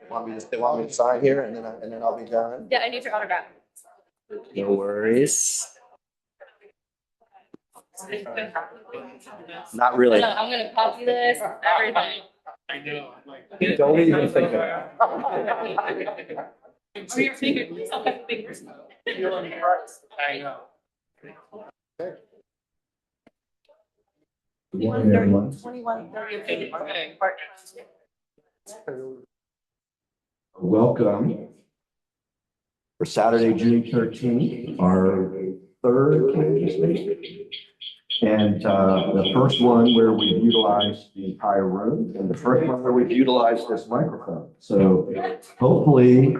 They want me to sign here and then I'll be done. Yeah, I need your autograph. No worries. Not really. No, I'm gonna copy this, everything. I know. Don't even think of it. Or your fingers, I'll have fingers. I know. 2130. Welcome for Saturday, June 13th, our third campus meeting. And the first one where we've utilized the entire room, and the first one where we've utilized this microphone. So hopefully,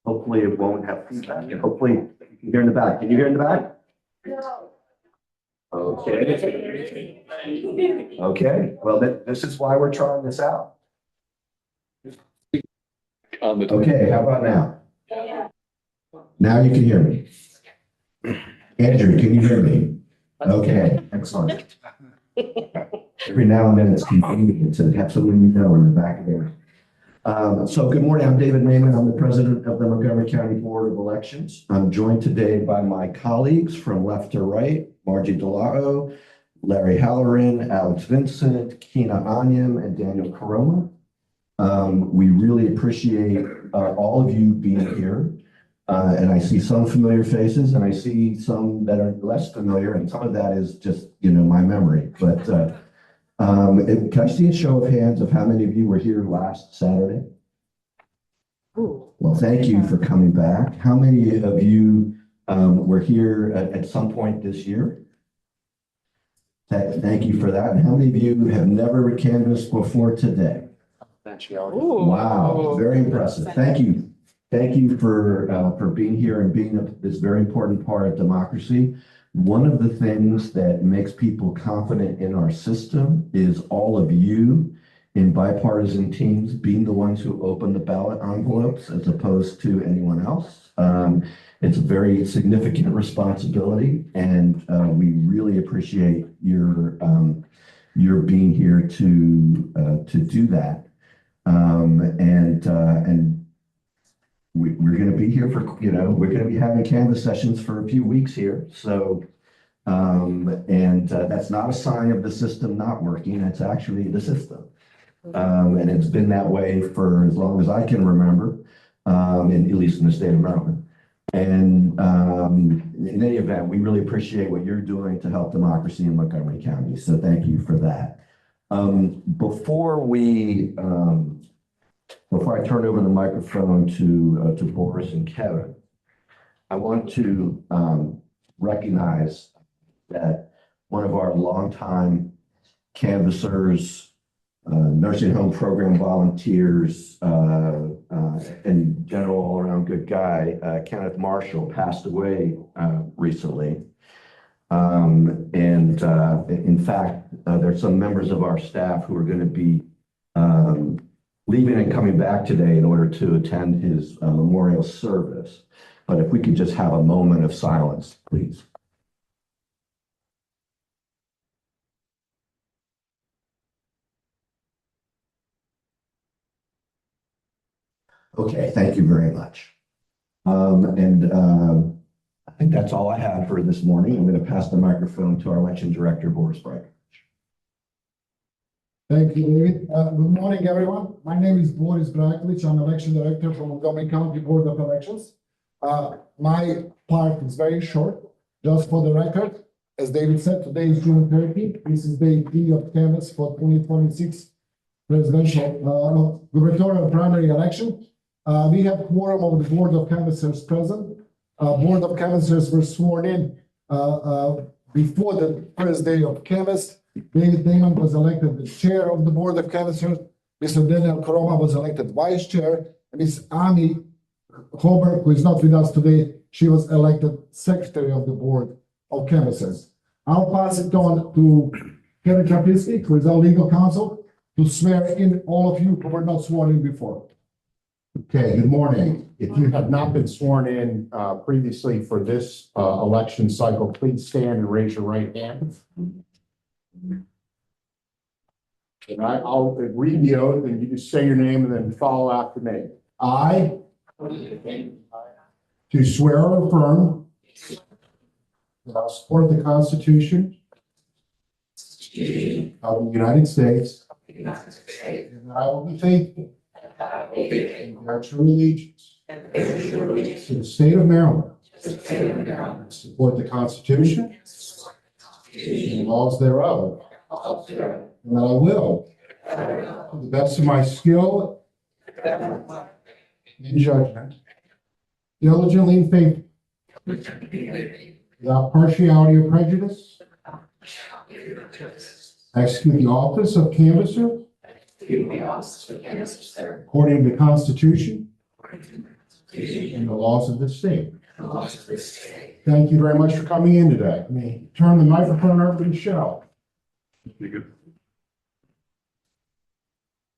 hopefully it won't have feedback, and hopefully you can hear in the back. Can you hear in the back? No. Okay. Okay, well, this is why we're trying this out. Okay, how about now? Yeah. Now you can hear me. Andrew, can you hear me? Okay, excellent. Every now and then it's convenient to have someone you know in the back of there. So good morning, I'm David Naiman. I'm the president of the Montgomery County Board of Elections. I'm joined today by my colleagues from left to right, Margie Delao, Larry Halloran, Alex Vincent, Kina Anyam, and Daniel Karoma. We really appreciate all of you being here. And I see some familiar faces and I see some that are less familiar, and some of that is just, my memory. But can I see a show of hands of how many of you were here last Saturday? Well, thank you for coming back. How many of you were here at some point this year? Thank you for that. And how many of you have never canvassed before today? Wow, very impressive. Thank you. Thank you for being here and being this very important part of democracy. One of the things that makes people confident in our system is all of you in bipartisan teams being the ones who open the ballot envelopes as opposed to anyone else. It's a very significant responsibility, and we really appreciate your being here to do that. We're going to be here for, we're going to be having canvas sessions for a few weeks here. So, that's not a sign of the system not working. It's actually the system. And it's been that way for as long as I can remember, at least in the state of Maryland. And in any event, we really appreciate what you're doing to help democracy in Montgomery County. So thank you for that. Before I turn over the microphone to Boris and Kevin, I want to recognize that one of our longtime canvassers, nursing home program volunteers, and general all-around good guy, Kenneth Marshall, passed away recently. In fact, there's some members of our staff who are going to be leaving and coming back today in order to attend his memorial service. But if we could just have a moment of silence, please. Okay, thank you very much. I think that's all I have for this morning. I'm going to pass the microphone to our election director, Boris Bryker. Thank you, David. Good morning, everyone. My name is Boris Brajkovic. I'm election director for Montgomery County Board of Elections. My part is very short. Just for the record, as David said, today is June 30th. This is day 3 of canvass for 2026 presidential gubernatorial primary election. We have quorum of the Board of Canvassers present. Board of Canvassers were sworn in before the first day of canvass. David Naiman was elected the chair of the Board of Canvassers. Mr. Daniel Karoma was elected vice chair. And Ms. Amy Hoberg, who is not with us today, she was elected secretary of the Board of Canvassers. I'll pass it on to Kevin Chapinsky, who is our legal counsel, to swear in all of you who were not sworn in before. Okay, good morning. If you have not been sworn in previously for this election cycle, please stand and raise your right hand. And I'll read the oath and you just say your name and then follow after me. I do swear or affirm that I will support the Constitution of the United States and that I will be faithful and bear true allegiance to the state of Maryland, support the Constitution and laws thereof, and that I will, to the best of my skill and judgment, diligently and faithfully, without partiality or prejudice, execute the office of canvasser according to the Constitution and the laws of this state. Thank you very much for coming in today. Let me turn the microphone over to Michelle.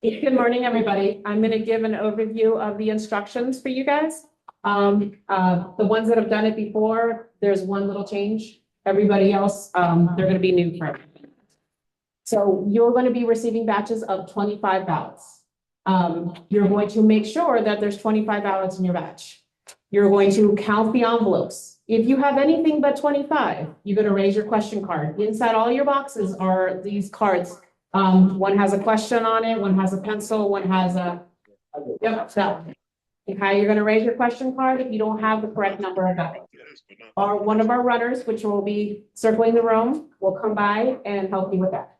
Good morning, everybody. I'm going to give an overview of the instructions for you guys. The ones that have done it before, there's one little change. Everybody else, they're going to be new for everything. So you're going to be receiving batches of 25 ballots. You're going to make sure that there's 25 ballots in your batch. You're going to count the envelopes. If you have anything but 25, you're going to raise your question card. Inside all your boxes are these cards. One has a question on it, one has a pencil, one has a, yep, so. Okay, you're going to raise your question card if you don't have the correct number of ballots. Or one of our runners, which will be circling the room, will come by and help you with that.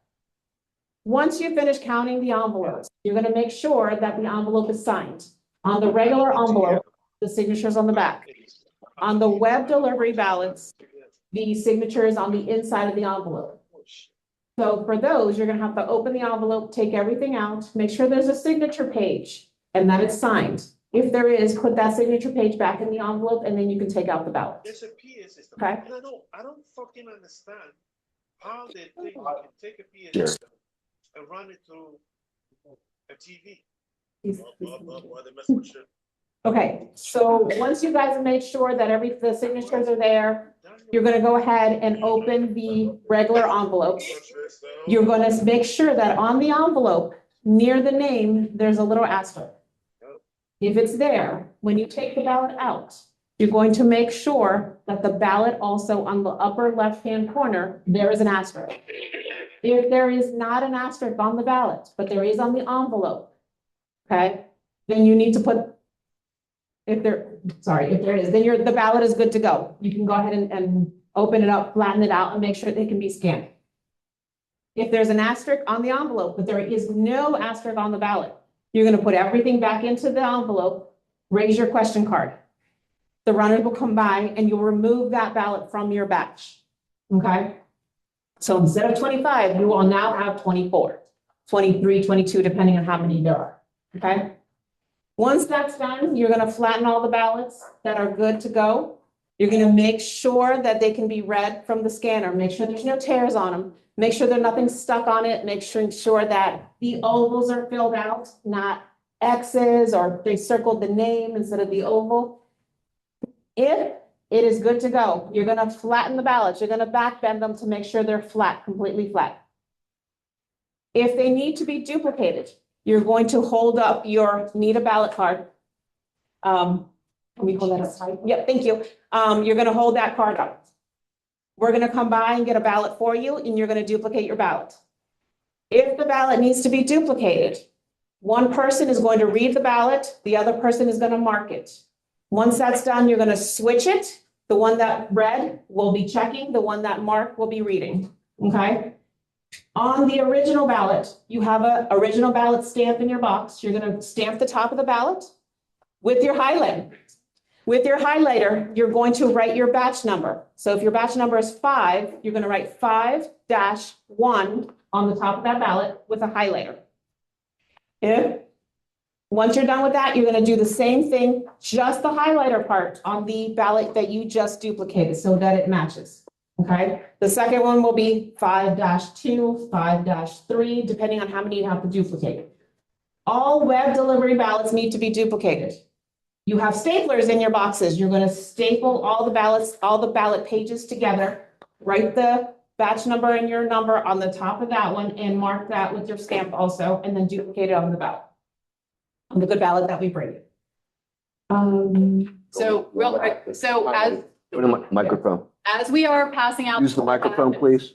Once you finish counting the envelopes, you're going to make sure that the envelope is signed. On the regular envelope, the signature's on the back. On the web delivery ballots, the signature is on the inside of the envelope. So for those, you're going to have to open the envelope, take everything out, make sure there's a signature page and that it's signed. If there is, put that signature page back in the envelope and then you can take out the ballot. There's a PA system. Okay. And I don't fucking understand how they think you can take a PA system and run it through a TV. Okay, so once you guys have made sure that the signatures are there, you're going to go ahead and open the regular envelopes. You're going to make sure that on the envelope, near the name, there's a little asterisk. If it's there, when you take the ballot out, you're going to make sure that the ballot also on the upper left-hand corner, there is an asterisk. If there is not an asterisk on the ballot, but there is on the envelope, okay, then you need to put, if there is, then the ballot is good to go. You can go ahead and open it up, flatten it out, and make sure they can be scanned. If there's an asterisk on the envelope, but there is no asterisk on the ballot, you're going to put everything back into the envelope, raise your question card. The runners will come by and you'll remove that ballot from your batch, okay? So instead of 25, you will now have 24, 23, 22, depending on how many there are, okay? Once that's done, you're going to flatten all the ballots that are good to go. You're going to make sure that they can be read from the scanner. Make sure there's no tears on them. Make sure there's nothing stuck on it. Make sure that the ovals are filled out, not X's, or they circled the name instead of the oval. If it is good to go, you're going to flatten the ballots. You're going to back bend them to make sure they're flat, completely flat. If they need to be duplicated, you're going to hold up your need a ballot card. Can we hold that aside? Yep, thank you. You're going to hold that card up. We're going to come by and get a ballot for you, and you're going to duplicate your ballot. If the ballot needs to be duplicated, one person is going to read the ballot, the other person is going to mark it. Once that's done, you're going to switch it. The one that read will be checking, the one that marked will be reading, okay? On the original ballot, you have an original ballot stamp in your box. You're going to stamp the top of the ballot with your highlighter. With your highlighter, you're going to write your batch number. So if your batch number is 5, you're going to write 5-1 on the top of that ballot with a highlighter. Once you're done with that, you're going to do the same thing, just the highlighter part on the ballot that you just duplicated so that it matches. Okay. The second one will be 5-2, 5-3, depending on how many you have to duplicate. All web delivery ballots need to be duplicated. You have staplers in your boxes. You're going to staple all the ballots, all the ballot pages together. Write the batch number and your number on the top of that one and mark that with your stamp also, and then duplicate it on the ballot. On the good ballot that we bring you. So real quick, so Microphone. as we are passing out. Use the microphone, please.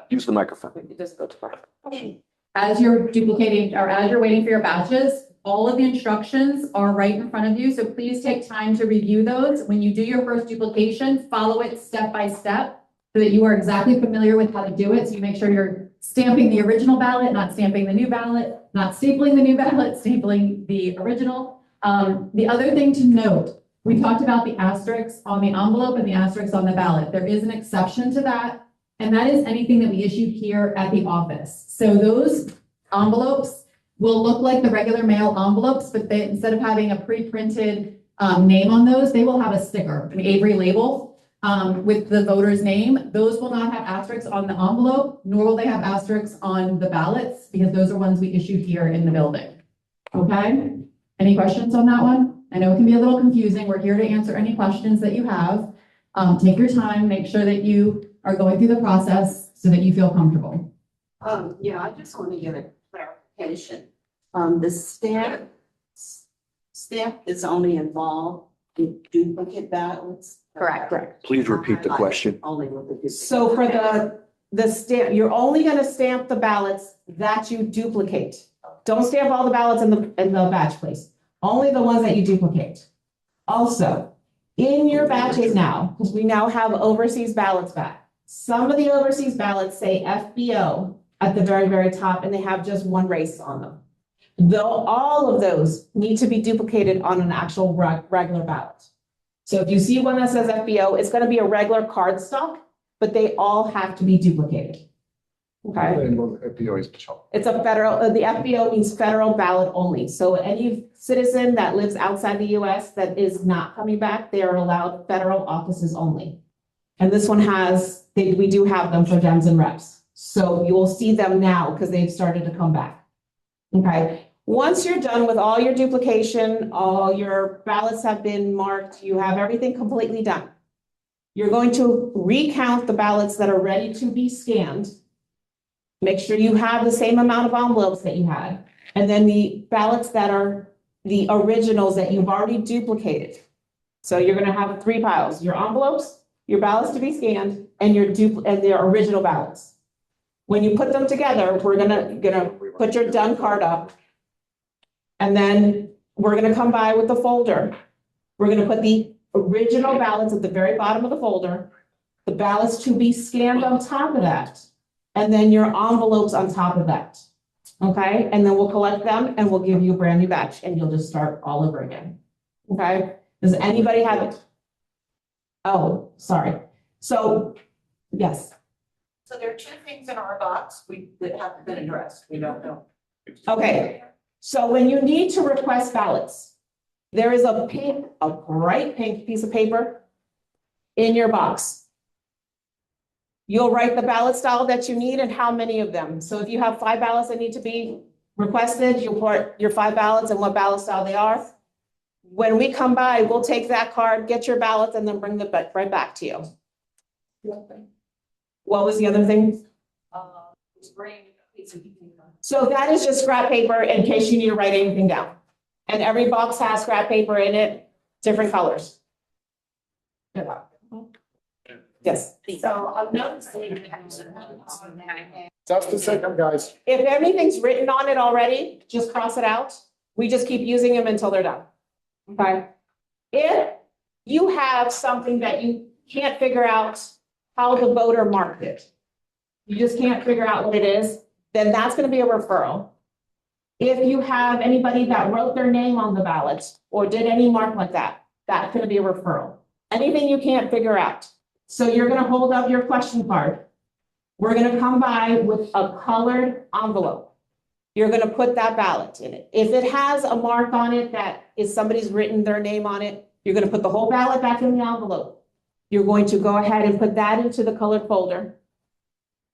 Use the microphone. It doesn't go too far. As you're duplicating or as you're waiting for your batches, all of the instructions are right in front of you. So please take time to review those. When you do your first duplication, follow it step by step so that you are exactly familiar with how to do it. So you make sure you're stamping the original ballot, not stamping the new ballot, not stapling the new ballot, stapling the original. The other thing to note, we talked about the asterisks on the envelope and the asterisks on the ballot. There is an exception to that, and that is anything that we issue here at the office. So those envelopes will look like the regular mail envelopes, but they, instead of having a pre-printed name on those, they will have a sticker, an Avery label with the voter's name. Those will not have asterisks on the envelope, nor will they have asterisks on the ballots, because those are ones we issue here in the building. Okay? Any questions on that one? I know it can be a little confusing. We're here to answer any questions that you have. Take your time, make sure that you are going through the process so that you feel comfortable. Yeah, I just want to get a clarification. The stamp is only involved in duplicate ballots? Correct. Please repeat the question. Only with the duplicate. So for the stamp, you're only gonna stamp the ballots that you duplicate. Don't stamp all the ballots in the batch, please. Only the ones that you duplicate. Also, in your batches now, because we now have overseas ballots back, some of the overseas ballots say FBO at the very, very top, and they have just one race on them. Though all of those need to be duplicated on an actual regular ballot. So if you see one that says FBO, it's gonna be a regular cardstock, but they all have to be duplicated. Okay? It's a federal, the FBO means federal ballot only. So any citizen that lives outside the US that is not coming back, they are allowed federal offices only. And this one has, we do have them for Dems and reps. So you will see them now because they've started to come back. Okay, once you're done with all your duplication, all your ballots have been marked, you have everything completely done. You're going to recount the ballots that are ready to be scanned. Make sure you have the same amount of envelopes that you had. And then the ballots that are the originals that you've already duplicated. So you're gonna have 3 piles, your envelopes, your ballots to be scanned, and their original ballots. When you put them together, we're gonna put your done card up. And then we're gonna come by with the folder. We're gonna put the original ballots at the very bottom of the folder, the ballots to be scanned on top of that, and then your envelopes on top of that. Okay, and then we'll collect them and we'll give you a brand new batch and you'll just start all over again. Okay, does anybody have it? Oh, sorry. So, yes. So there are 2 things in our box that haven't been addressed. We don't know. Okay, so when you need to request ballots, there is a bright pink piece of paper in your box. You'll write the ballot style that you need and how many of them. So if you have 5 ballots that need to be requested, you'll put your 5 ballots and what ballot style they are. When we come by, we'll take that card, get your ballots, and then bring them right back to you. What was the other thing? So that is just scrap paper in case you need to write anything down. And every box has scrap paper in it, different colors. Yes. So I'm noticing. Just a second, guys. If anything's written on it already, just cross it out. We just keep using them until they're done. Okay? If you have something that you can't figure out how the voter marked it, you just can't figure out what it is, then that's going to be a referral. If you have anybody that wrote their name on the ballot or did any mark like that, that's going to be a referral. Anything you can't figure out. So you're going to hold up your question card. We're going to come by with a colored envelope. You're going to put that ballot in it. If it has a mark on it that is somebody's written their name on it, you're going to put the whole ballot back in the envelope. You're going to go ahead and put that into the colored folder.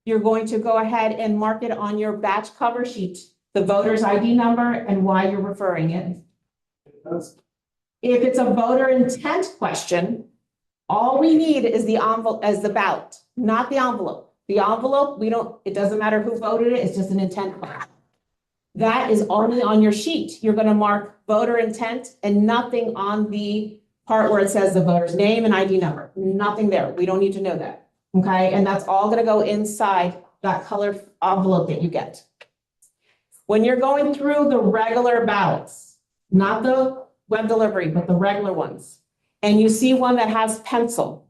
You're going to go ahead and mark it on your batch cover sheet, the voter's ID number and why you're referring it. If it's a voter intent question, all we need is the envelope, as the ballot, not the envelope. The envelope, it doesn't matter who voted it, it's just an intent card. That is only on your sheet. You're gonna mark voter intent and nothing on the part where it says the voter's name and ID number. Nothing there. We don't need to know that. Okay, and that's all gonna go inside that colored envelope that you get. When you're going through the regular ballots, not the web delivery, but the regular ones, and you see one that has pencil,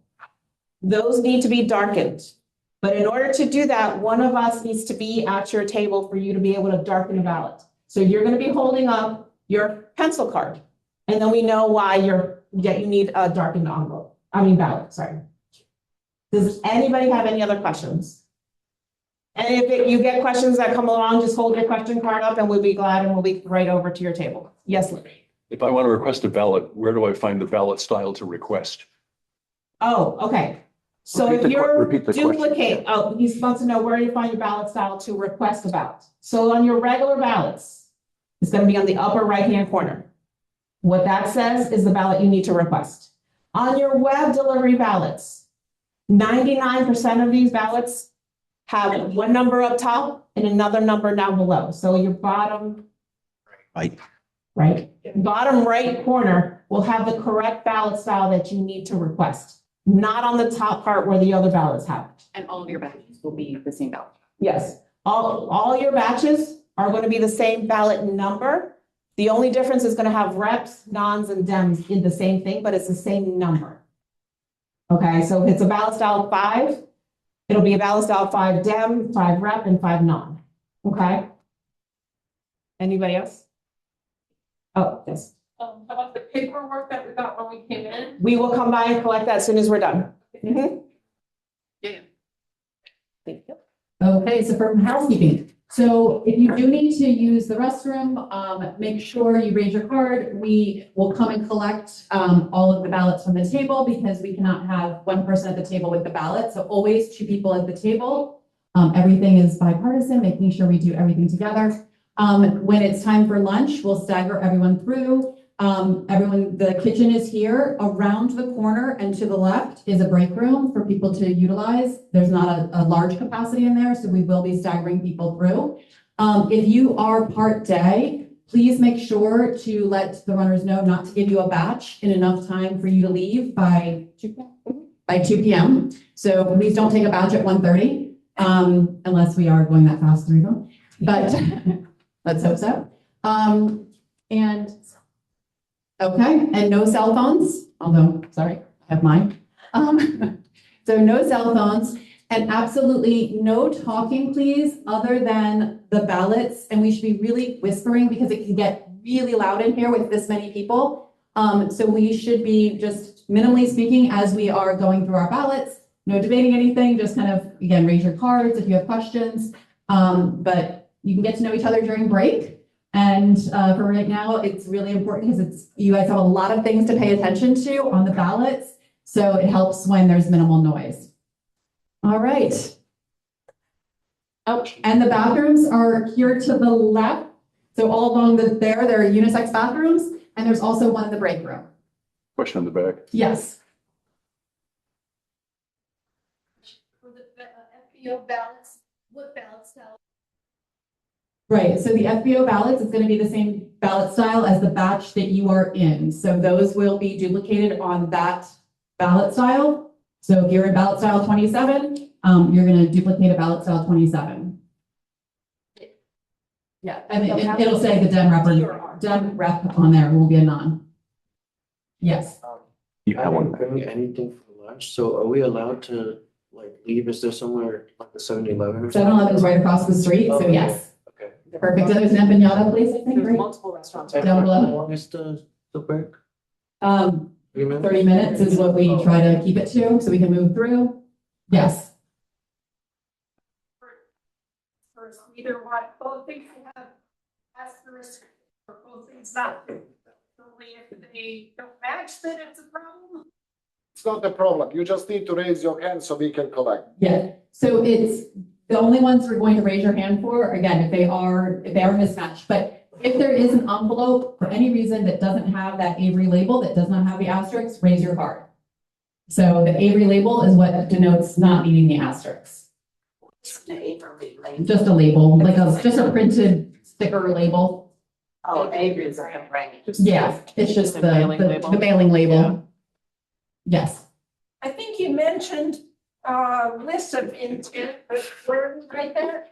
those need to be darkened. But in order to do that, one of us needs to be at your table for you to be able to darken a ballot. So you're gonna be holding up your pencil card. And then we know why you need a darkened ballot, sorry. Does anybody have any other questions? And if you get questions that come along, just hold your question card up and we'll be glad and we'll be right over to your table. Yes, Larry. If I want to request a ballot, where do I find the ballot style to request? Oh, okay. So Repeat if the you're repeat the question. duplicate, he wants to know where you find your ballot style to request a ballot. So on your regular ballots, it's going to be on the upper right-hand corner. What that says is the ballot you need to request. On your web delivery ballots, 99% of these ballots have one number up top and another number down below. So your bottom bottom right corner will have the correct ballot style that you need to request, not on the top part where the other ballots have it. And all of your batches will be the same ballot. Yes, all your batches are going to be the same ballot number. The only difference is going to have reps, nons, and dems in the same thing, but it's the same number. Okay, so if it's a ballot style 5, it'll be a ballot style 5 dem, 5 rep, and 5 non. Okay? Anybody else? Oh, yes. How about the paperwork that we got when we came in? We will come by and collect that as soon as we're done. Mhm. Yeah. Thank you. Okay, so for housekeeping, so if you do need to use the restroom, make sure you raise your card. We will come and collect all of the ballots from the table because we cannot have one person at the table with the ballot. So always 2 people at the table. Everything is bipartisan, making sure we do everything together. When it's time for lunch, we'll stagger everyone through. The kitchen is here. Around the corner and to the left is a break room for people to utilize. There's not a large capacity in there, so we will be staggering people through. If you are part day, please make sure to let the runners know not to give you a batch in enough time for you to leave by 2 p.m. So please don't take a batch at 1:30, unless we are going that fast through them. But let's hope so. And no cell phones, although, sorry, I have mine. So no cell phones and absolutely no talking, please, other than the ballots. And we should be really whispering because it can get really loud in here with this many people. So we should be just minimally speaking as we are going through our ballots, no debating anything, just kind of, again, raise your cards if you have questions. But you can get to know each other during break. And for right now, it's really important because you guys have a lot of things to pay attention to on the ballots. So it helps when there's minimal noise. All right. Oh, and the bathrooms are here to the left. So all along there are unisex bathrooms, and there's also one in the break room. Question on the back. Yes. For the FBO ballots, what ballot style? Right, so the FBO ballots is going to be the same ballot style as the batch that you are in. So those will be duplicated on that ballot style. So if you're in ballot style 27, you're going to duplicate a ballot style 27. Yeah, I mean, it'll say the Dem rep on there will be a non. Yes. You have one. Bring anything for lunch, so are we allowed to like leave? Is there somewhere like the 7-Eleven or something? 7-Eleven is right across the street, so Okay. yes. Okay. Perfect. There's an empanada place, I think, There's right? multiple restaurants. And Down below. how long is the break? 3 minutes? 30 minutes is what we try to keep it to, so we can move through. Yes. For either one, both things have asterisk or both things not. Only if they don't match, then it's a problem. It's not a problem. You just need to raise your hand so we can collect. Yeah, so it's the only ones we're going to raise your hand for, again, if they are mismatched. But if there is an envelope for any reason that doesn't have that Avery label, that does not have the asterisk, raise your card. So the Avery label is what denotes not needing the asterisks. Just a label, like just a printed sticker label. Oh, Adrian's are gonna bring it. Yeah, it's just the mailing label. Yes. I think you mentioned, list of intent, but where, right there?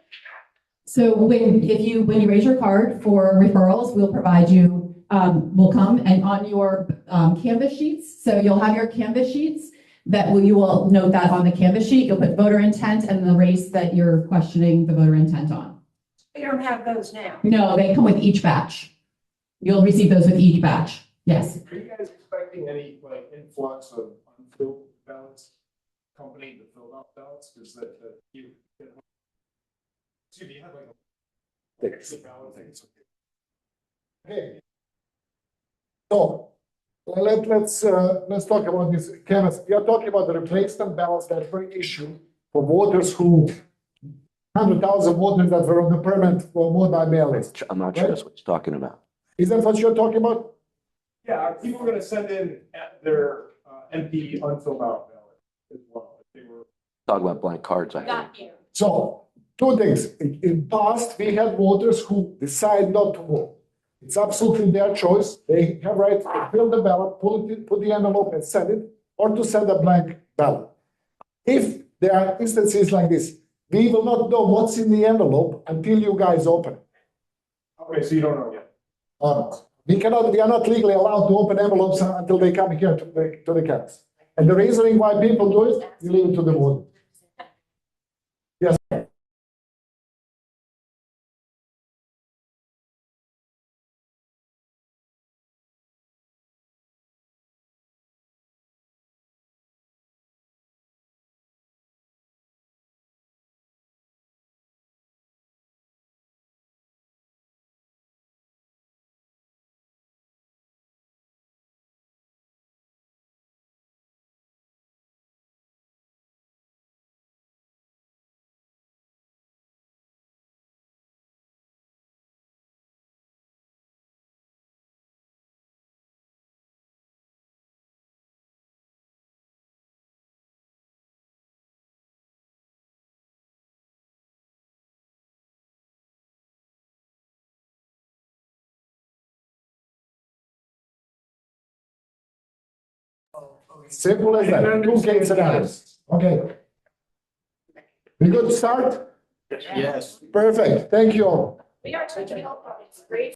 So when you raise your card for referrals, we'll provide you, we'll come and on your Canvas sheets. So you'll have your Canvas sheets you will note that on the Canvas sheet, you'll put voter intent and the race that you're questioning the voter intent on. We don't have those now. No, they come with each batch. You'll receive those with each batch. Yes. Are you guys expecting any like influx of unfilled ballots? Company to fill out ballots, because that you. Excuse me, you have like a ballot thing. Okay. So let's talk about this. Kenneth, you're talking about the replacement ballots that were issued for voters who 100,000 voters that were on the permanent vote by mail list. I'm not sure that's what he's talking about. Is that what you're talking about? Yeah, are people gonna send in their empty unfilled out ballot as well? If they were. Talk about blank cards, I think. Not here. So, two things. In past, we had voters who decide not to vote. It's absolutely their choice. They have right to fill the ballot, put the envelope and send it, or to send a blank ballot. If there are instances like this, we will not know what's in the envelope until you guys open it. Okay, so you don't know yet. We are not legally allowed to open envelopes until they come here to the campus. And the reasoning why people do it, we leave it to the voter. Yes. Simple as that. Two case scenarios. Okay. We good to start? Yes. Perfect. Thank you all. We are taking help on it. It's great.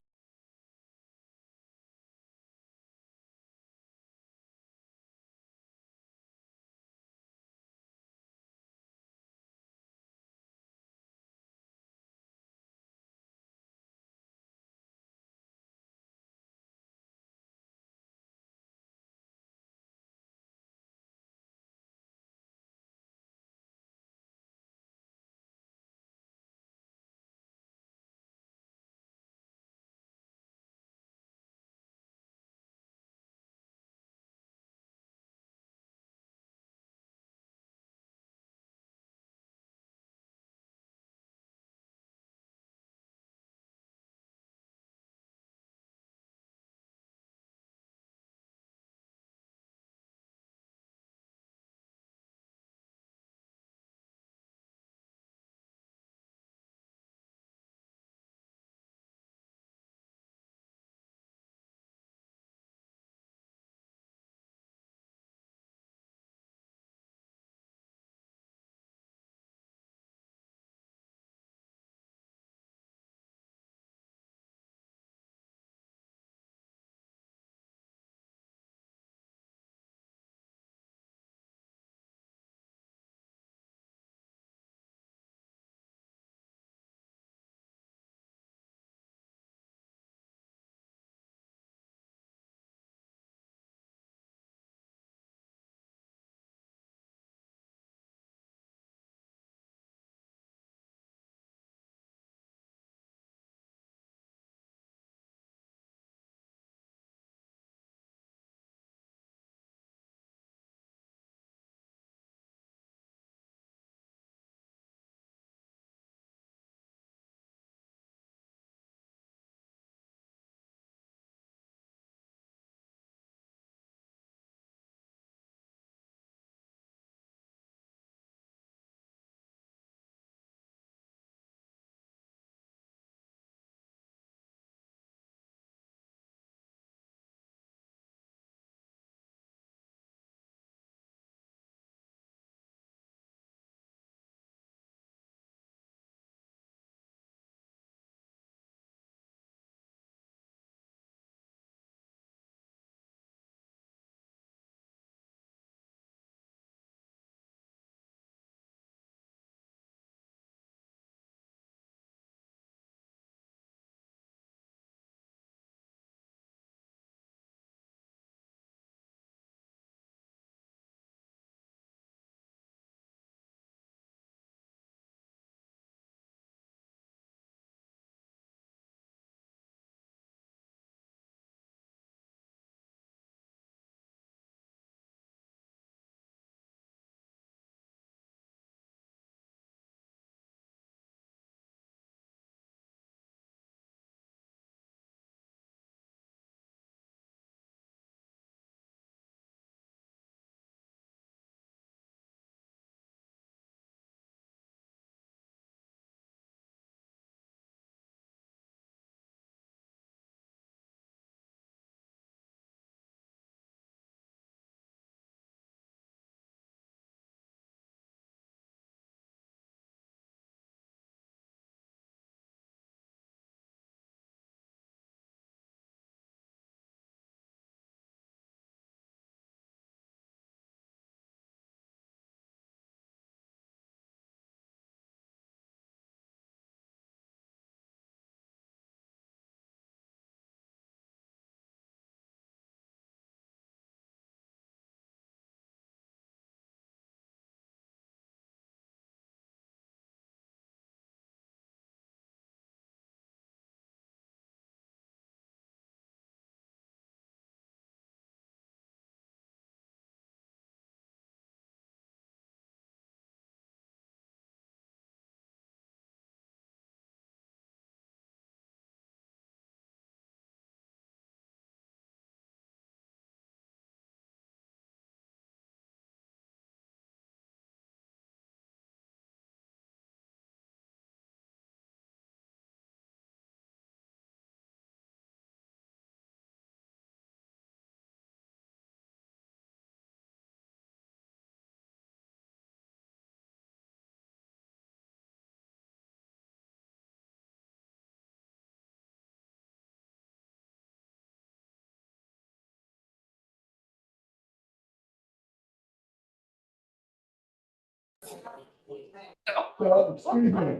So, excuse me.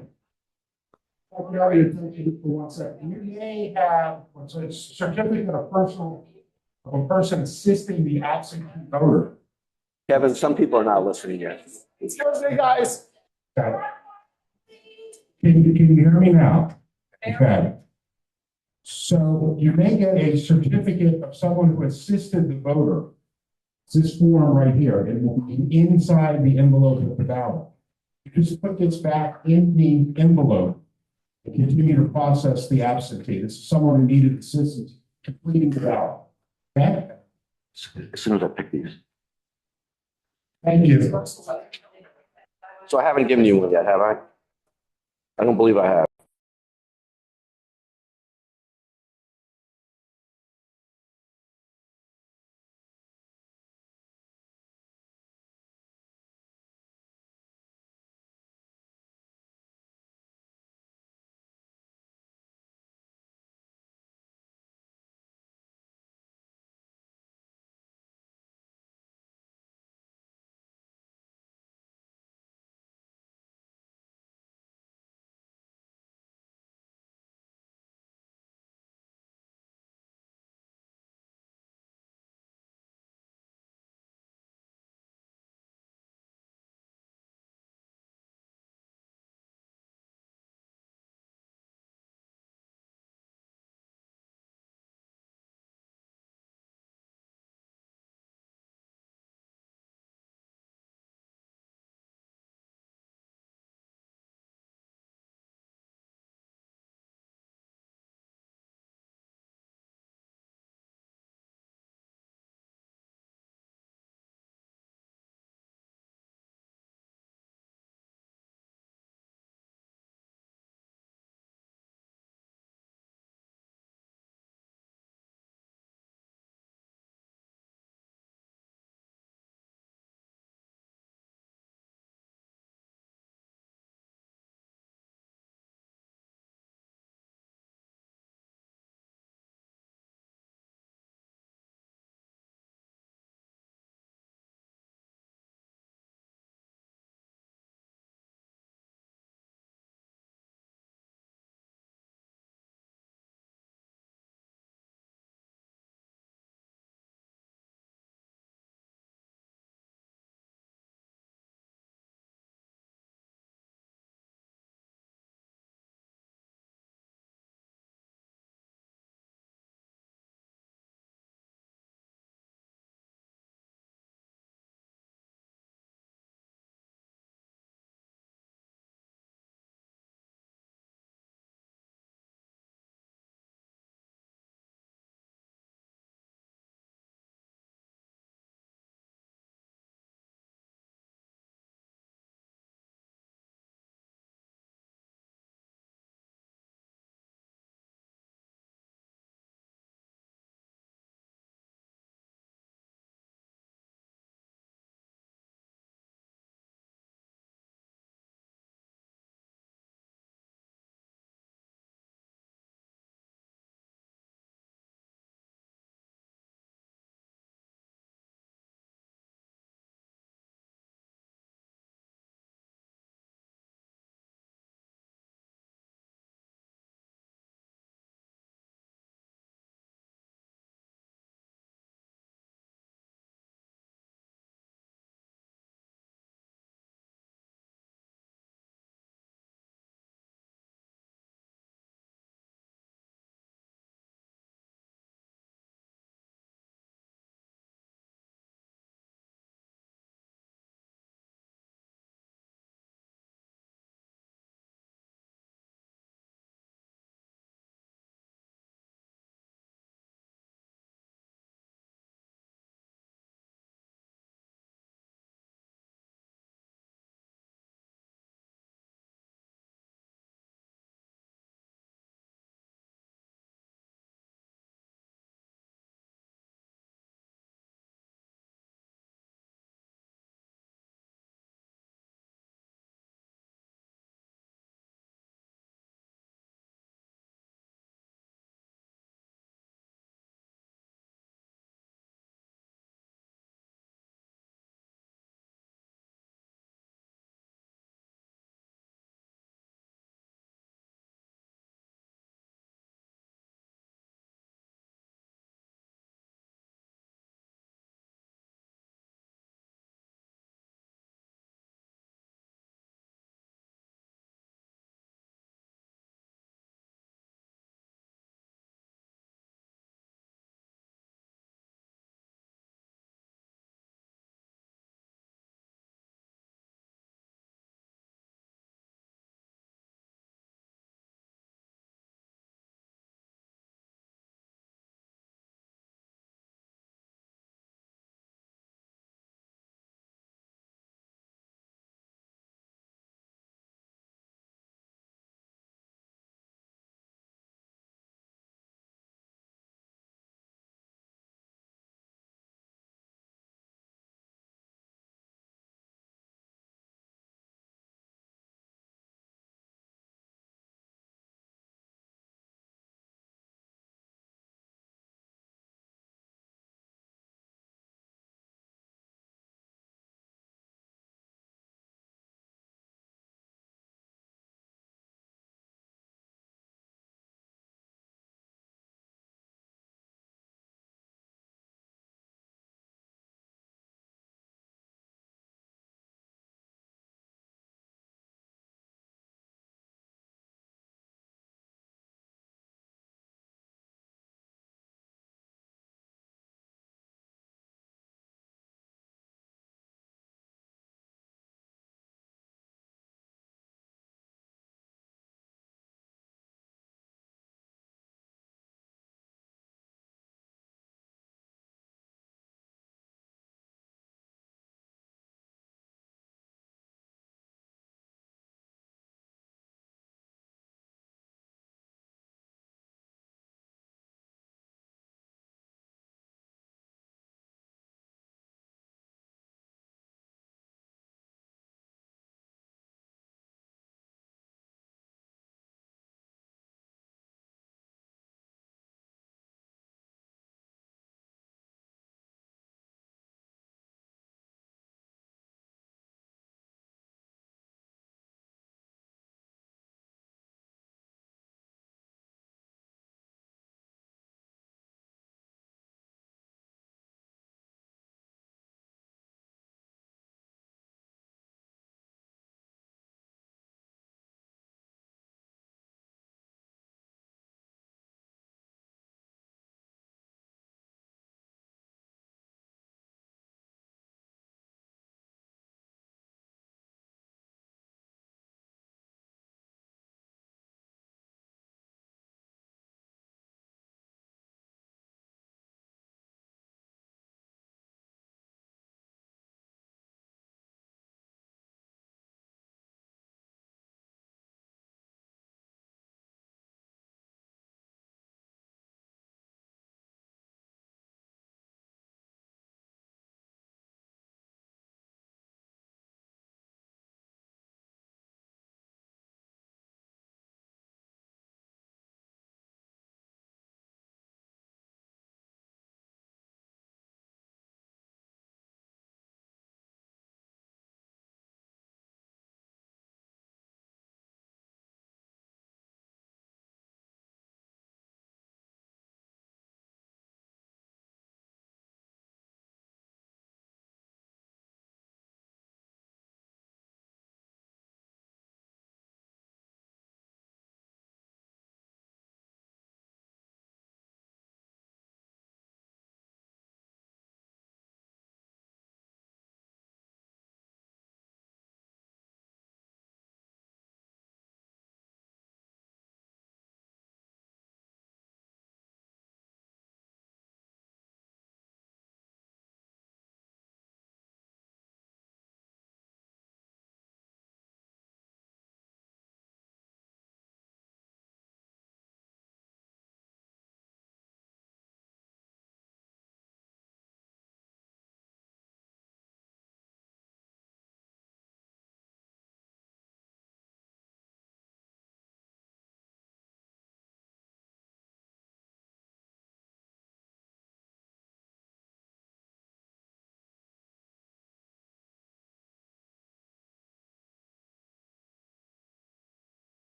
I can already attention for 1 second. You may have, what's a certificate of a person assisting the absentee voter. Kevin, some people are not listening yet. Excuse me, guys. Okay. Can you hear me now? Okay. So you may get a certificate of someone who assisted the voter. It's this form right here. It will be inside the envelope of the ballot. You just put this back in the envelope and continue to process the absentee. This is someone who needed assistance completing the ballot. Okay? As soon as I pick these. Thank you. So I haven't given you one yet, have I? I don't believe I have.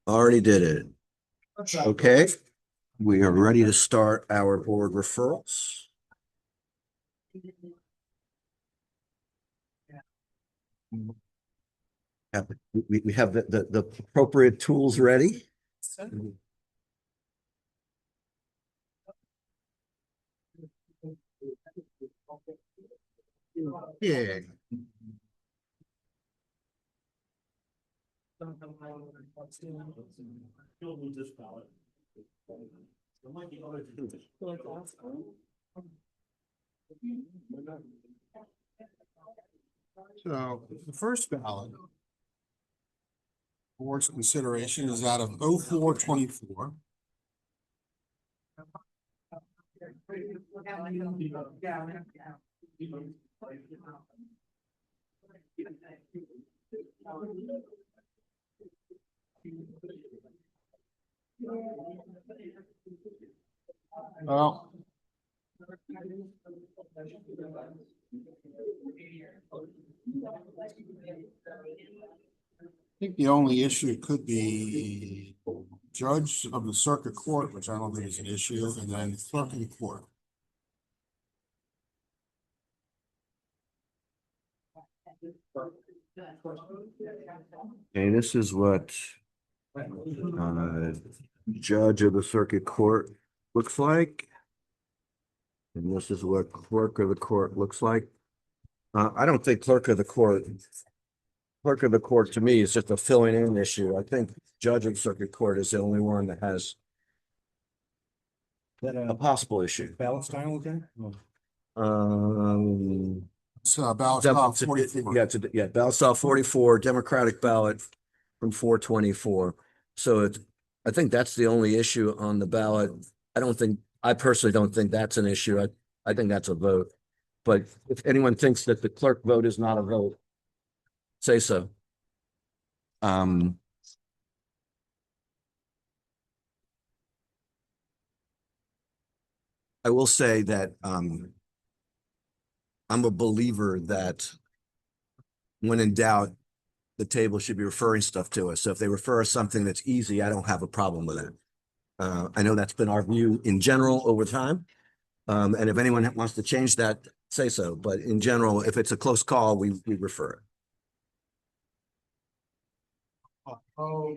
Already did it. Okay, we are ready to start our board referrals. We have the appropriate tools ready. Yeah. So the first ballot. Board's consideration is out of 0424. Well. I think the only issue could be judge of the circuit court, which I don't think is an issue, and then clerk of the court. Okay, this is what judge of the circuit court looks like. And this is what clerk of the court looks like. I don't think clerk of the court to me is just a filling in issue. I think judge of circuit court is the only one that has a possible issue. Ballot style, okay? So ballot style 44. Yeah, ballot style 44, Democratic ballot from 424. So I think that's the only issue on the ballot. I personally don't think that's an issue. I think that's a vote. But if anyone thinks that the clerk vote is not a vote, say so. I will say that I'm a believer that when in doubt, the table should be referring stuff to us. So if they refer us something that's easy, I don't have a problem with it. I know that's been our view in general over time. And if anyone wants to change that, say so. But in general, if it's a close call, we refer it. Oh.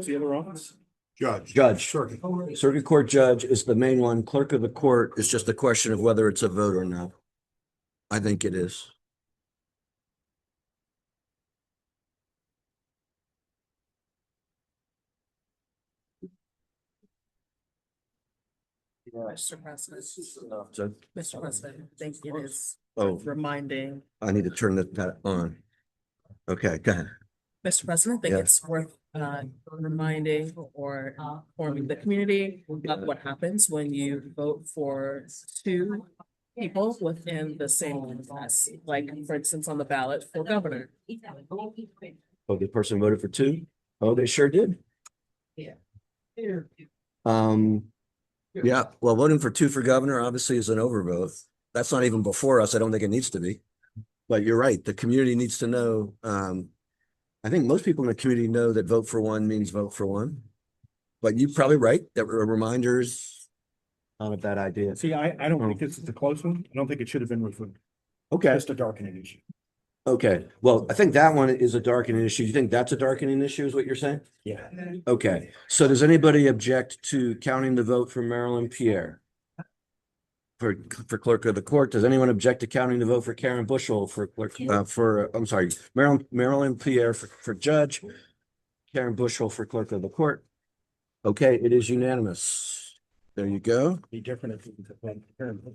The other office? Judge. Circuit court judge is the main one. Clerk of the court is just a question of whether it's a vote or not. I think it is. Mr. President, So, Mr. President, I think it is oh, reminding, I need to turn that on. Okay, go ahead. Mr. President, I think Yeah. it's worth reminding or informing the community about what happens when you vote for two people within the same class, like for instance, on the ballot for governor. Oh, the person voted for two? Oh, they sure did. Yeah. Yeah, well, voting for two for governor obviously is an overvote. That's not even before us. I don't think it needs to be. But you're right. The community needs to know. I think most people in the community know that vote for one means vote for one. But you're probably right. That reminders not a bad idea. See, I don't think this is a close one. I don't think it should have been referred. Okay. Just a darkening issue. Okay. Well, I think that one is a darkening issue. You think that's a darkening issue is what you're saying? Yeah. Okay. So does anybody object to counting the vote for Marilyn Pierre? For clerk of the court, does anyone object to counting the vote for Karen Bushel for clerk, I'm sorry, Marilyn Pierre for judge, Karen Bushel for clerk of the court? Okay, it is unanimous. There you go. Be different if it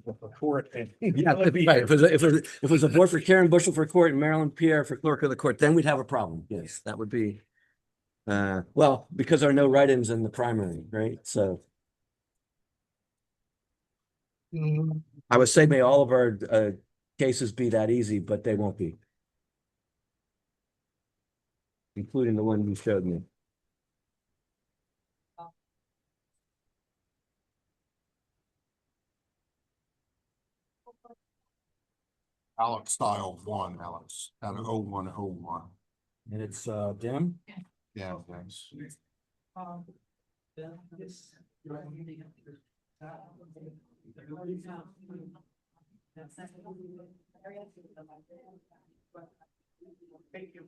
was a court and. Yeah, right. If it was a vote for Karen Bushel for court and Marilyn Pierre for clerk of the court, then we'd have a problem. Yes, that would be, well, because there are no write-ins in the primary, right? So, I would say may all of our cases be that easy, but they won't be. Including the one you showed me. Alex style one, Alex, out of 0101. And it's dim. Yeah, thanks. Thank you.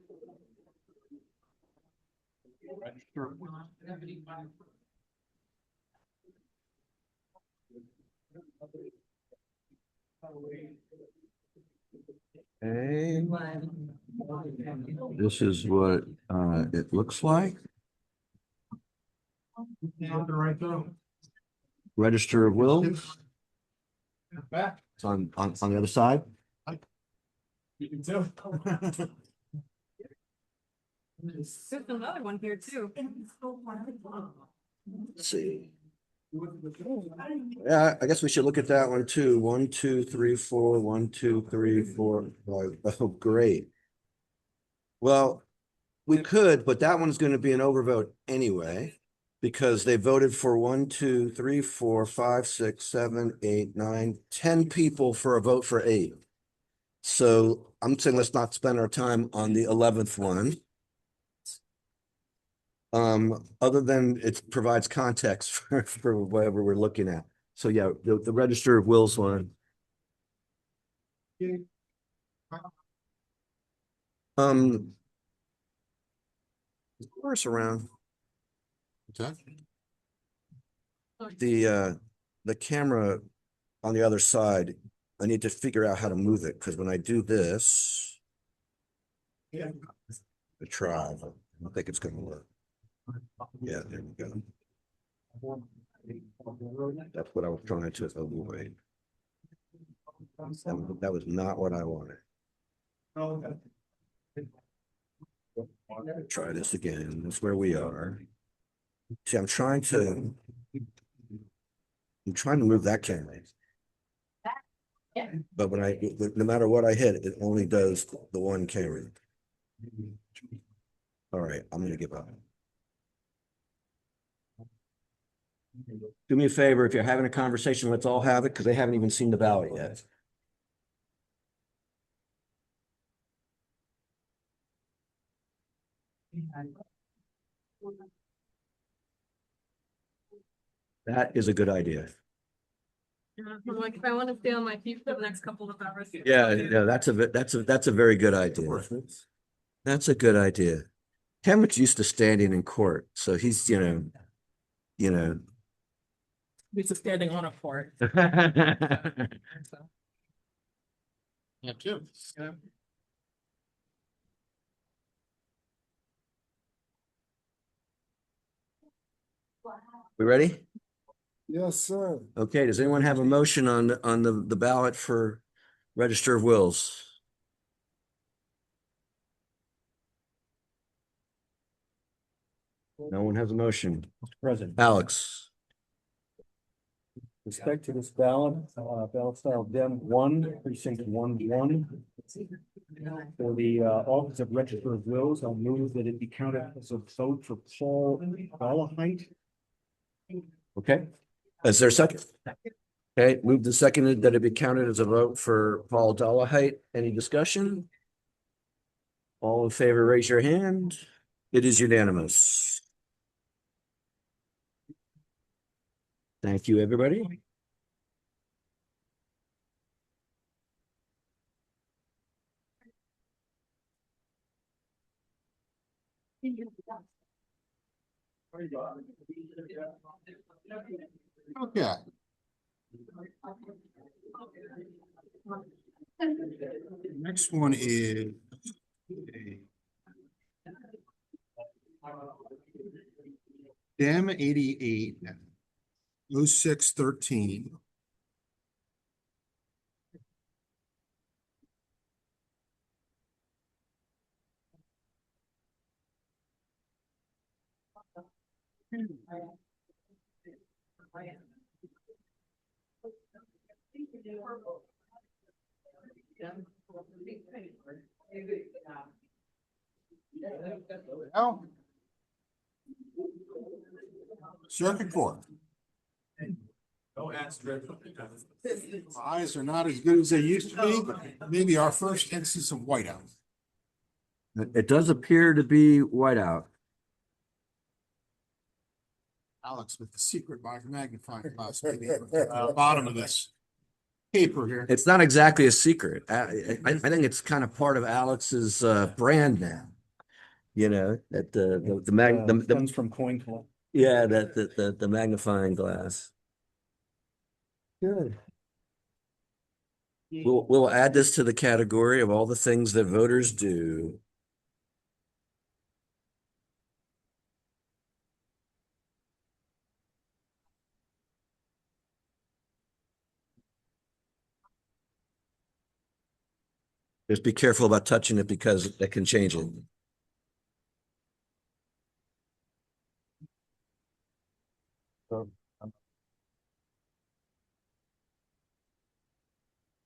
Okay. This is what it looks like. Right there. Register of wills. It's on the other side. You can tell. There's another one here too. Let's see. Yeah, I guess we should look at that one too. 1, 2, 3, 4, 1, 2, 3, 4, 5. Oh, great. Well, we could, but that one's going to be an overvote anyway, because they voted for 1, 2, 3, 4, 5, 6, 7, 8, 9, 10 people for a vote for 8. So I'm saying let's not spend our time on the 11th one. Other than it provides context for whatever we're looking at. So yeah, the Register of Wills one. Of course, around the camera on the other side, I need to figure out how to move it, because when I do this, the try, I don't think it's gonna work. Yeah, there we go. That's what I was trying to avoid. That was not what I wanted. Try this again. That's where we are. See, I'm trying to move that camera. But when no matter what I hit, it only does the one camera. All right, I'm gonna give up. Do me a favor, if you're having a conversation, let's all have it, because they haven't even seen the ballot yet. That is a good idea. I'm like, if I want to stay on my feet for the next couple of hours. Yeah, that's a very good idea. That's a good idea. Cameron's used to standing in court, so he's, you know. He's just standing on a fort. Yeah, too. We ready? Yes, sir. Okay, does anyone have a motion on the ballot for Register of Wills? No one has a motion. Mr. President. Alex. Respect to this ballot, ballot style Dem 1, precinct 1-1. For the office of Register of Wills, I'll move that it be counted as a vote for Paul Dollarheight. Okay, is there a second? Okay, moved and seconded that it be counted as a vote for Paul Dollarheight. Any discussion? All in favor, raise your hand. It is unanimous. Thank you, everybody. Okay. Next one is Dem 88 0613. Now, circuit court. Eyes are not as good as they used to be, but maybe our first instance of whiteout. It does appear to be whiteout. Alex with the secret magnifying glass, maybe at the bottom of this paper here. It's not exactly a secret. I think it's kind of part of Alex's brand now. You know, that Comes from coin collect. yeah, the magnifying glass. Good. We'll add this to the category of all the things that voters do. Just be careful about touching it because that can change it.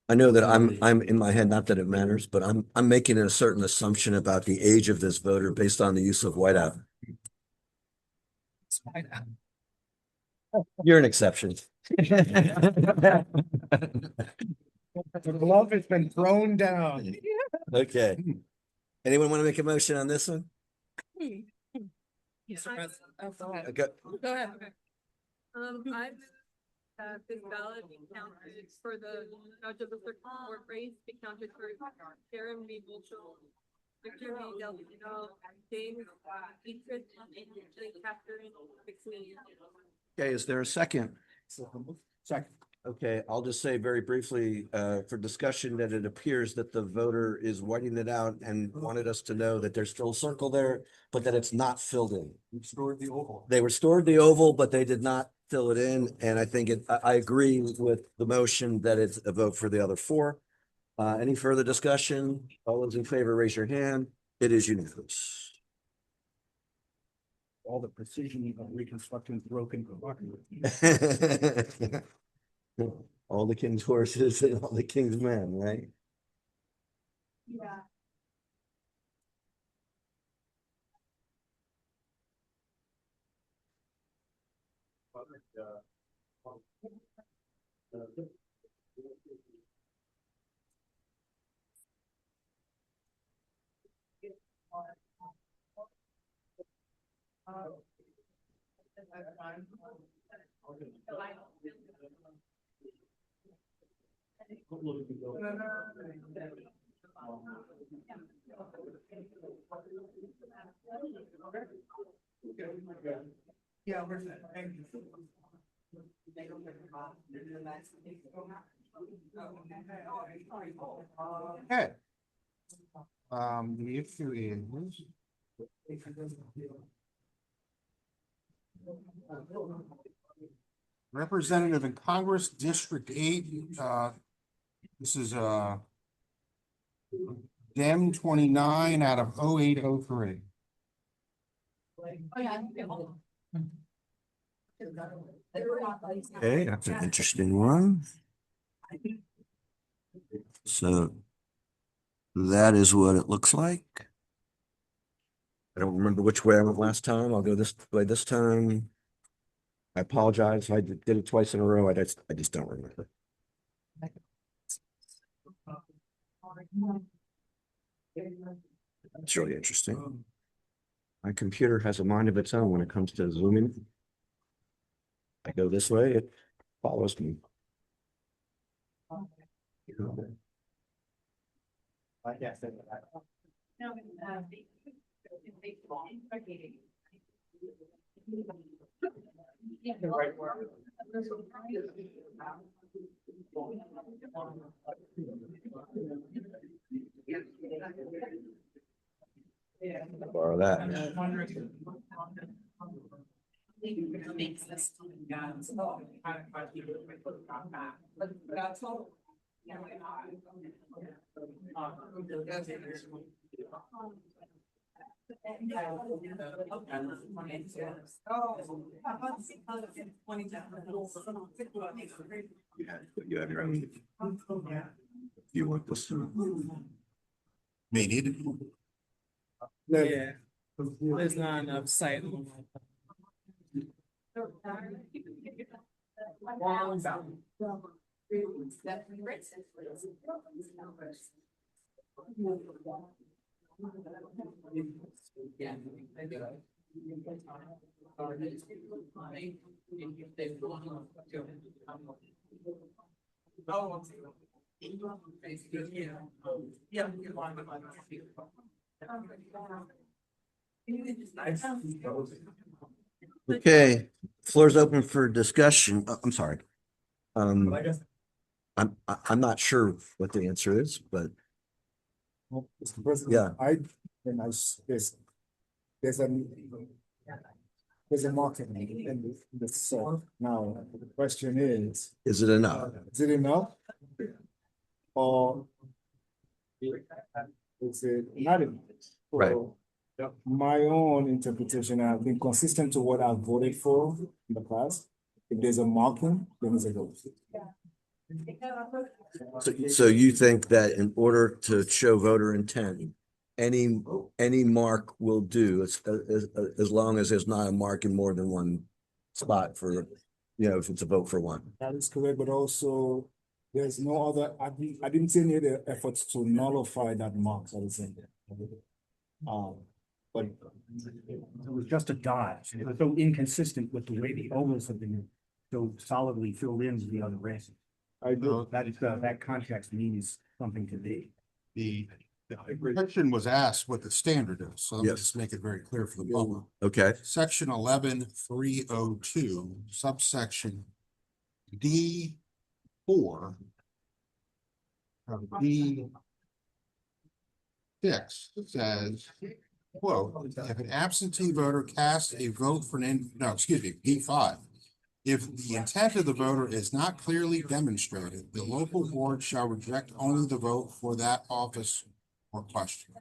I know that I'm in my head, not that it matters, but I'm making a certain assumption about the age of this voter based on the use of whiteout. You're an exception. The glove has been thrown down. Okay. Anyone want to make a motion on this one? Mr. President. Oh, go ahead. Okay. Go ahead. I this ballot be counted for the judge of the circuit court race, be counted for Karen B. Bushel, Victor B. Delfino, James Dietrich, and Catherine McSweeney. Okay, is there a second? Second. Okay, I'll just say very briefly for discussion that it appears that the voter is whiting it out and wanted us to know that there's still a circle there, but that it's not filled in. We stored the oval. They restored the oval, but they did not fill it in. And I think I agree with the motion that it's a vote for the other four. Any further discussion? All those in favor, raise your hand. It is unanimous. All the precision of reconstructing broken. All the king's horses and all the king's men, right? Yeah. Yeah, where's that? Thank you. Okay. The issue is. Representative in Congress, District 8, this is Dem 29 out of 0803. Okay, that's an interesting one. So that is what it looks like. I don't remember which way I went last time. I'll go this way this time. I apologize. I did it twice in a row. I just don't remember. It's really interesting. My computer has a mind of its own when it comes to zooming. I go this way, it follows me. I'll borrow that. You have your own. You want this? May need. Yeah. There's not enough sight. Okay, floor's open for discussion. I'm sorry. I'm not sure what the answer is, but Well, Mr. President, Yeah. there's a market in this, so now the question is it enough? is it enough? Or is it not enough? Right. So, my own interpretation, I've been consistent to what I've voted for in the past. If there's a marking, then it's a go. So you think that in order to show voter intent, any mark will do as long as there's not a mark in more than one spot for, if it's a vote for one. That is correct, but also there's no other, I didn't see any other efforts to nullify that mark that is in there. But It was just a dodge. It was so inconsistent with the way the ovals have been so solidly filled in with the other races. I do. That is, that context means something to me. The question was asked what the standard is, so let me Yes. just make it very clear for the public. Okay, Section 11-302, subsection D4 of D6 says, quote, if an absentee voter casts a vote for D5. If the intent of the voter is not clearly demonstrated, the local board shall reject only the vote for that office or question.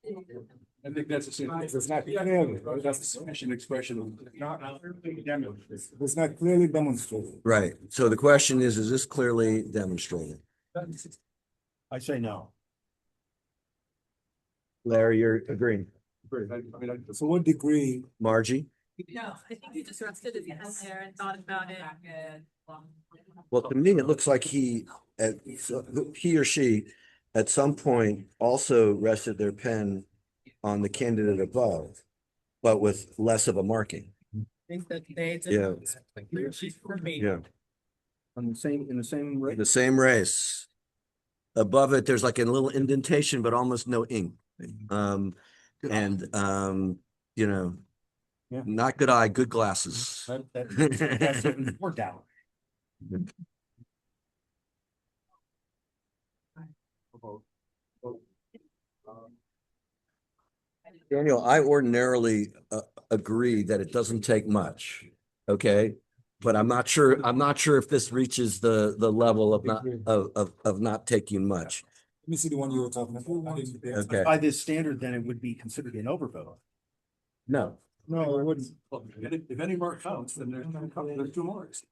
I think that's the same. It's not clearly, that's a sufficient expression of not clearly demonstrated. It's not clearly demonstrated. right. So the question is this clearly demonstrated? I say no. Larry, you're agreeing. So what degree? Margie? No, I think he just rested his head there and thought about it. Well, to me, it looks like he or she at some point also rested their pen on the candidate above, but with less of a marking. I think that they did. Yeah. For me. Yeah. In the same rate. The same race. Above it, there's like a little indentation, but almost no ink. Yeah. Not good eye, good glasses. That's more doubt. Daniel, I ordinarily agree that it doesn't take much, okay? But I'm not sure if this reaches the level of not taking much. Let me see the one you were talking about. Okay. By this standard, then it would be considered an overvote. No. No, it wouldn't. If any mark counts, then there's two marks.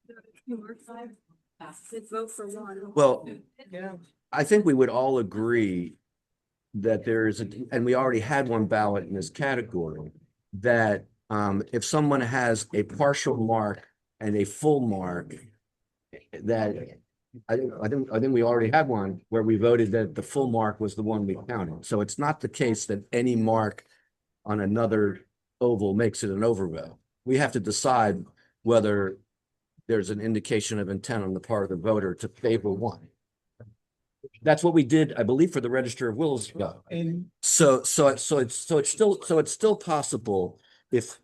Let's vote for one. Well, Yeah. I think we would all agree that there is and we already had one ballot in this category, that if someone has a partial mark and a full mark, that I think we already had one where we voted that the full mark was the one we counted. So it's not the case that any mark on another oval makes it an overvote. We have to decide whether there's an indication of intent on the part of the voter to favor one. That's what we did, I believe, for the Register of Wills vote. So it's still possible if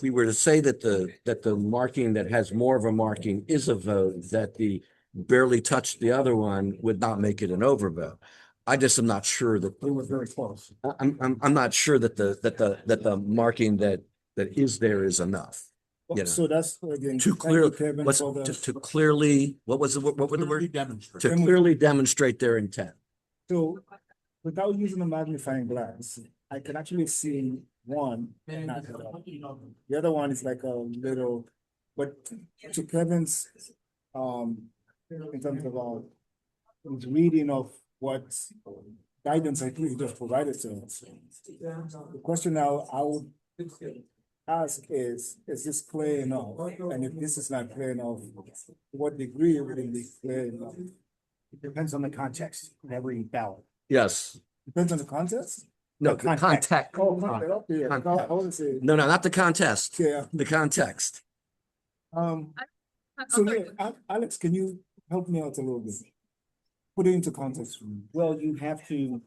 we were to say that the marking that has more of a marking is a vote, that the barely touched the other one would not make it an overvote. I just am not sure that It was very close. I'm not sure that the marking that is there is enough. You know, So that's again. to thank you, clearly, Kevin, what's for the- to clearly, what were the word? Demonstrate. To clearly demonstrate their intent. So without using a magnifying glass, I can actually see one, not the other. The other one is like a little, but to Kevin's, in terms of, his reading of what guidance I think he just provided to us. The question now I would ask is this clear enough? And if this is not clear enough, to what degree would it be clear enough? It depends on the context in every ballot. Yes. Depends on the context? No, the context. Oh, okay, yeah. No, I wouldn't say. No, not the contest. Yeah. The context. So here, Alex, can you help me out a little bit? Put it into context for me. Well, you have to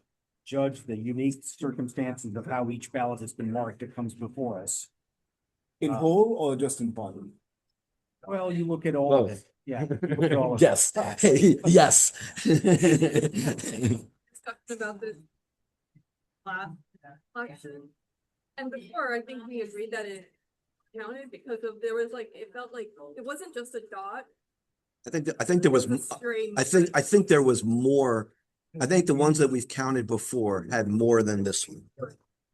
judge the unique circumstances of how each ballot has been marked that comes before us. In whole or just in part? Well, you look at all of it. Yeah. you look at all of it. Yes. Yes. Talked about this last election. And before, I think we agreed that it counted because of, there was like, it felt like, it wasn't just a dot. I think there was, String. I think there was more. I think the ones that we've counted before had more than this one.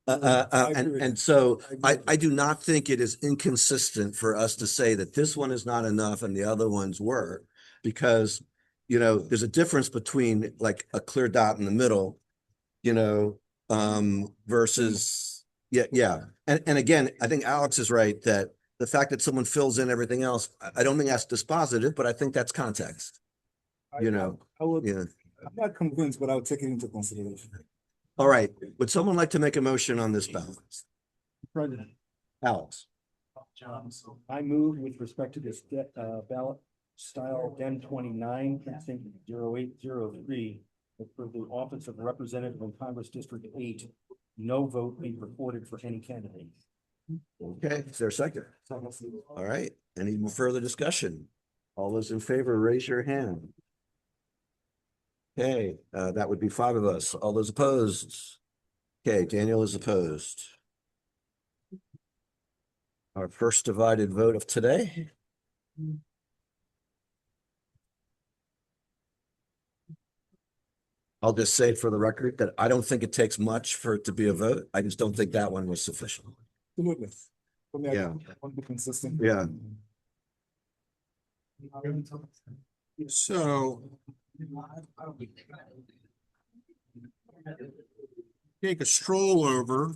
And so I do not think it is inconsistent for us to say that this one is not enough and the other ones were, because, you know, there's a difference between like a clear dot in the middle, you know, versus, yeah. And again, I think Alex is right that the fact that someone fills in everything else, I don't think that's dispositive, but I think that's context. You know, yeah. I'm not convinced, but I'll take it into consideration. All right. Would someone like to make a motion on this ballot? President, Alex. I move with respect to this ballot style Den 29, precinct 0803, that for the office of Representative in Congress District 8, no vote be recorded for any candidate. Okay, is there a second? All right, any further discussion? All those in favor, raise your hand. Okay, that would be 5 of us. All those opposed? Okay, Daniel is opposed. Our first divided vote of today. I'll just say for the record that I don't think it takes much for it to be a vote. I just don't think that one was sufficient. Absolutely. For me, Yeah. I want to be consistent. Yeah. So. Take a stroll over.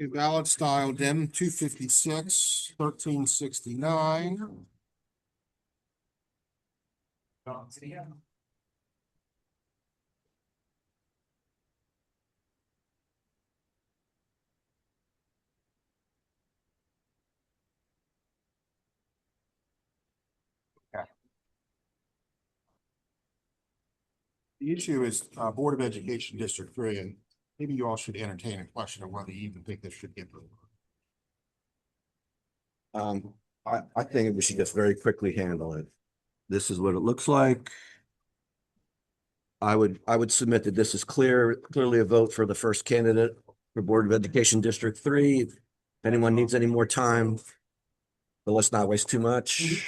A ballot style DEM 256, 1369. The issue is Board of Education District 3, and maybe you all should entertain a question of whether you even think this should get voted. I think we should just very quickly handle it. This is what it looks like. I would submit that this is clearly a vote for the first candidate for Board of Education District 3. If anyone needs any more time, but let's not waste too much.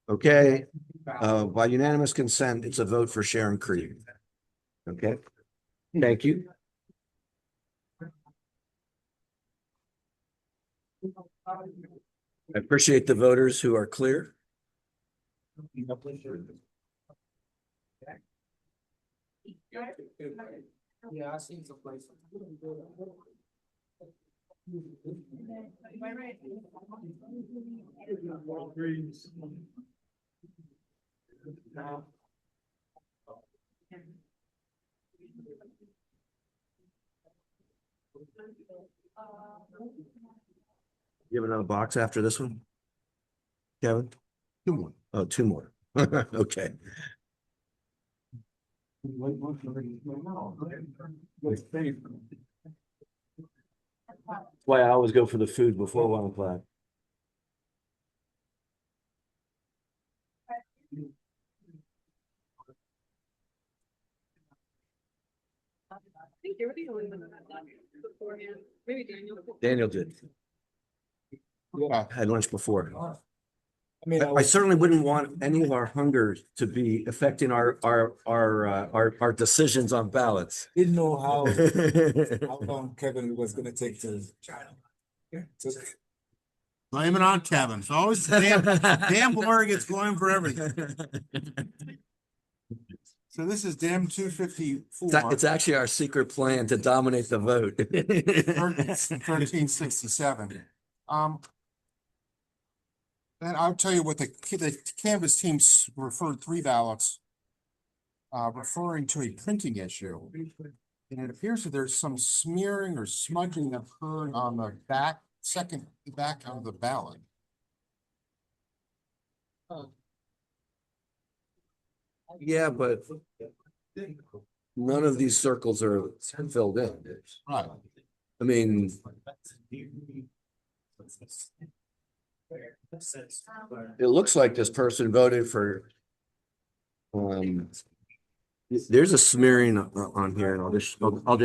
Okay, by unanimous consent, it's a vote for Sharon Creed. Okay, thank you. I appreciate the voters who are clear. Yeah, I seen some places. You have another box after this one? Kevin? 2 more. Oh, 2 more. Okay. That's why I always go for the food before 1 o'clock. I think you're the only one that had lunch beforehand. Maybe Daniel. Daniel did. Yeah. Had lunch before. I certainly wouldn't want any of our hunger to be affecting our decisions on ballots. Didn't know how long Kevin was gonna take to. Blame it on Kevin. It's always damn lawyer gets blamed for everything. So this is damn 254. It's actually our secret plan to dominate the vote. 1367. And I'll tell you what the canvas teams referred 3 ballots. Referring to a printing issue. And it appears that there's some smearing or smudging that occurred on the back of the ballot. Yeah, but none of these circles are filled in. Right. I mean, it looks like this person voted for, there's a smearing on here, and I'll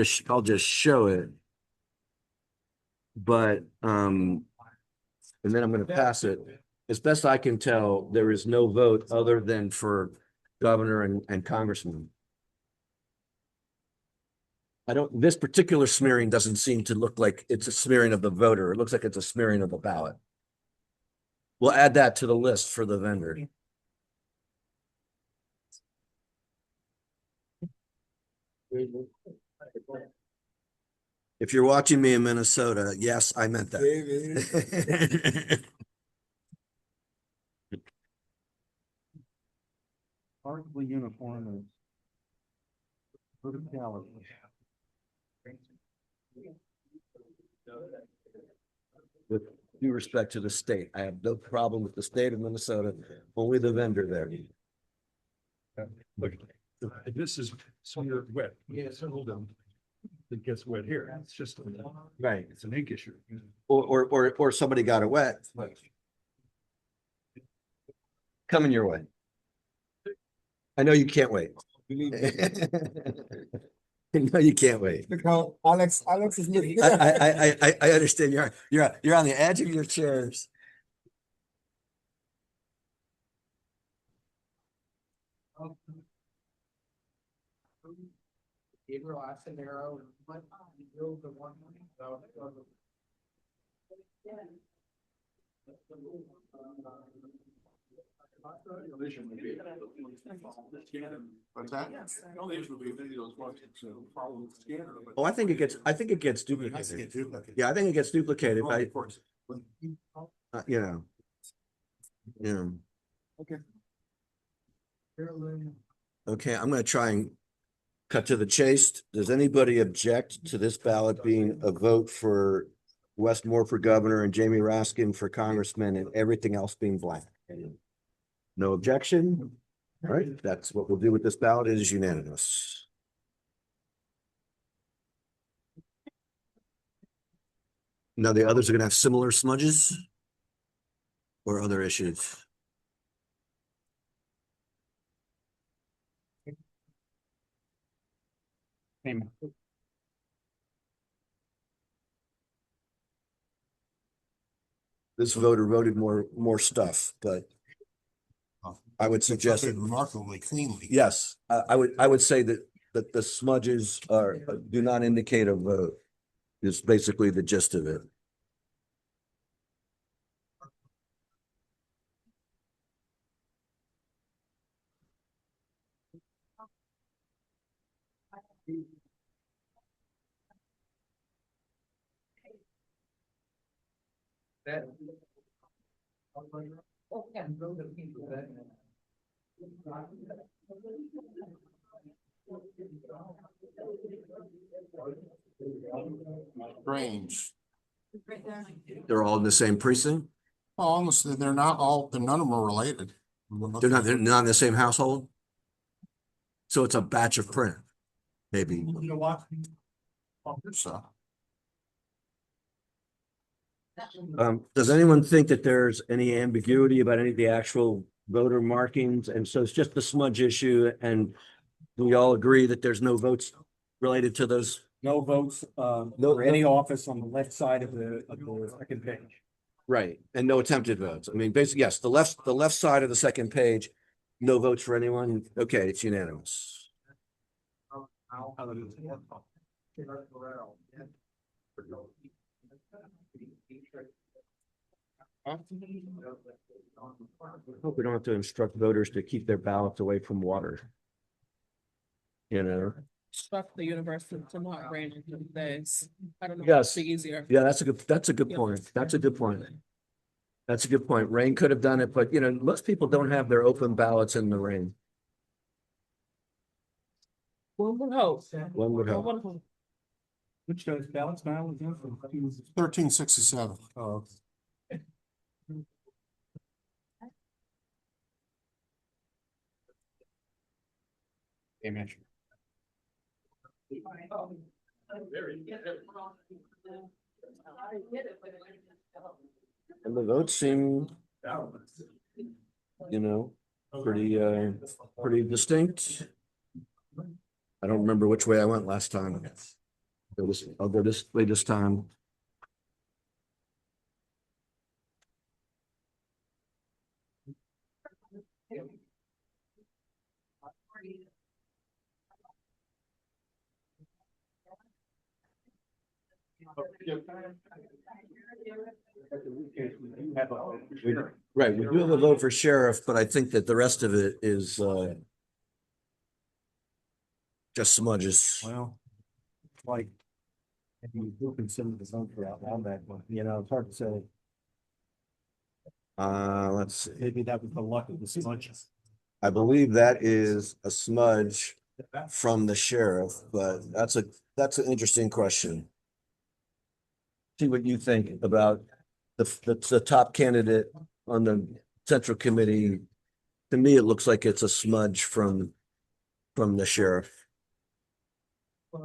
just show it. But, and then I'm gonna pass it. As best I can tell, there is no vote other than for governor and congressman. This particular smearing doesn't seem to look like it's a smearing of the voter. It looks like it's a smearing of the ballot. We'll add that to the list for the vendor. If you're watching me in Minnesota, yes, I meant that. Arguably uniform is. Verticality. With due respect to the state, I have no problem with the state of Minnesota, only the vendor there. Look, this is smeared wet. Yes, hold on. It gets wet here. It's just, Right. it's an ink issue. Or somebody got it wet. Coming your way. I know you can't wait. No, you can't wait. Look how Alex is looking. I understand. You're on the edge of your chairs. Gabriel asked an arrow and went on, he drove the one. What's that? Oh, I think it gets duplicated. Yeah, I think it gets duplicated by, you know. Yeah. Okay. Okay, I'm gonna try and cut to the chase. Does anybody object to this ballot being a vote for Westmore for governor and Jamie Raskin for congressman and everything else being blank? No objection? All right, that's what we'll do with this ballot. It is unanimous. Now the others are gonna have similar smudges or other issues? This voter voted more stuff, but I would suggest it remarkably cleanly. Yes, I would say that the smudges do not indicate a vote. Is basically the gist of it. Strange. They're all in the same precinct? Well, honestly, they're none of them are related. They're not in the same household? So it's a batch of print, maybe. You know what? So. Does anyone think that there's any ambiguity about any of the actual voter markings? And so it's just the smudge issue, and do we all agree that there's no votes related to those? No votes, for any office on the left side of the second page. Right, and no attempted votes. I mean, basically, yes, the left side of the second page, no votes for anyone. Okay, it's unanimous. Hope we don't have to instruct voters to keep their ballots away from water. You know? Instruct the university to not rain into the days. I don't know. Yes. It'd be easier. Yeah, that's a good Yeah. point. That's a good point. That's a good point. Rain could have done it, but most people don't have their open ballots in the rain. One would hope. One would hope. One would hope. Which those ballots now again from 1367. Oh, amen. And the votes seem, pretty distinct. I don't remember which way I went last time. I'll go this way this time. Right, we do have a vote for sheriff, but I think that the rest of it is just smudges. Well, like, if you do consider the vote for out on that one, it's hard to say. Let's see. Maybe that was the luck of the smudges. I believe that is a smudge from the sheriff, but that's an interesting question. See what you think about the top candidate on the central committee. To me, it looks like it's a smudge from the sheriff. I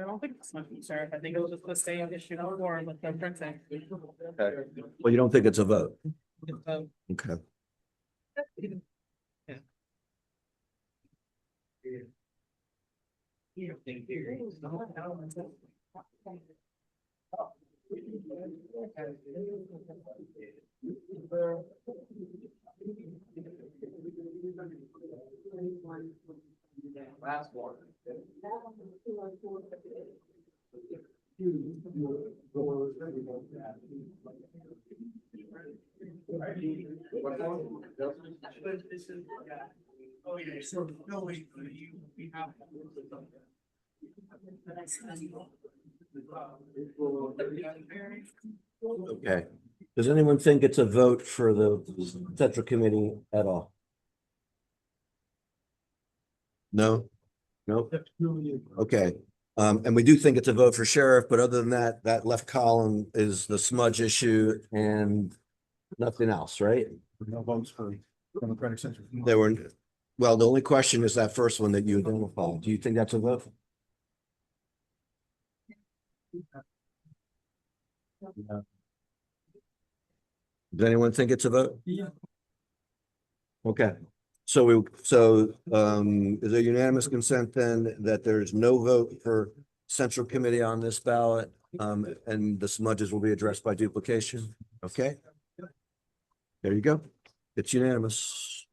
don't think it's much concern. I think it was just the same issue before with the printing. Okay. Well, you don't think it's a vote? So, Okay. Last one. Oh, yeah, so no way, we have. Okay. Does anyone think it's a vote for the central committee at all? No? Nope. Okay. And we do think it's a vote for sheriff, but other than that, that left column is the smudge issue and nothing else, right? No votes for Democratic Center. There were, well, the only question is that first one that you identified. Do you think that's a vote? Yeah. Does anyone think it's a vote? Yeah. Okay. So is there unanimous consent then that there's no vote for central committee on this ballot? And the smudges will be addressed by duplication? Okay. There you go. It's unanimous.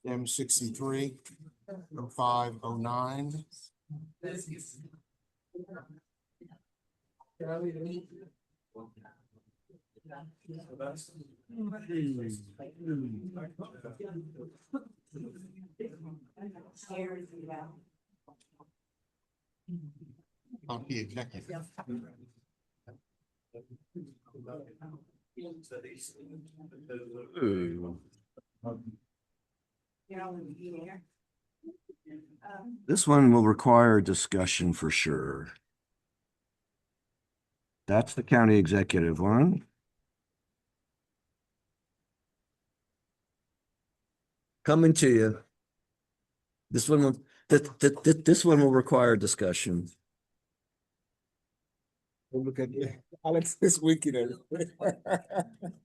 M 63, 05, 09, On the executive. Ooh. This one will require discussion for sure. That's the county executive one. Coming to you. This one will, this one will require discussion. Look at Alex this weekend.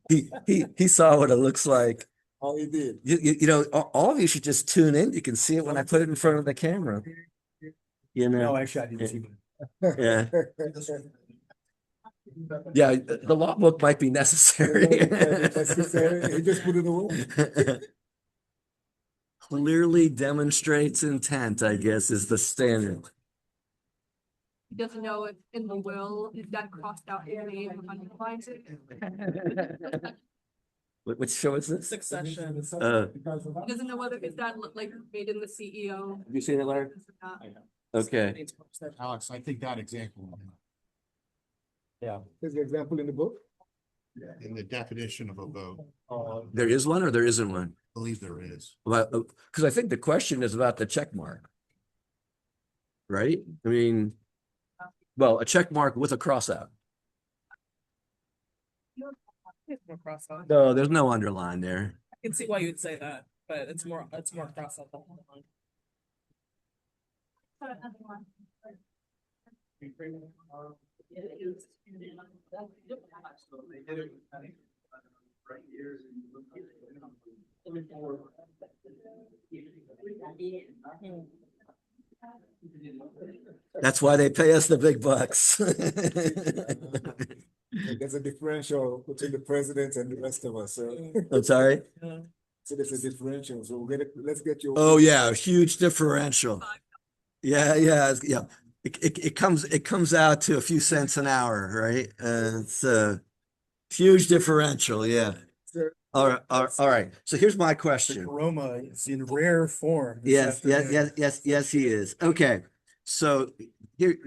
He saw what it looks like. Oh, he did. You know, all of you should just tune in. You can see it when I put it in front of the camera. You know, No, actually, I didn't see yeah. Yeah, the law book might be necessary. He just put it away. Clearly demonstrates intent, I guess, is the standard. He doesn't know if in the will, is that crossed out in the name underlines it. Which show is this? Succession. He doesn't know whether is that like made in the CEO. Have you seen it, Larry? Okay. Alex, I think that example. Yeah. Is the example in the book? In the definition of a vote. There is one or there isn't one? I believe there is. Well, because I think the question is about the check mark. Right? I mean, well, a check mark with a cross out. No, there's no underline there. I can see why you'd say that, but it's more cross out. That's why they pay us the big bucks. There's a differential between the president and the rest of us. So. I'm sorry? So there's a differential. So let's get you. Oh, yeah, huge differential. Yeah. It comes out to a few cents an hour, right? It's a huge differential, yeah. All right. So here's my question. Roma is in rare form. Yes, he is. Okay. So here,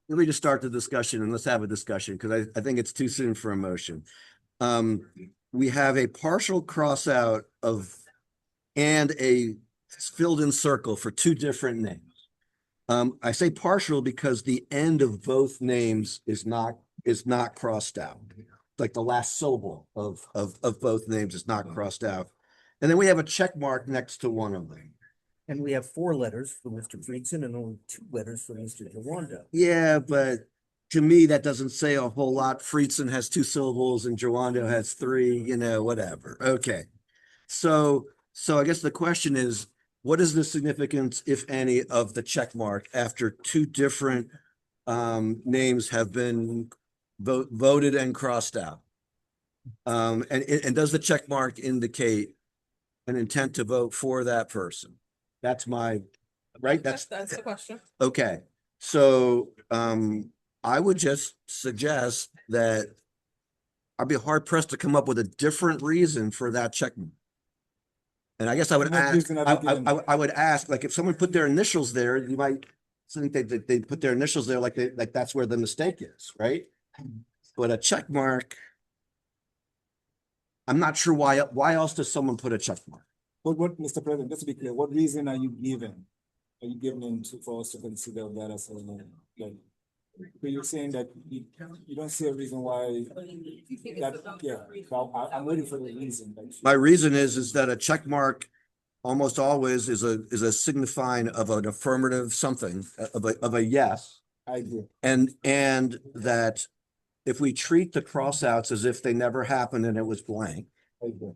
let me just start the discussion and let's have a discussion because I think it's too soon for a motion. We have a partial cross out of and a filled in circle for two different names. I say partial because the end of both names is not crossed out. Like the last syllable of both names is not crossed out. And then we have a check mark next to one of them. And we have 4 letters for Mr. Friedson and only 2 letters for Mr. Jawanda. Yeah, but to me, that doesn't say a whole lot. Friedson has 2 syllables and Jawando has 3, you know, whatever. Okay. So I guess the question is, what is the significance, if any, of the check mark after 2 different names have been voted and crossed out? And does the check mark indicate an intent to vote for that person? That's my, right? That's the question. Okay. So I would just suggest that I'd be hard pressed to come up with a different reason for that check mark. And I guess I would ask, I would ask, like, if someone put their initials there, you might think they put their initials there, like that's where the mistake is, right? But a check mark, I'm not sure why else does someone put a check mark? But what, Mr. President, just to be clear, what reason are you giving? Are you giving him for us to consider that as a, like, but you're saying that you don't see a reason why that, yeah, well, I'm waiting for the reason. My reason is that a check mark almost always is a signifying of an affirmative something, of a yes. I agree. And that if we treat the crossouts as if they never happened and it was blank,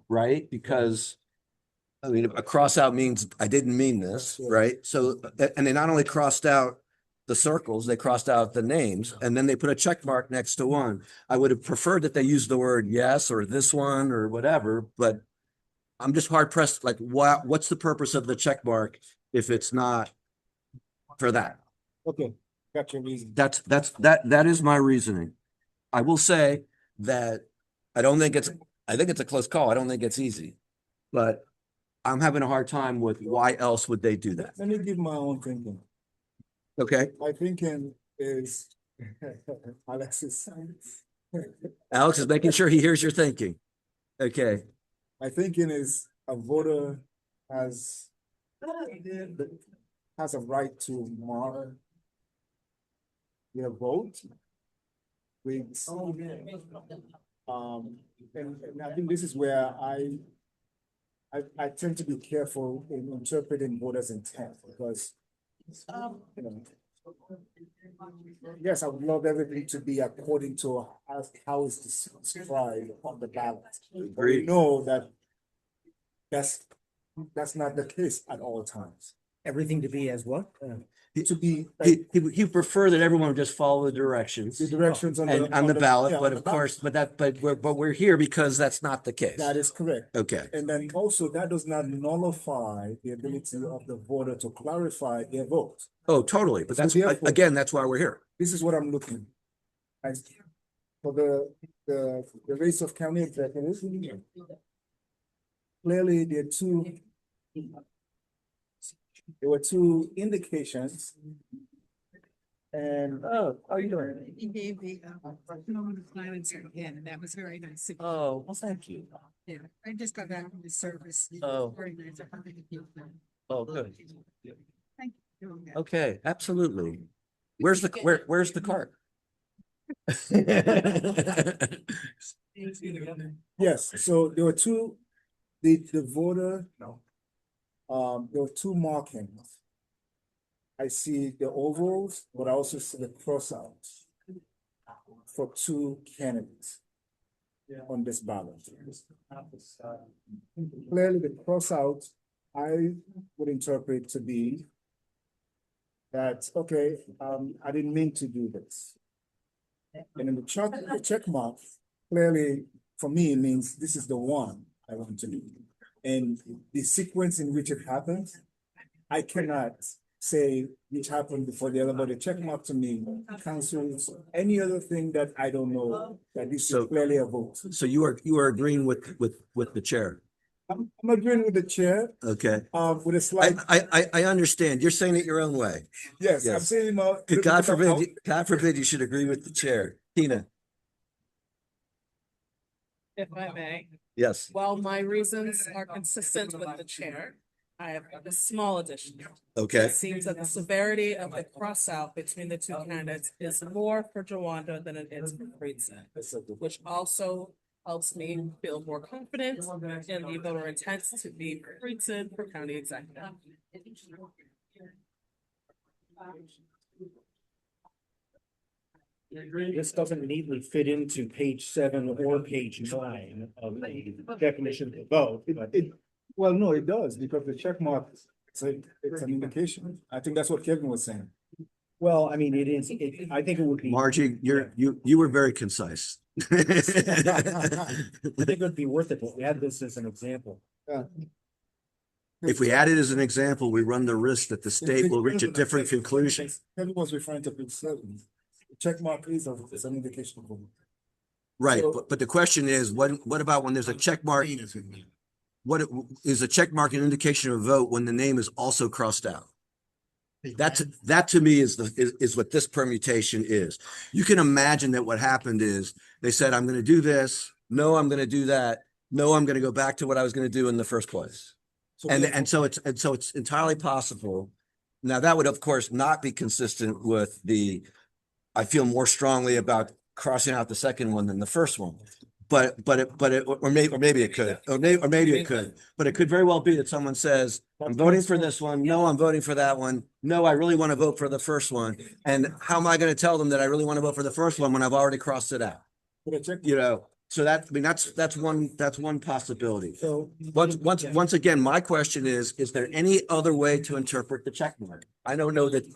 right? Because I mean, a crossout means I didn't mean this, right? So, and they not only crossed out the circles, they crossed out the names, and then they put a check mark next to one. I would have preferred that they use the word yes or this one or whatever, but I'm just hard pressed. Like, what's the purpose of the check mark if it's not for that? Okay, got your reason. That is my reasoning. I will say that I think it's a close call. I don't think it's easy. But I'm having a hard time with why else would they do that? Let me give my own thinking. Okay, My thinking is Alexis. Alex is making sure he hears your thinking. Okay, My thinking is a voter has a right to mark their vote. With, and I think this is where I tend to be careful in interpreting voters' intent because, you know, yes, I would love everything to be according to how it's described on the ballot. But we Agreed. know that that's not the case at all times. Everything to be as what? To be he prefer that everyone would just follow the directions. the directions on And on the ballot, yeah, but on of the course, but we're here because that's not the case. that is correct. Okay, And then also that does not nullify the ability of the voter to clarify their vote. oh, totally, but So that's, therefore- again, that's why we're here. This is what I'm looking at. For the race of county executives. Clearly, there were two indications. And Oh, how are you doing? He gave the silence again, and that was very nice. Oh, well, thank you. Yeah, I just got back from the service. Oh. Very nice. Oh, good. Thank you. Okay, absolutely. Where's the cart? yes, so there were two, the voter, there were two markings. I see the ovals, but I also see the crossouts for two candidates on this ballot. Clearly, the crossout, I would interpret to be that, okay, I didn't mean to do this. And in the check mark, clearly, for me, it means this is the one I want to do. And the sequence in which it happens, I cannot say which happened before the other, but the check mark to me cancels any other thing that I don't know, that this is clearly a vote. So you are agreeing with the chair? I'm agreeing with the chair, Okay. with a slight, I understand. You're saying it your own way. yes, I'm Yes. saying, God forbid you should agree with the chair. Tina, If I may, yes. while my reasons are consistent with the chair, I have a small addition. Okay, It seems that the severity of the crossout between the two candidates is more for Jawanda than it is for Friedson, which also helps me feel more confident in the voter intent to be Friedson for county executive. This doesn't neatly fit into page 7 or page 9 of the definition of vote, but well, no, it does, because the check mark, it's an indication. I think that's what Kevin was saying. well, I mean, it is, I think it would be. Margie, you were very concise. I think it would be worth it, but we had this as an example. If we add it as an example, we run the risk that the state will reach a different conclusion. Kevin was referring to page 7. The check mark is an indication of vote. Right, So- but the question is, what about when there's a check mark? What is a check mark an indication of vote when the name is also crossed out? That to me is what this permutation is. You can imagine that what happened is they said, I'm gonna do this. No, I'm gonna do that. No, I'm gonna go back to what I was gonna do in the first place. And so it's entirely possible. Now, that would, of course, not be consistent with I feel more strongly about crossing out the second one than the first one. But maybe it could, or maybe it could, but it could very well be that someone says, I'm voting for this one. No, I'm voting for that one. No, I really want to vote for the first one. And how am I going to tell them that I really want to vote for the first one when I've already crossed it out? You know, so that's one possibility. So Once again, my question is there any other way to interpret the check mark? I don't know that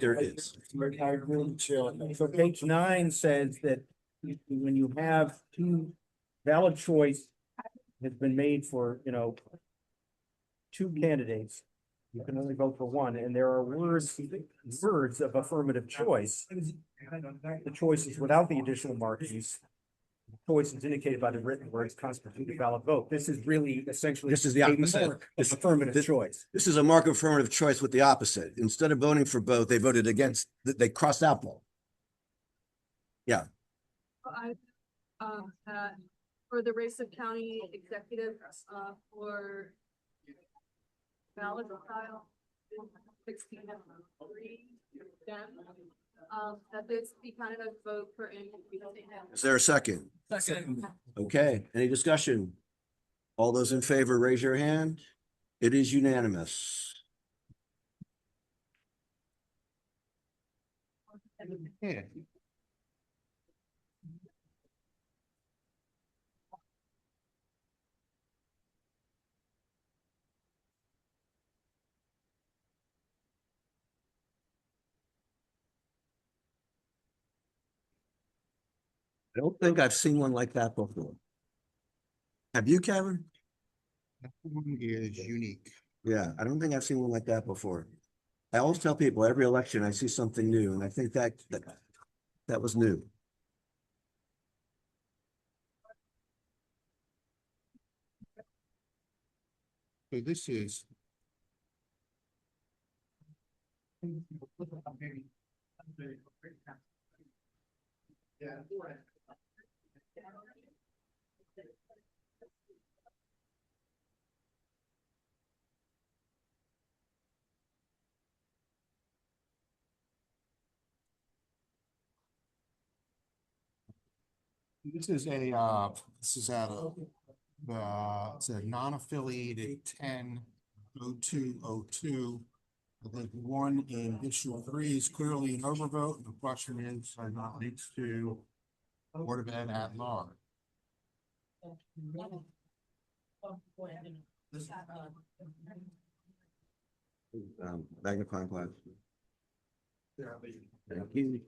there is. I agree with the chair on that. So page 9 says that when you have two valid choice has been made for, two candidates, You can only vote for one, and there are words of affirmative choice. The choice is without the additional markings. Choice is indicated by the written words constitute a valid vote. This is really essentially. This is the opposite. Mark of affirmative choice. This is a mark of affirmative choice with the opposite. Instead of voting for both, they voted against, they crossed out both. Yeah. For the race of county executive, for ballot style, 16-3, that this be kind of vote for any. Is there a second? Second. Okay, any discussion? All those in favor, raise your hand. It is unanimous. Yeah. I don't think I've seen one like that before. Have you, Kevin? That one is unique. Yeah, I don't think I've seen one like that before. I always tell people every election I see something new, and I think that was new. So this is. This is out of it's a non-affiliated 10-0202. I think one in issue 3 is clearly an overvote. The question is, not leads to Board of Ed at large. Magnifying glass. Thank you.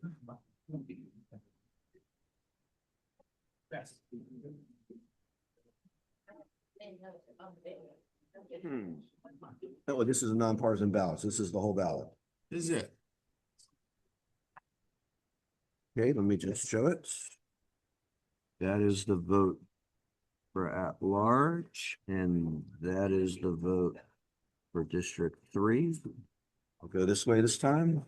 Oh, this is a nonpartisan ballot. This is the whole ballot. This is it. Okay, let me just show it. That is the vote for at large, and that is the vote for District 3. I'll go this way this time.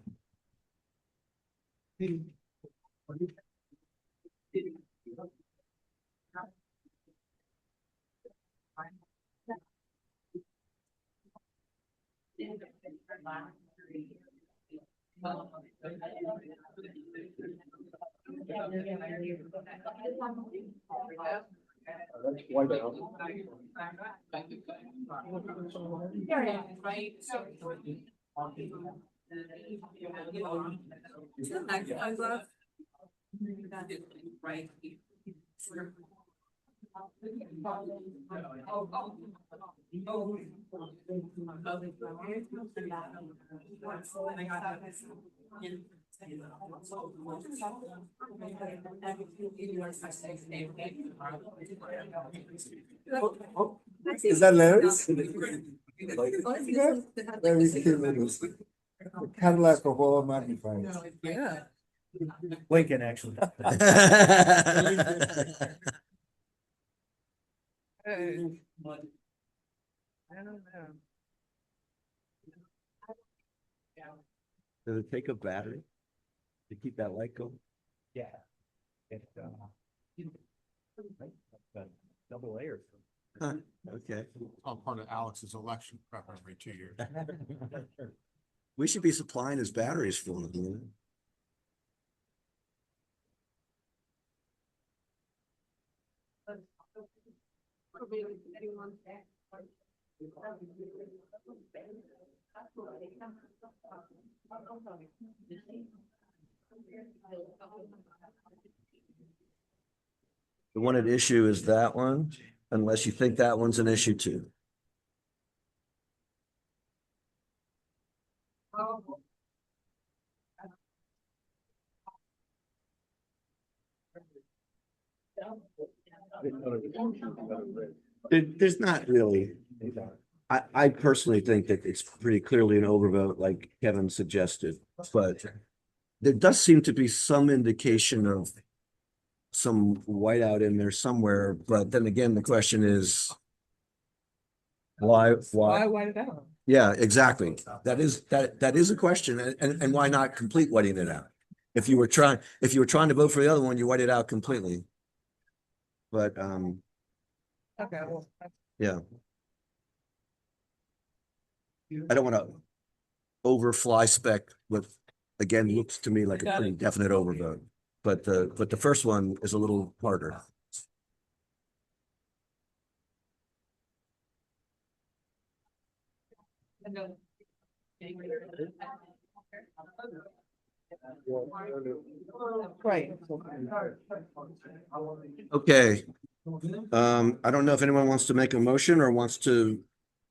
Is that Larry's? Cadillac of all magnifiers. Yeah. Lincoln, actually. Hey. I don't know. Does it take a battery to keep that light going? Yeah. It, double layers. Huh, okay. All part of Alex's election prep every 2 years. We should be supplying his batteries for him. You know? The one at issue is that one, unless you think that one's an issue too. There's not really. I personally think that it's pretty clearly an overvote, like Kevin suggested, but there does seem to be some indication of some whiteout in there somewhere, but then again, the question is why? white it out? Yeah, exactly. That is a question, and why not complete whiting it out? If you were trying to vote for the other one, you white it out completely. But Okay, well, yeah. I don't want to overfly spec what again looks to me like a pretty definite overvote. But the first one is a little harder. right. Okay. I don't know if anyone wants to make a motion or wants to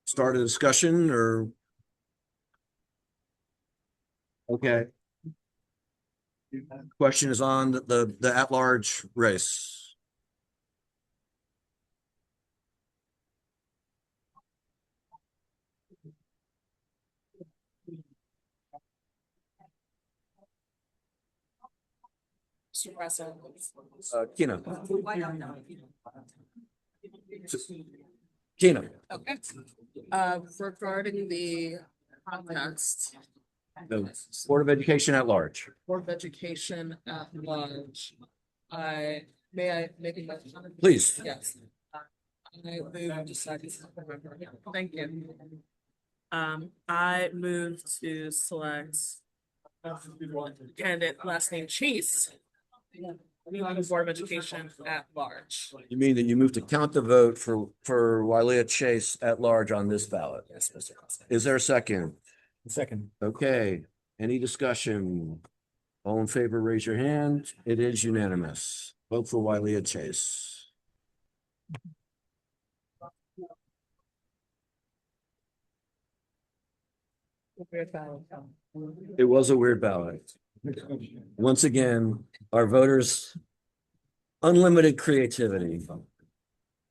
start a discussion or. Okay. Question is on the at-large race. Kina. Kina. Okay. Regarding the context, The Board of Education at large. Board of Education at large, I make a motion? Please. Yes. I move to select. Thank you. I move to select candidate last name Chase. Board of Education at large. You mean that you move to count the vote for Wylea Chase at large on this ballot? Yes, Mr. President. Is there a second? Second. Okay, any discussion? All in favor, raise your hand. It is unanimous. Vote for Wylea Chase. It was a weird ballot. Once again, our voters' unlimited creativity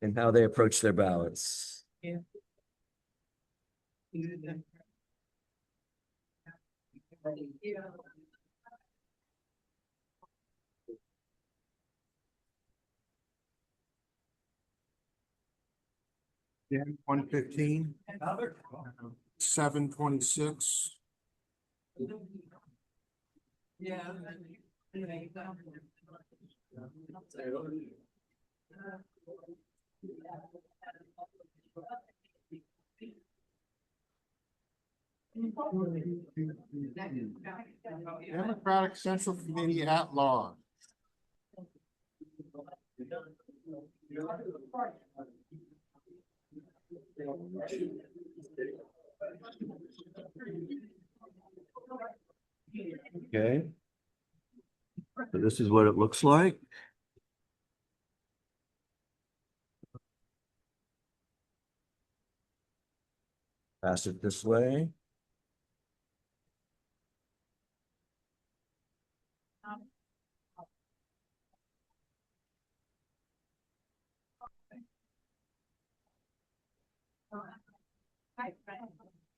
in how they approach their ballots. Yeah. 1:15. 7:26. Yeah. Democratic Central Committee at large. Okay. So this is what it looks like. Pass it this way.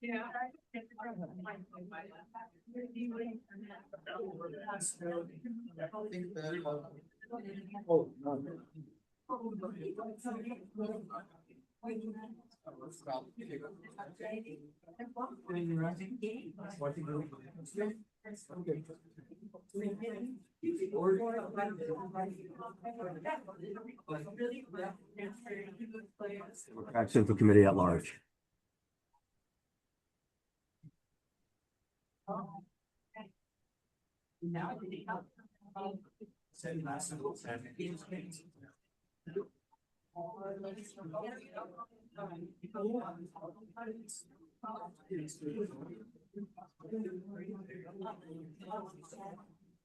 Yeah. Democratic Central Committee at large.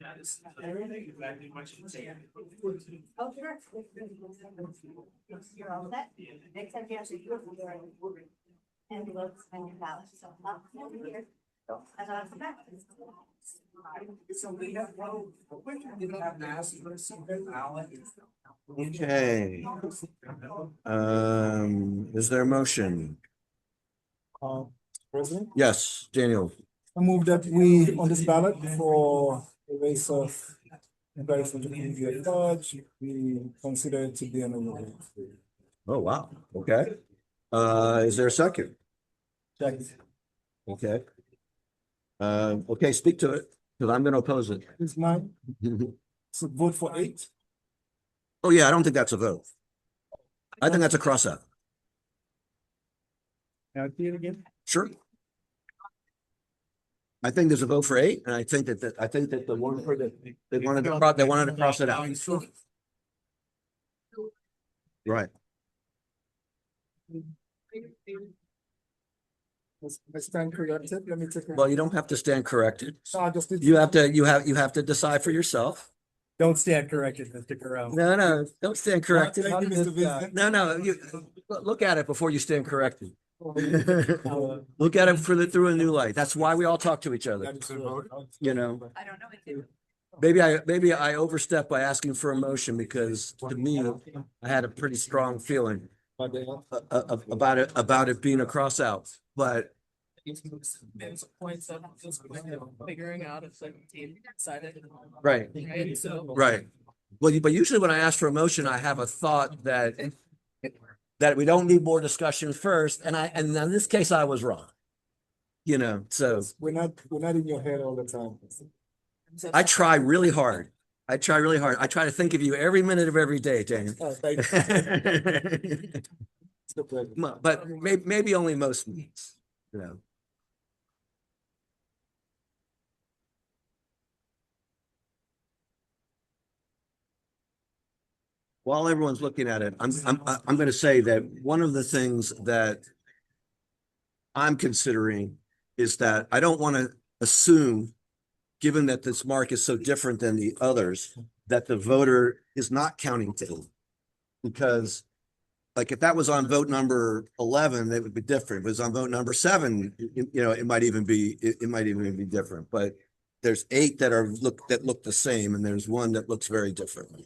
That is exactly what you say. Oh, sure. You're all set. Next time you have to do it, envelopes and your ballot. So up here. As I come back. So we have, we don't have to ask for a secret ballot. Okay. Is there a motion? President, Yes, Daniel. I move that we, on this ballot for the race of comparison to India Lodge, we consider it to be an overvote. Oh, wow. Okay. Is there a second? Second. Okay. Okay, speak to it, because I'm gonna oppose it. Is mine, so vote for 8. Oh, yeah, I don't think that's a vote. I think that's a cross out. Now, see it again? Sure. I think there's a vote for 8, and I think that the one for they wanted to cross it out. Right. I stand corrected, let me take. Well, you don't have to stand corrected. No, I just did- You have to decide for yourself. Don't stand corrected, Mr. Carell. No, don't stand corrected. Thank you, Mr. Vincent. No, you look at it before you stand corrected. Look at it through a new light. That's why we all talk to each other. You know, I don't know what to. maybe I overstepped by asking for a motion because to me, I had a pretty strong feeling about it being a cross out, but There's points of just figuring out if the team decided. right. Right, so. Right. Well, but usually when I ask for a motion, I have a thought that we don't need more discussion first. And in this case, I was wrong. You know, so We're not in your head all the time. I try really hard. I try to think of you every minute of every day, Daniel. Oh, thank you. It's a pleasure. But maybe only most meets, you know. While everyone's looking at it, I'm going to say that one of the things that I'm considering is that I don't want to assume, given that this mark is so different than the others, that the voter is not counting to. Because like if that was on vote number 11, that would be different. If it was on vote number 7, you know, it might even be different. But there's 8 that look the same, and there's 1 that looks very different.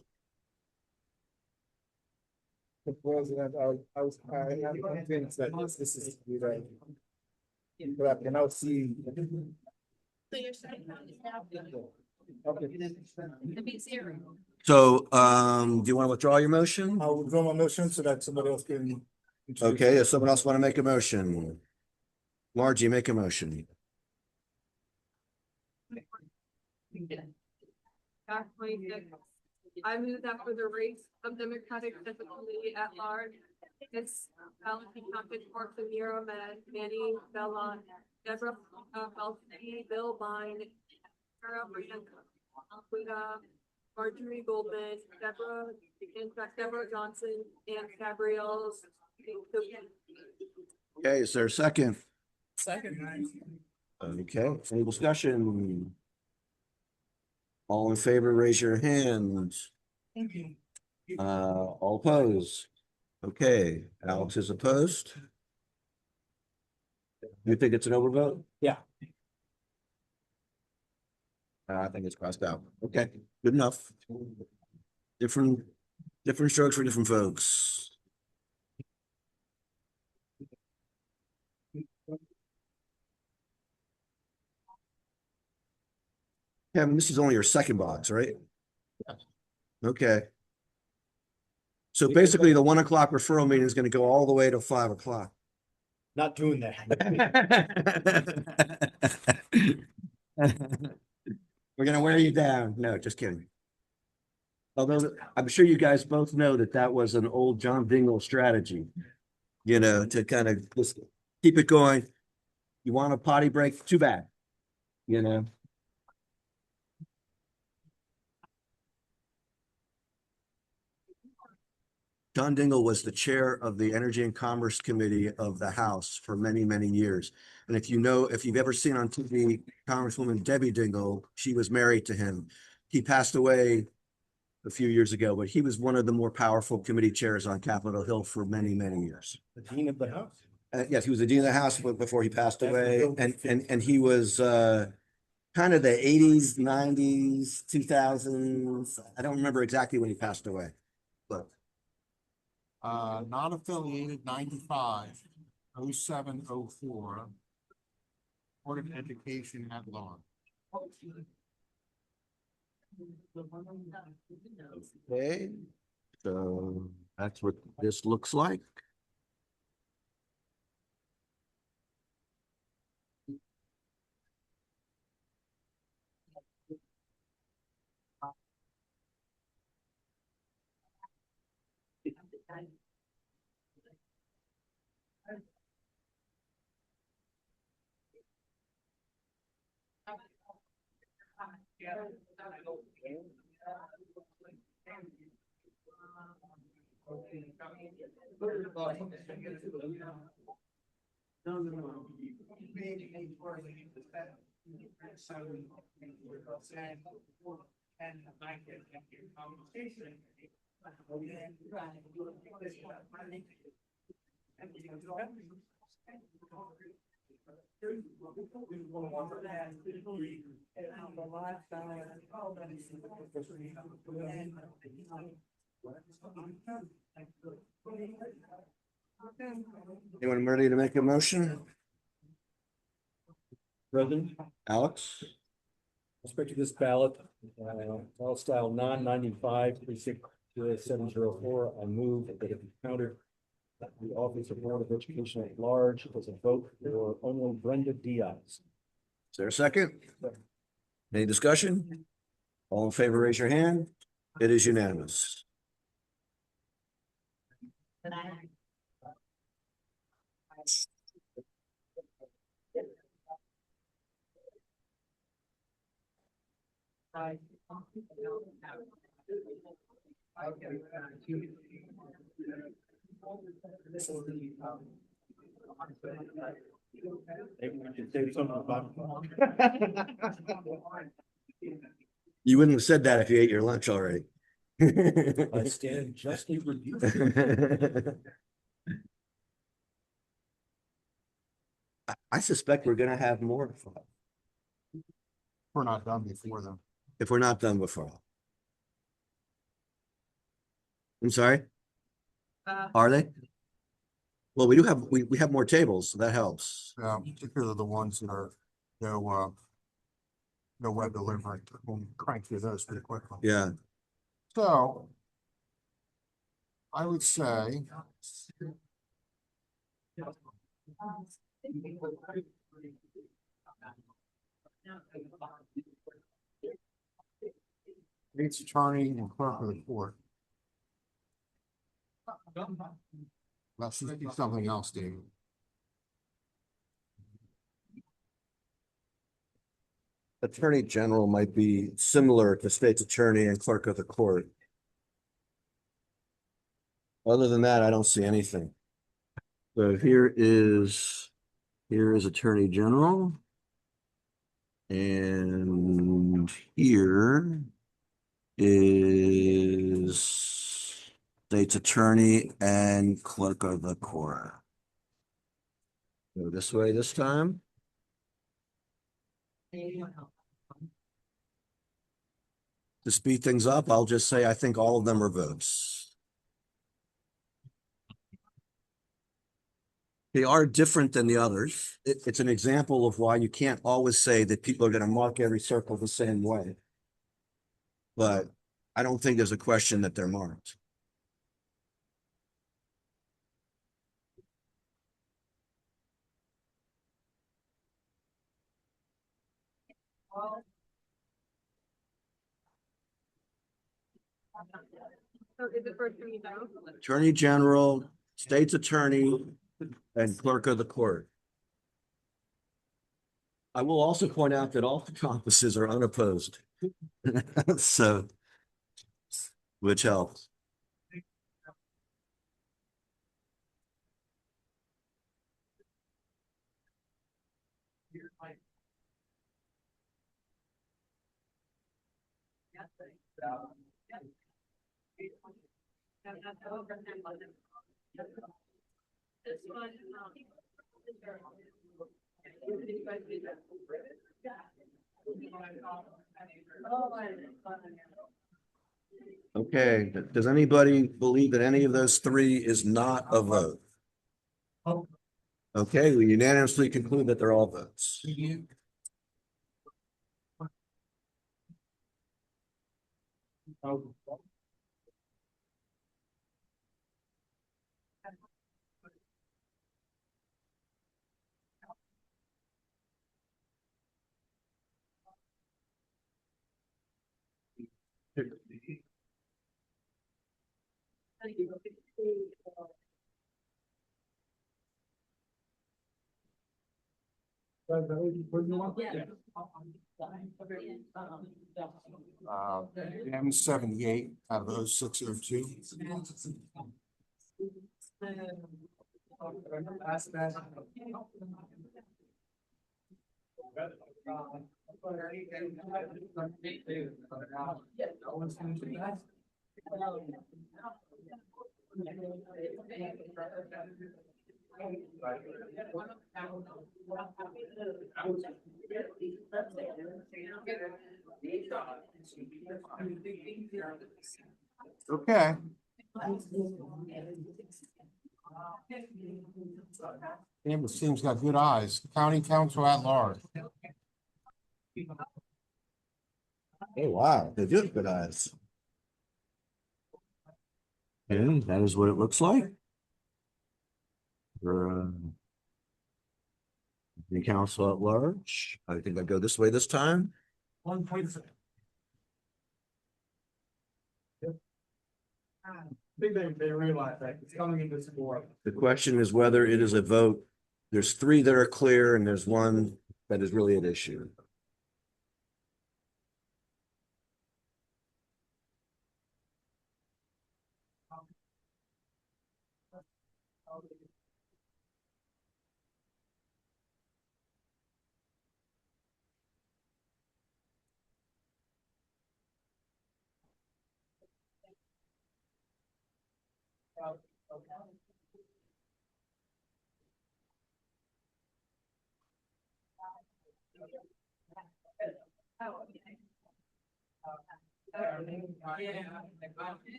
The president, I'm convinced that this is the right. But I can now see. So you're saying So, do you want to withdraw your motion? I'll withdraw my motion so that somebody else can. Okay, if someone else want to make a motion. Margie, make a motion. Back 26. I move that for the race of Democratic Committee at large, this ballot be counted for Samira Manny Bellon, Deborah Felty, Bill Vine, Sarah Brianna, Marjorie Goldman, Deborah Johnson, and Gabrielle. Okay, is there a second? Second. Okay, any discussion? All in favor, raise your hand. Thank you. All opposed? Okay, Alex is opposed. You think it's an overvote? Yeah. I think it's crossed out. Okay, good enough. Different strokes for different folks. Kevin, this is only your second box, right? Okay. So basically the 1 o'clock referral meeting is going to go all the way to 5 o'clock. Not doing that. We're going to wear you down. No, just kidding. Although I'm sure you guys both know that was an old John Dingell strategy, you know, to kind of just keep it going. You want a potty break? Too bad, you know. John Dingell was the chair of the Energy and Commerce Committee of the House for many, many years. And if you've ever seen on TV, Congresswoman Debbie Dingell, she was married to him. He passed away a few years ago, but he was one of the more powerful committee chairs on Capitol Hill for many, many years. The dean of the house. Yes, he was the dean of the House before he passed away. And he was kind of the 80s, 90s, 2000s. I don't remember exactly when he passed away, but non-affiliated 95, 0704. Board of Education at large. Okay, so that's what this looks like. Anyone ready to make a motion? President, Alex? with respect to this ballot, ballot style non-95, precinct 704, I move that it be counted that the office of Board of Education at large as a vote for only Brenda Diaz. Is there a second? Any discussion? All in favor, raise your hand. It is unanimous. Maybe we should say something about. You wouldn't have said that if you ate your lunch already. I stand justly rebuked. I suspect we're gonna have more We're not done before them. if we're not done before. I'm sorry, are they? Well, we have more tables, so that helps. Particularly the ones that are no web delivery. We'll crank through those pretty quickly. Yeah. So I would say state's attorney and clerk of the court. Let's just do something else, David. Attorney General might be similar to state's attorney and clerk of the court. Other than that, I don't see anything. So here is Attorney General. And here is state's attorney and clerk of the court. Go this way this time. To speed things up, I'll just say I think all of them are votes. They are different than the others. It's an example of why you can't always say that people are going to mark every circle the same way. But I don't think there's a question that they're marked. So is it for Attorney General? Attorney General, state's attorney, and clerk of the court. I will also point out that all the offices are unopposed. So, which helps. This one, Okay, does anybody believe that any of those three is not a vote? Okay, we unanimously conclude that they're all votes. M 78 out of 0602. Okay. Canvas team's got good eyes. County council at large. Oh, wow, they do have good eyes. And that is what it looks like. For the council at large. I think I go this way this time. Think they realize that it's coming into support. The question is whether it is a vote. There's three that are clear and there's one that is really at issue.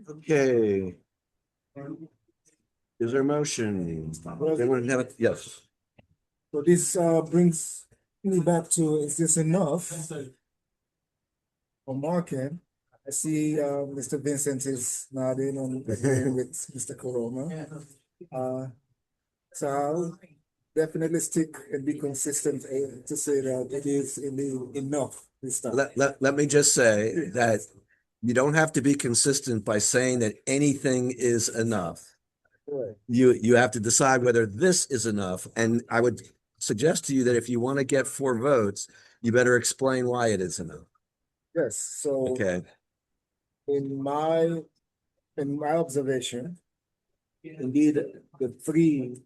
Okay. Is there a motion? Anyone have it? Yes. So this brings me back to, is this enough for marking? I see Mr. Vincent is nodding and agreeing with Mr. Koroma. So I'll definitely stick and be consistent to say that it is indeed enough this time. Let me just say that you don't have to be consistent by saying that anything is enough. Right. You have to decide whether this is enough. And I would suggest to you that if you want to get 4 votes, you better explain why it is enough. Yes, so Okay. in my observation, indeed, the three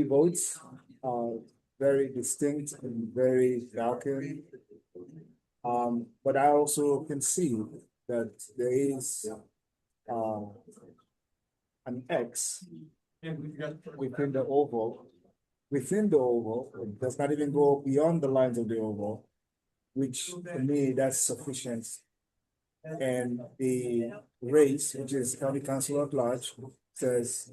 votes are very distinct and very darkened. But I also can see that there is an X within the oval. Within the oval, it does not even go beyond the lines of the oval, which to me, that's sufficient. And the race, which is county council at large, says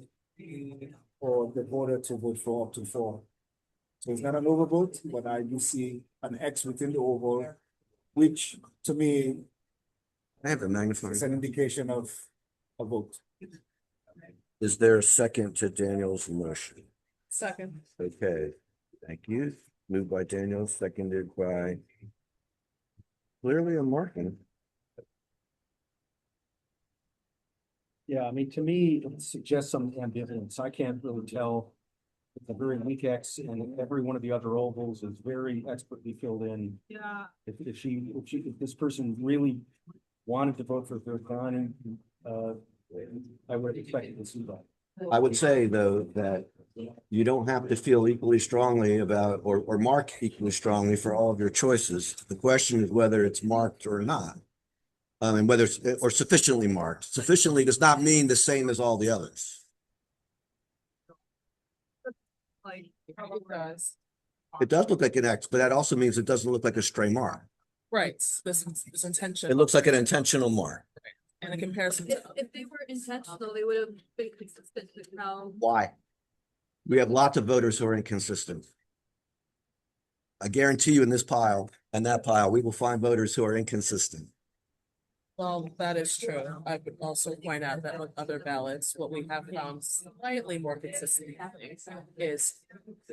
for the voter to vote for up to 4. So it's not an overvote, but I do see an X within the oval, which to me I have a magnifying. is an indication of a vote. Is there a second to Daniel's motion? Second. Okay, thank you. Moved by Daniel, seconded by clearly a Martin. Yeah, I mean, to me, it suggests some ambivalence. I can't really tell It's a very weak X, and every one of the other ovals is very expertly filled in. Yeah. If this person really wanted to vote for third time, I would have expected to see that. I would say, though, that you don't have to feel equally strongly about, or mark equally strongly for all of your choices. The question is whether it's marked or not. And whether it's, or sufficiently marked. Sufficiently does not mean the same as all the others. Like, It does. It does look like an X, but that also means it doesn't look like a stray mark. Right, this intention. It looks like an intentional mark. And a comparison. if they were intentional, they would have been consistent with how. Why? We have lots of voters who are inconsistent. I guarantee you in this pile and that pile, we will find voters who are inconsistent. Well, that is true. I would also point out that with other ballots, what we have found slightly more consistent is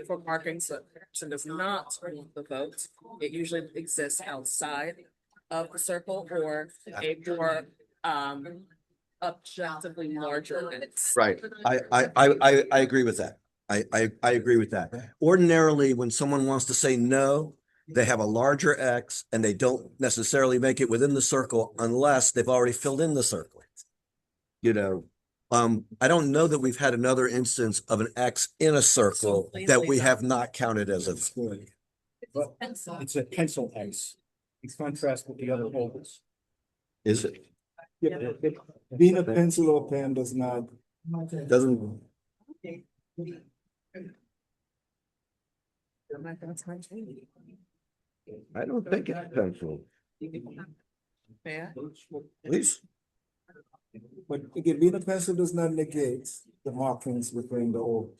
for marking, so the person does not want the vote. It usually exists outside of the circle or a more objectively larger. Right. I agree with that. I agree with that. Ordinarily, when someone wants to say no, they have a larger X and they don't necessarily make it within the circle unless they've already filled in the circle. You know, I don't know that we've had another instance of an X in a circle that we have not counted as a. But it's a pencil X, in contrast with the other ovals. Is it? Yeah, Being a pencil or pen does not. Doesn't. I don't think it's pencil. Yeah. Please. But again, being a pencil does not negate the markings within the oval.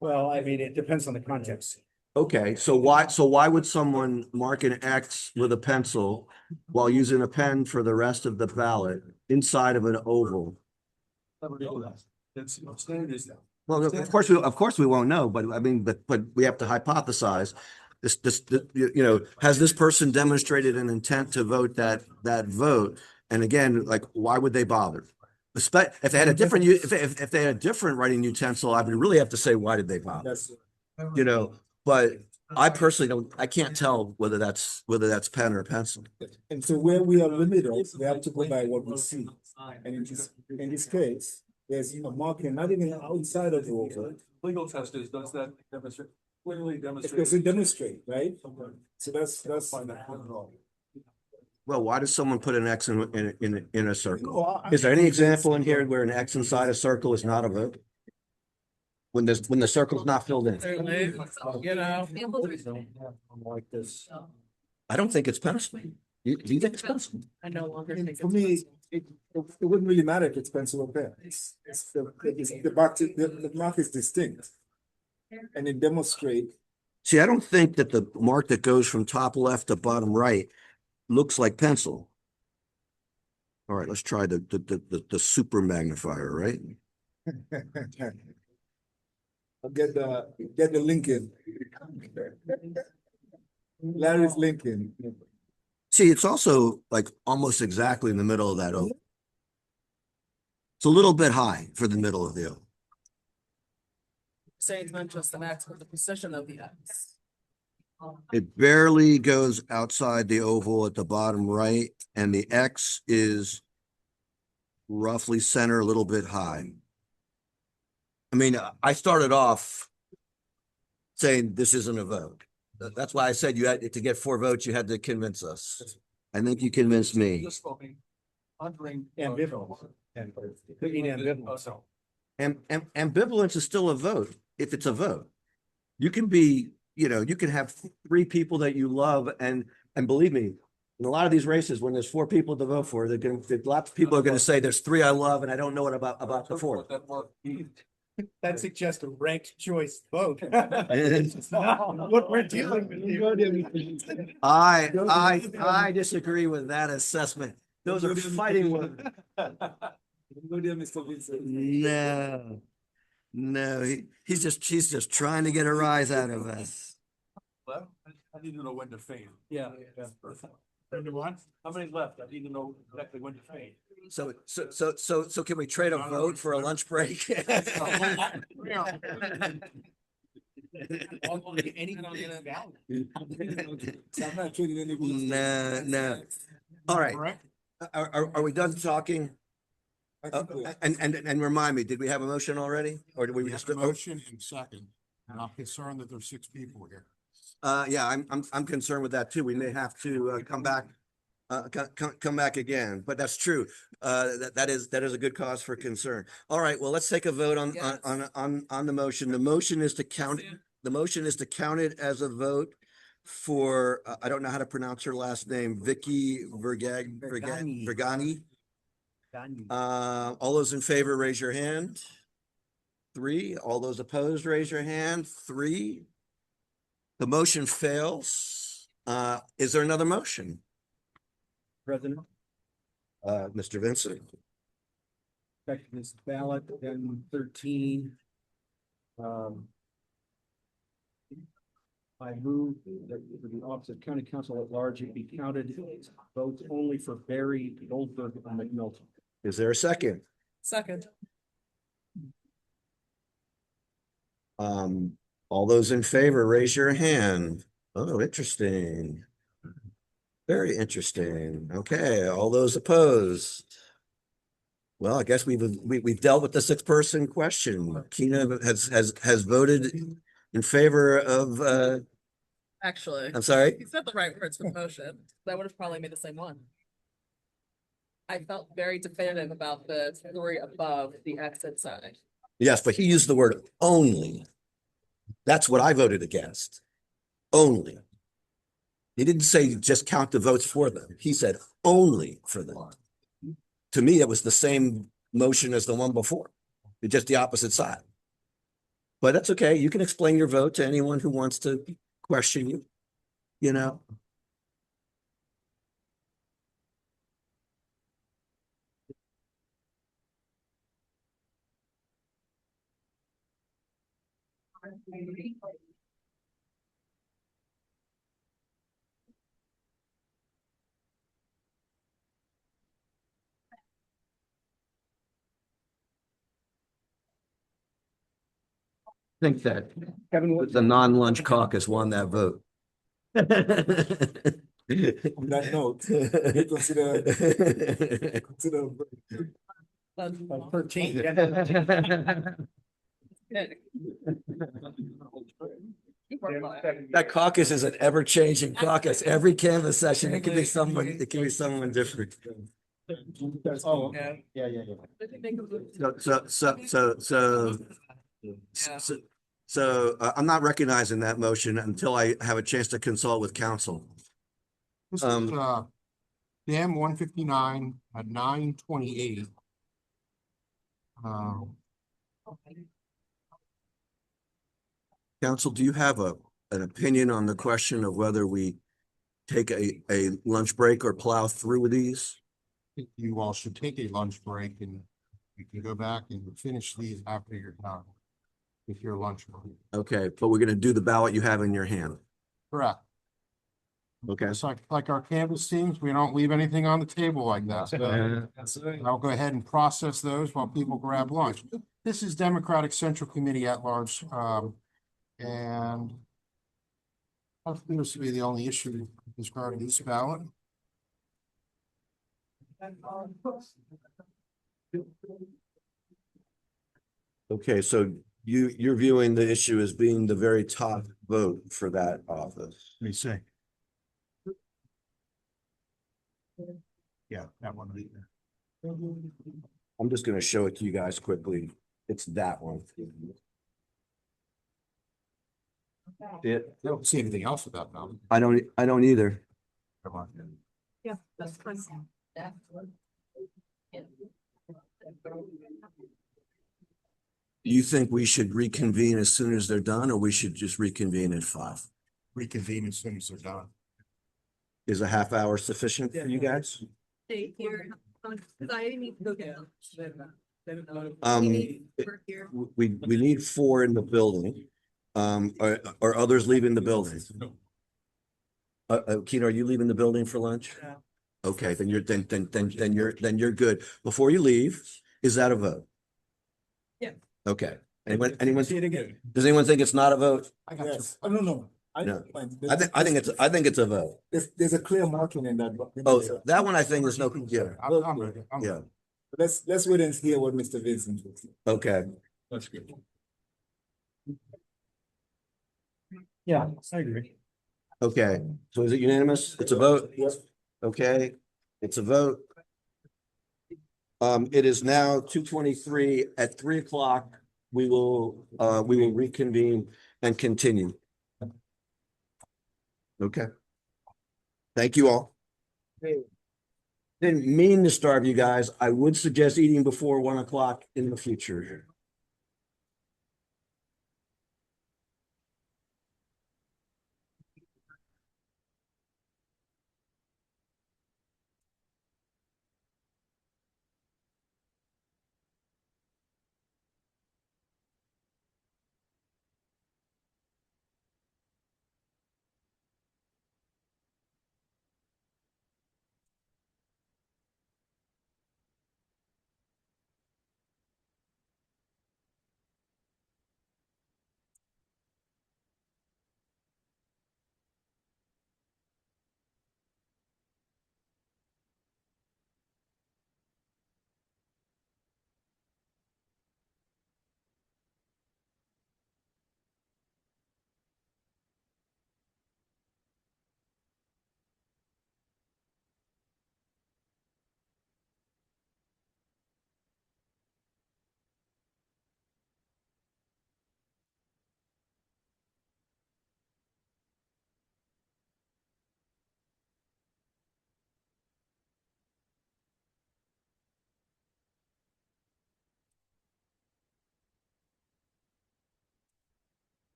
Well, I mean, it depends on the context. Okay, so why would someone mark an X with a pencil while using a pen for the rest of the ballot inside of an oval? Well, of course we won't know, but I mean, but we have to hypothesize. Has this person demonstrated an intent to vote that vote? And again, like, why would they bother? If they had a different, if they had a different writing utensil, I would really have to say, why did they bother? But I personally I can't tell whether that's pen or pencil. And so where we are limited, we have to go by what we see. And in this case, there's a marking not even outside of the oval. Legal test is, does that demonstrate, clearly It demonstrate? doesn't demonstrate, right? So that's. Well, why does someone put an X in a circle? Is there any example in here where an X inside a circle is not a vote? When the circle's not filled in? Certainly, you know. Like this. I don't think it's pencil. Do you think it's pencil? I no longer think For me, it wouldn't really matter if it's pencil or pen. The mark is distinct. And it demonstrates. See, I don't think that the mark that goes from top left to bottom right looks like pencil. All right, let's try the super magnifier, right? I'll get the Lincoln. Larry's Lincoln. See, it's also like almost exactly in the middle of that oval. It's a little bit high for the middle of the oval. Saying it's not just an X, but the position of the X. It barely goes outside the oval at the bottom right, and the X is roughly center, a little bit high. I mean, I started off saying this isn't a vote. That's why I said you had to get 4 votes, you had to convince us. I think you convinced me. Just voting, pondering. Ambivalence. And ambivalence is still a vote if it's a vote. You can be, you can have 3 people that you love, and believe me, in a lot of these races, when there's 4 people to vote for, lots of people are going to say there's 3 I love and I don't know what about the 4th. That suggests a ranked choice vote. What we're dealing with here. I disagree with that assessment. Those are fighting words. No, he's just trying to get a rise out of us. Well, I need to know when to fade. Yeah. How many left? I need to know exactly when to fade. So can we trade a vote for a lunch break? No, no. All right. Are we done talking? And remind me, did we have a motion already? Or did we just? Motion and second, and I'm concerned that there's 6 people here. Yeah, I'm concerned with that too. We may have to come back. Come back again, but that's true. That is a good cause for concern. All right, well, let's take a vote on the motion. The motion is to count, the motion is to count it as a vote for, I don't know how to pronounce her last name, Vicky Vergani. All those in favor, raise your hand. 3. All those opposed, raise your hand. 3. The motion fails. Is there another motion? President, Mr. Vincent. back to this ballot, then 13. I move that for the office of county council at large, it be counted votes only for Barry, Goldberg, and McNulty. Is there a second? Second. All those in favor, raise your hand. Oh, interesting. Very interesting. Okay, all those opposed. Well, I guess we've dealt with the 6-person question. Kina has voted in favor of Actually. I'm sorry? You said the right words for motion. That would have probably made the same one. I felt very definitive about the 3 above the exit side. Yes, but he used the word only. That's what I voted against. Only. He didn't say just count the votes for them. He said only for them. To me, it was the same motion as the one before. It's just the opposite side. But that's okay. You can explain your vote to anyone who wants to question you, you know. I think that the non-lunch caucus won that vote. On that note, consider 13. That caucus is an ever-changing caucus. Every canvas session, it can be someone different. Oh, Yeah. yeah. So I'm not recognizing that motion until I have a chance to consult with counsel. This is dam 159 at 928. Counsel, do you have an opinion on the question of whether we take a lunch break or plow through with these? You all should take a lunch break and you can go back and finish these after you're done with your lunch break. Okay, but we're gonna do the ballot you have in your hand. Correct. Okay. It's like our canvas teams, we don't leave anything on the table like that. So I'll go ahead and process those while people grab lunch. This is Democratic Central Committee at large. And that appears to be the only issue describing this ballot. Okay, so you're viewing the issue as being the very top vote for that office. Let me see. Yeah, that one right there. I'm just gonna show it to you guys quickly. It's that one. I don't see anything else with that ballot. I don't either. Come on. Yeah, that's fine. Do you think we should reconvene as soon as they're done, or we should just reconvene at 5? Reconvene as soon as they're done. Is a half hour sufficient for you guys? Stay here, because I need to go get We need 4 in the building. Are others leaving the building? Keena, are you leaving the building for lunch? Yeah. Okay, then you're good. Before you leave, is that a vote? Yeah. Okay, Anyone, Say it again. does anyone think it's not a vote? I got you. Oh, no, no. No. I think it's a vote. There's a clear marking in that. Oh, that one I think is no, yeah, I'm ready. yeah, Let's wait and hear what Mr. Vincent will say. okay. That's good. Yeah, I agree. Okay, so is it unanimous? It's a vote? Yes. Okay, it's a vote. It is now 2:23. At 3 o'clock. We will reconvene and continue. Okay. Thank you all. Didn't mean to starve you guys. I would suggest eating before 1 o'clock in the future.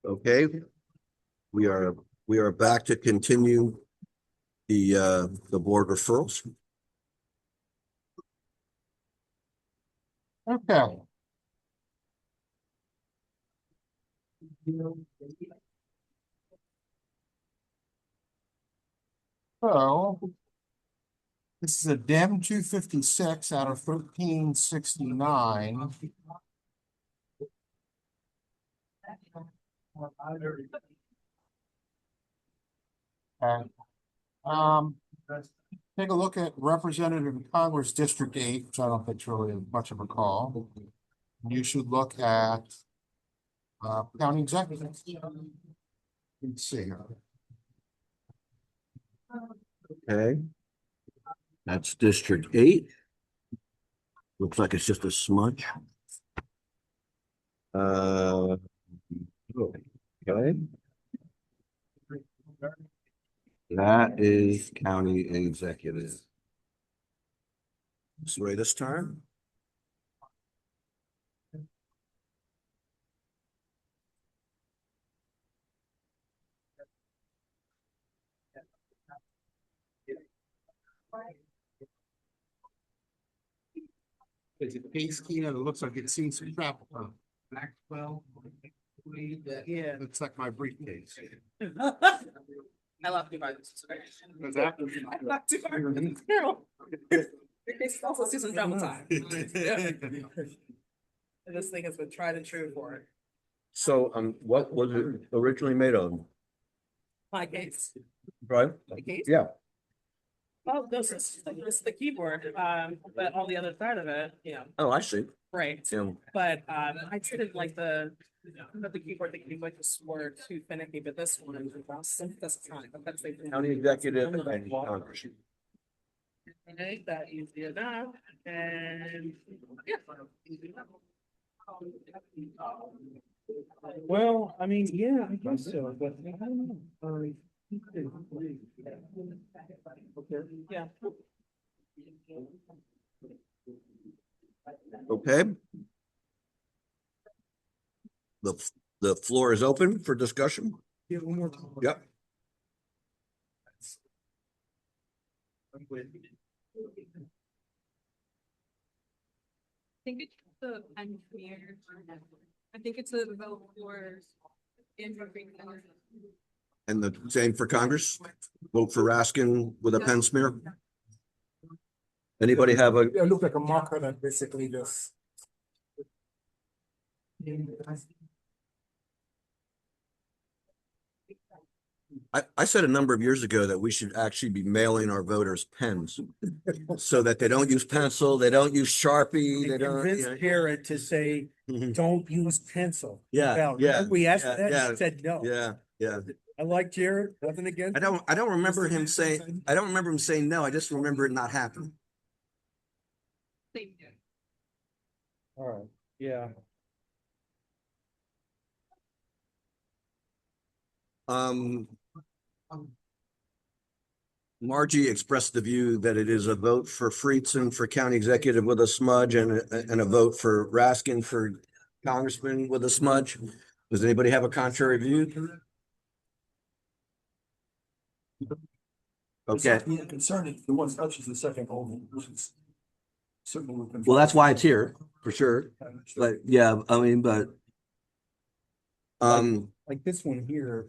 Okay, we are back to continue the board referrals. Okay. So this is a DEM 256 out of 1369. And, take a look at Representative in Congress District 8, which I don't think is really much of a call. You should look at county executive. Let's see here. Okay. That's District 8. Looks like it's just a smudge. Okay. That is county executive. Sorry, this time. Is it case key? It looks like it's seen some travel. Maxwell. Yeah, it's like my briefcase. I love you guys. Was that? I'm not too hard. Your case is also season travel time. This thing has been tried and true for it. So, what was it originally made of? My case. Right? My case? Yeah. Oh, this is the keyboard, but on the other side of it, Oh, I see. right. Yeah. But I treated like the keyboard, the keyboard just were too finicky, but this one that's fine. But that's the County executive and Congress. Okay, that easy enough, and yeah. Well, I mean, yeah, I guess so, but I don't know. Okay, yeah. Okay. The floor is open for discussion. Yeah, one more time. Yep. I think it's the engineer. I think it's a vote for Andrew Greenfield. And the same for Congress? Vote for Raskin with a pen smear? Anybody have a? It looked like a marker that basically just. I said a number of years ago that we should actually be mailing our voters pens so that they don't use pencil, they don't use Sharpie, they don't. Convince Garrett to say, don't use pencil. Yeah, Now, yeah, we asked yeah, that, yeah, he said no. Yeah, yeah. I like Jared, nothing against. I don't remember him saying, I don't remember him saying no. I just remember it not happening. All right, yeah. Margie expressed the view that it is a vote for Friedson for county executive with a smudge and a vote for Raskin for congressman with a smudge. Does anybody have a contrary view? Okay. Yeah, concerning the one touches the second holding, which is certainly. Well, that's why it's here for sure. But yeah, I mean, but like this one here.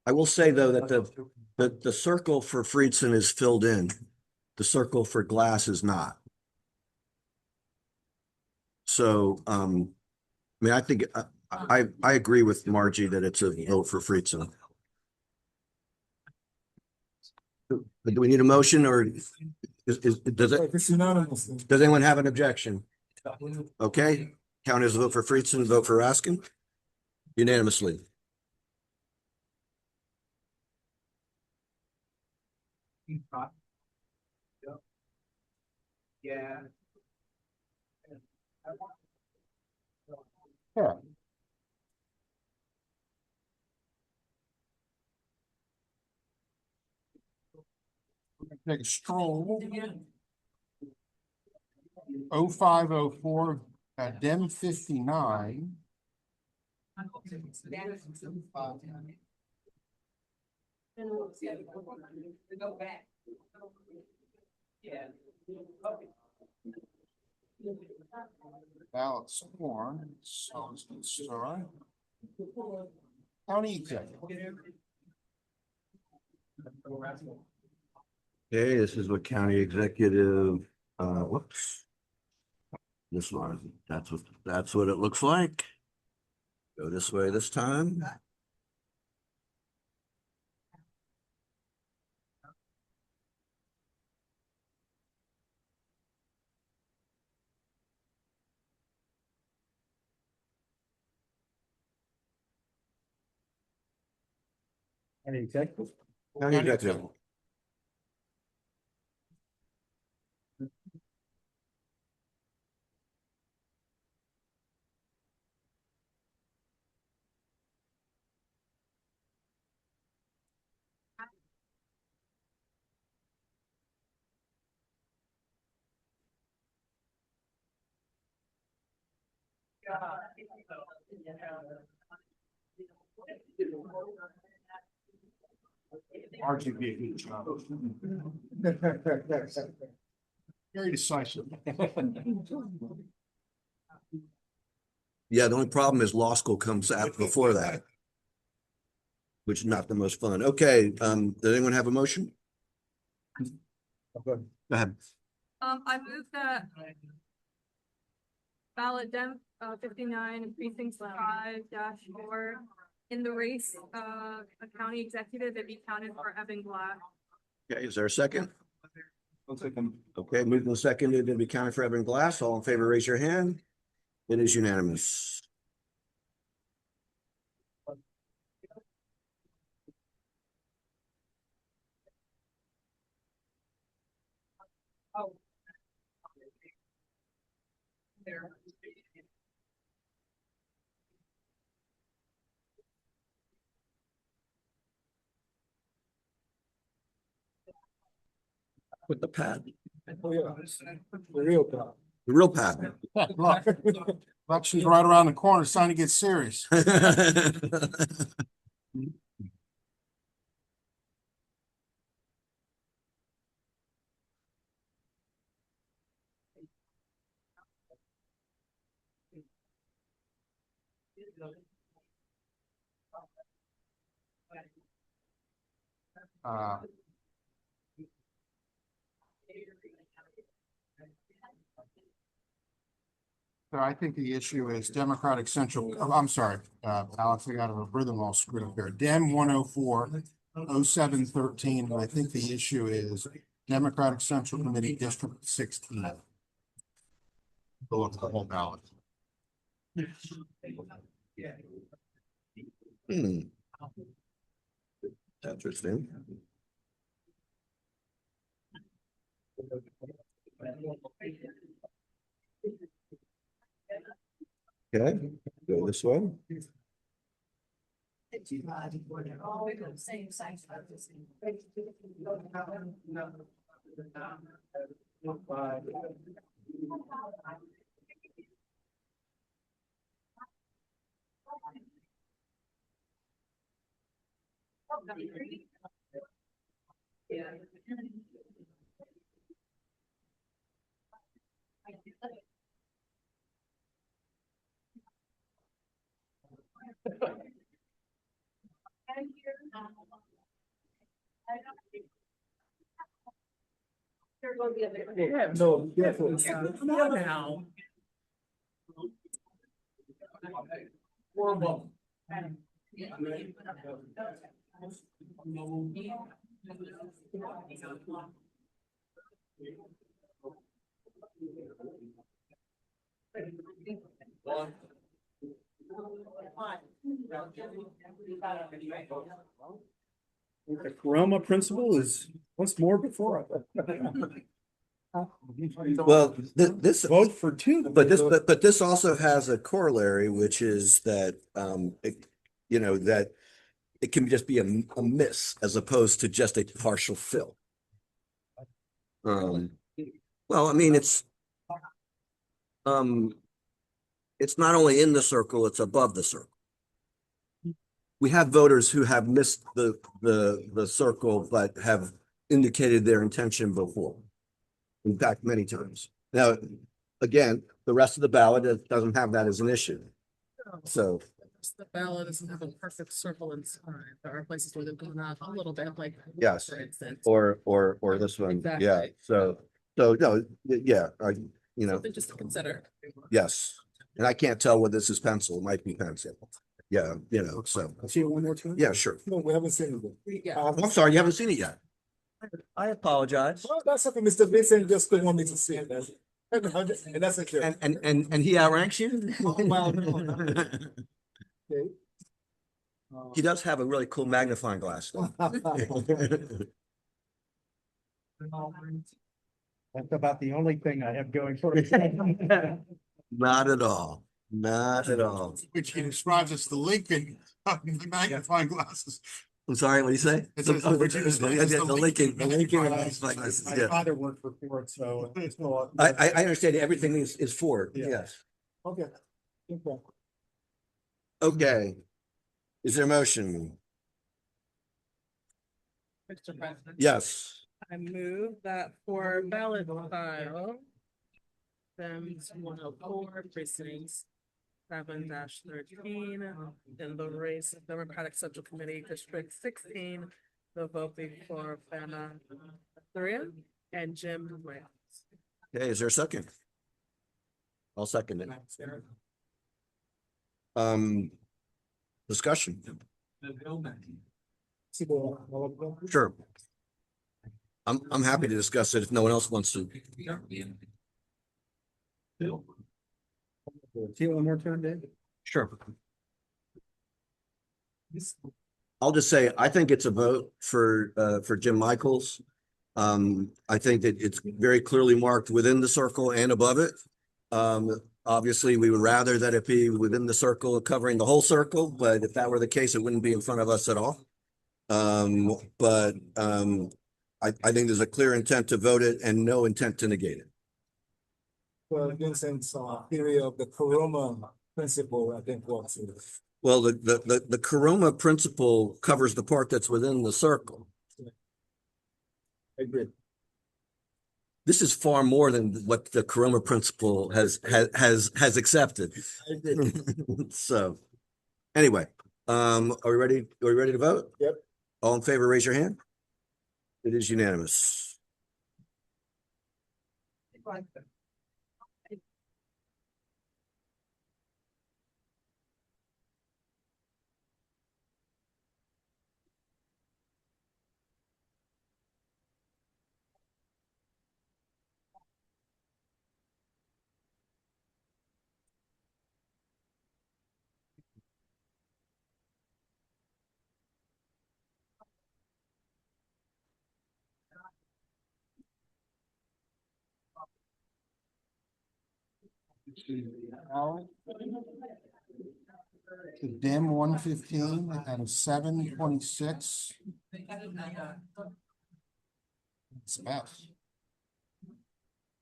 I will say though that the circle for Friedson is filled in. The circle for Glass is not. So I mean, I think I agree with Margie that it's a vote for Friedson. Do we need a motion or does anyone have an objection? Okay, count as a vote for Friedson, vote for Raskin unanimously. Yeah. Take a stroll. 0504 Dem 59. Ballot sworn, so it's sorry. County executive. Okay, this is what county executive, whoops. This one, that's what it looks like. Go this way this time. County executive. County executive. RGB, a good job. Very decisive. Yeah, the only problem is law school comes out before that, which is not the most fun. Okay, does anyone have a motion? Go ahead. I move that ballot Dem 59 precinct 5-4 in the race of a county executive that be counted for Evan Glass. Okay, is there a second? Okay, moved and seconded to be counted for Evan Glass. All in favor, raise your hand. It is unanimous. With the pad. Oh, yeah. The real pad. The real pad. Election's right around the corner. It's time to get serious. So I think the issue is Democratic Central, I'm sorry, Alex, I got a rhythm all screwed up here. Dem 104-0713, and I think the issue is Democratic Central Committee District 16. Go up the whole ballot. Interesting. Okay, go this way. Yeah, no, definitely. Come on now. The Coroma principle is once more before. Well, this Vote for two. but this also has a corollary, which is that that it can just be a miss as opposed to just a partial fill. Well, I mean, it's it's not only in the circle, it's above the circle. We have voters who have missed the circle, but have indicated their intention before. In fact, many times. Now, again, the rest of the ballot doesn't have that as an issue. So, The ballot doesn't have a perfect circle inside. There are places where they've gone out a little bit, like. yes, For instance. or this one, yeah, Exactly. so no, yeah, you know, Something just to consider. yes. And I can't tell whether this is pencil, it might be pencil. Yeah, you know, so, See it one more time? yeah, sure. No, we haven't seen it. Yeah. I'm sorry, you haven't seen it yet. I apologize. Well, that's something Mr. Vincent just don't want me to see it. And that's okay. And he outranks you? Well, no. Okay. He does have a really cool magnifying glass. though. That's about the only thing I have going for it. Not at all, not at all. Which he describes as the Lincoln of the magnifying glasses. I'm sorry, what do you say? It says, which he describes as The Lincoln. My Yeah. father worked for Ford, so. I understand everything is Ford, Yeah. yes. Okay. Okay. Okay. Is there a motion? Mr. President. Yes. I move that for ballot file. Them 104 precincts 7-13 in the race of Democratic Central Committee District 16. The vote be for Fana Thuria and Jim Rams. Okay, is there a second? I'll second it. Discussion. Sure. I'm happy to discuss it if no one else wants to. See it one more time, Dave? Sure. I'll just say, I think it's a vote for Jim Michaels. I think that it's very clearly marked within the circle and above it. Obviously, we would rather that it be within the circle covering the whole circle, but if that were the case, it wouldn't be in front of us at all. I think there's a clear intent to vote it and no intent to negate it. Well, Vincent's theory of the Kuroma principle, I think, works. Well, the Kuroma principle covers the part that's within the circle. I agree. This is far more than what the Kuroma principle has accepted. I agree. So, anyway, are we ready? Are we ready to vote? Yep. All in favor, raise your hand. It is unanimous. The DIM 115 and 726. It's best.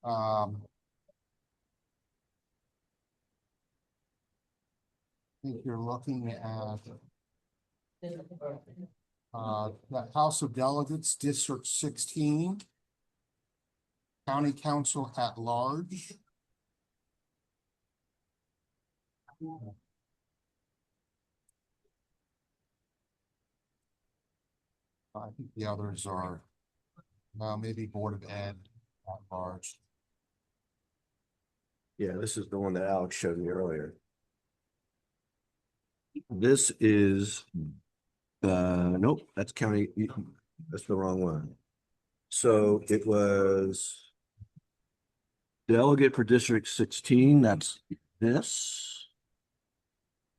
I think you're looking at the House of Delegates, District 16. County Council at Large. I think the others are, maybe Board of Ed at large. Yeah, this is the one that Alex showed me earlier. This is, nope, that's county, that's the wrong one. So it was delegate for District 16, that's this.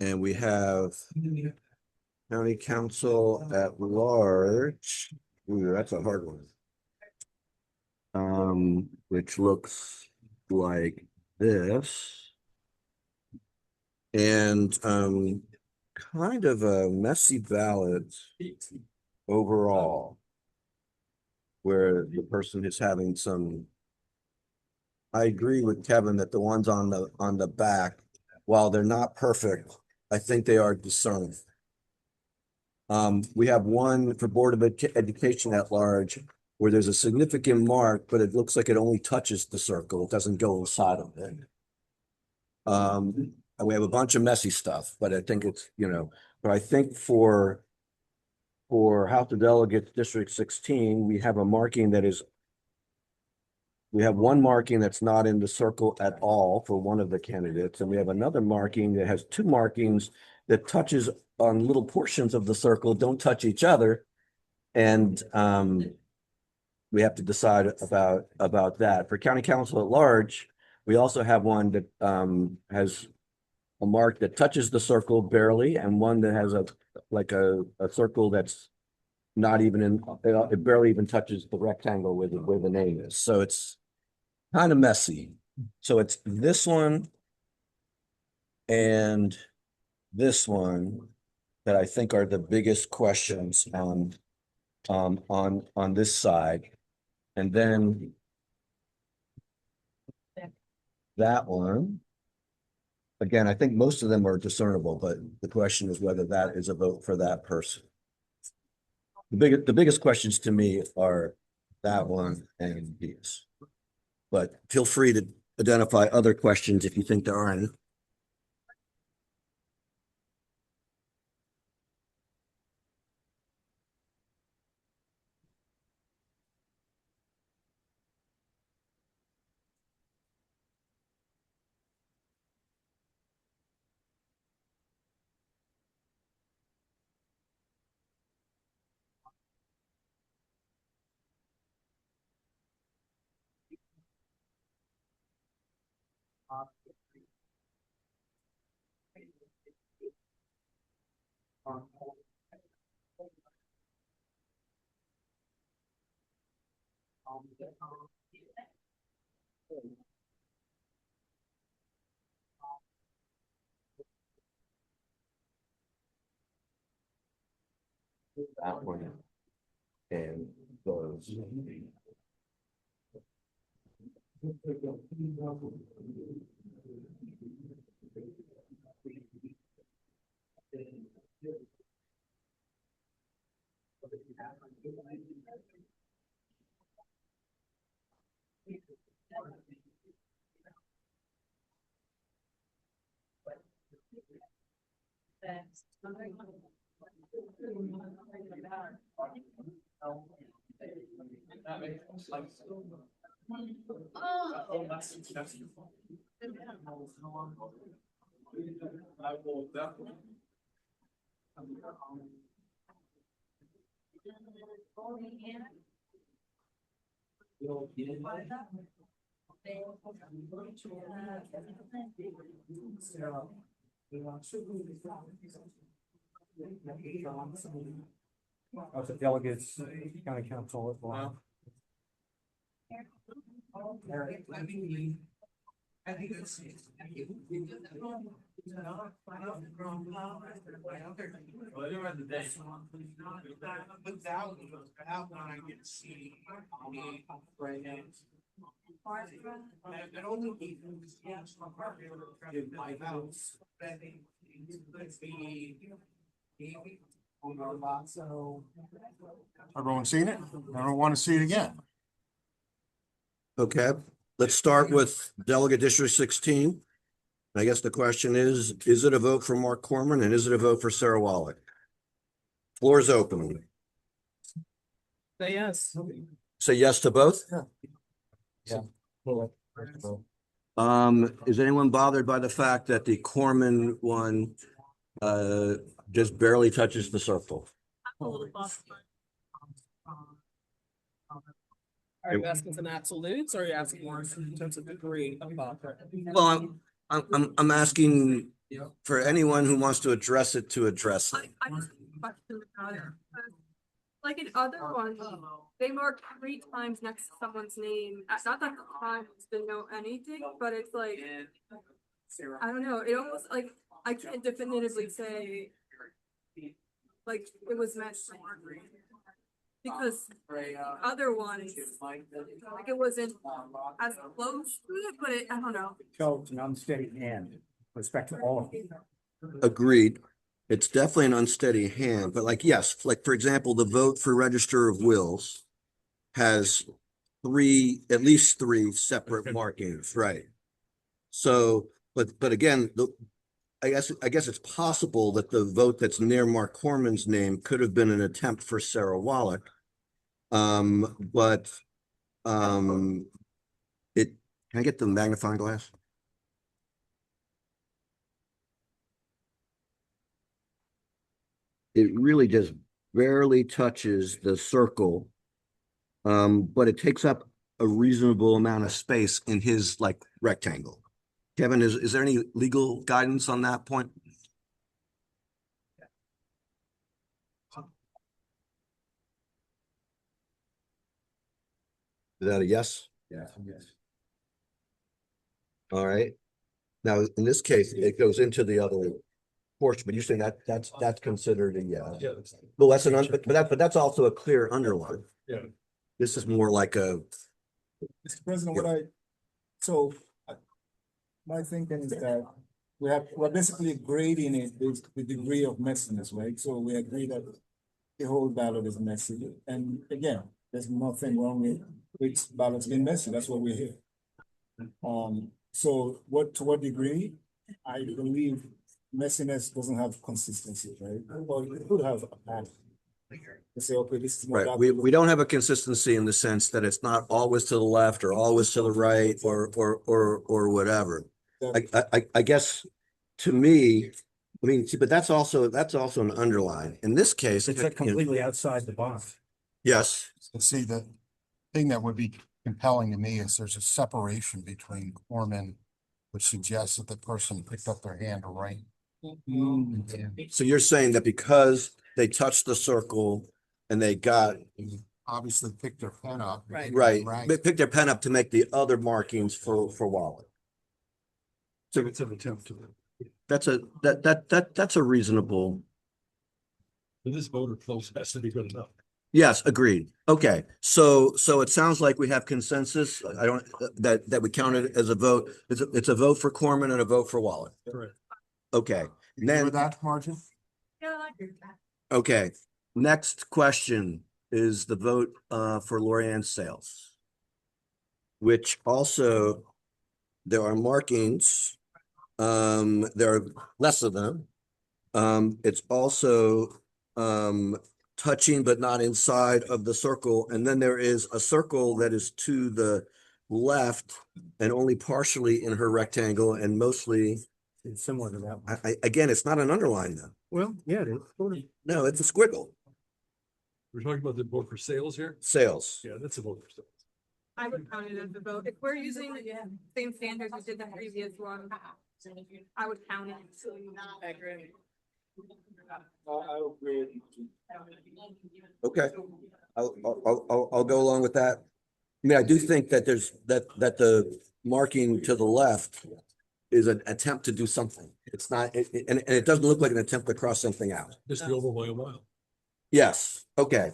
And we have County Council at Large. Ooh, that's a hard one. Which looks like this. And kind of a messy ballot overall, where the person is having some. I agree with Kevin that the ones on the back while they're not perfect, I think they are discernible. We have one for Board of Education at large where there's a significant mark, but it looks like it only touches the circle. It doesn't go inside of it. And we have a bunch of messy stuff, but I think it's, but I think for House of Delegates District 16, we have one marking that's not in the circle at all for one of the candidates. And we have another marking that has two markings that touches on little portions of the circle, don't touch each other. And we have to decide about that. For County Council at large, we also have one that has a mark that touches the circle barely, and one that has a circle that's not even in, it barely even touches the rectangle where the name is. So it's kind of messy. So it's this one and this one that I think are the biggest questions on this side. And then that one, again, I think most of them are discernible, but the question is whether that is a vote for that person. The biggest questions to me are that one and these. But feel free to identify other questions if you think there are any. That one and those. House of Delegates, County Council at large. Everyone seen it? I don't want to see it again. Okay, let's start with Delegate District 16. I guess the question is it a vote for Mark Corman and is it a vote for Sarah Wallach? Floor is open. Say yes. Say yes to both? Yeah. Is anyone bothered by the fact that the Corman one just barely touches the circle? Are you asking some absolutes or are you asking more in terms of degree of bother? Well, I'm asking for anyone who wants to address it to address it. I just have a question about it. Like in other ones, they mark 3 times next to someone's name. Not that the times didn't know anything, but it's like, I don't know, it almost like, I can't definitively say like it was meant for Margaret. Because other ones, like it wasn't as close to it, but I don't know. So it's an unsteady hand. respect to all of you. Agreed. It's definitely an unsteady hand, but like, yes, like, for example, the vote for Register of Wills has at least three separate markings, right? So, but again, I guess it's possible that the vote that's near Mark Corman's name could have been an attempt for Sarah Wallach. But can I get the magnifying glass? It really just barely touches the circle. But it takes up a reasonable amount of space in his like rectangle. Kevin, is there any legal guidance on that point? Is that a yes? Yeah, yes. All right. Now, in this case, it goes into the other portion, but you're saying that's considered a yes. Yeah. Well, but that's also a clear underline. Yeah. This is more like a. Mr. President, my thinking is that we're basically grading it with the degree of messiness, right? So we agree that the whole ballot is messy. And again, there's nothing wrong with ballots being messy. That's what we're here. So to what degree? I believe messiness doesn't have consistency, right? Well, it could have a pattern. To say, okay, this is more Right. We don't have a consistency in the sense that it's not always to the left or always to the right or whatever. I guess to me, I mean, see, but that's also an underline. In this case, It's completely outside the box. Yes. See, the thing that would be compelling to me is there's a separation between Corman, which suggests that the person picked up their hand right. So you're saying that because they touched the circle and they got Obviously picked their pen up. right, they picked their pen up to make the other markings for Wallach. So it's an attempt to. That's a reasonable. This voter close has to be good enough. Yes, agreed. Okay, so it sounds like we have consensus. I don't that we count it as a vote. It's a vote for Corman and a vote for Wallach. Correct. Okay, then that margin. Yeah, I agree with that. okay. Next question is the vote for Lorianne Sales, which also there are markings. There are less of them. It's also touching but not inside of the circle. And then there is a circle that is to the left and only partially in her rectangle and mostly It's similar to that one. again, it's not an underline though. Well, yeah, it is. No, it's a squiggle. We're talking about the vote for sales here? Sales. Yeah, that's a vote for sales. I would count it as a vote. If we're using the same standards as did the previous one, I would count it. I agree. I agree. Okay. I'll go along with that. I mean, I do think that there's that the marking to the left is an attempt to do something. It's not, and it doesn't look like an attempt to cross something out. Just the over by a mile. Yes, okay.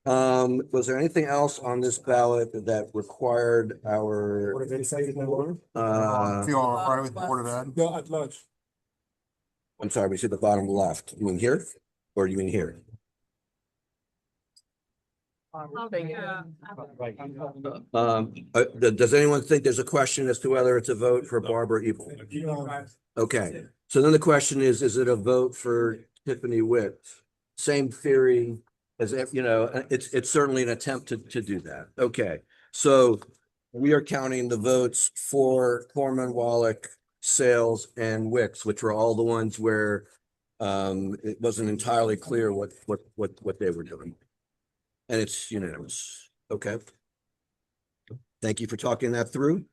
Was there anything else on this ballot that required our? What did they say? Feel all right with the Board of Ed? No, at large. I'm sorry, we see the bottom left. You mean here? Or you mean here? Does anyone think there's a question as to whether it's a vote for Barbara Ebel? Okay, so then the question is it a vote for Tiffany Witt? Same theory as if, it's certainly an attempt to do that. Okay, so we are counting the votes for Corman, Wallach, Sales, and Wicks, which were all the ones where it wasn't entirely clear what they were doing. And it's unanimous. Okay. Thank you for talking that through.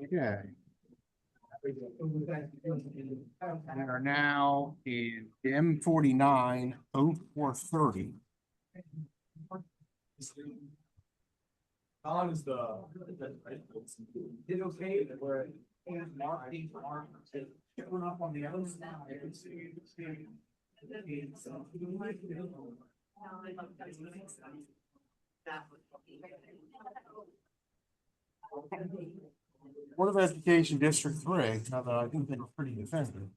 Okay. We are now in M 49 0430. Don is the. It's okay where. Showing up on the other side. Board of Education District 3, now that I think they're pretty defensive.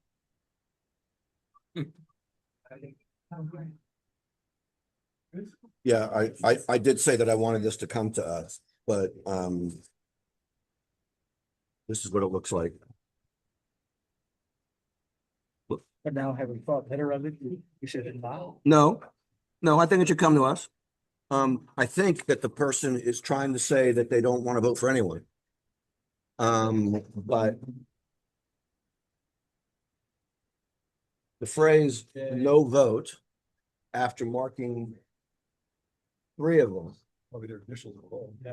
Yeah, I did say that I wanted this to come to us, but, this is what it looks like. But now having thought better of it, you should not. No, I think it should come to us. I think that the person is trying to say that they don't want to vote for anyone. But the phrase "no vote" after marking 3 of them, Probably their initials.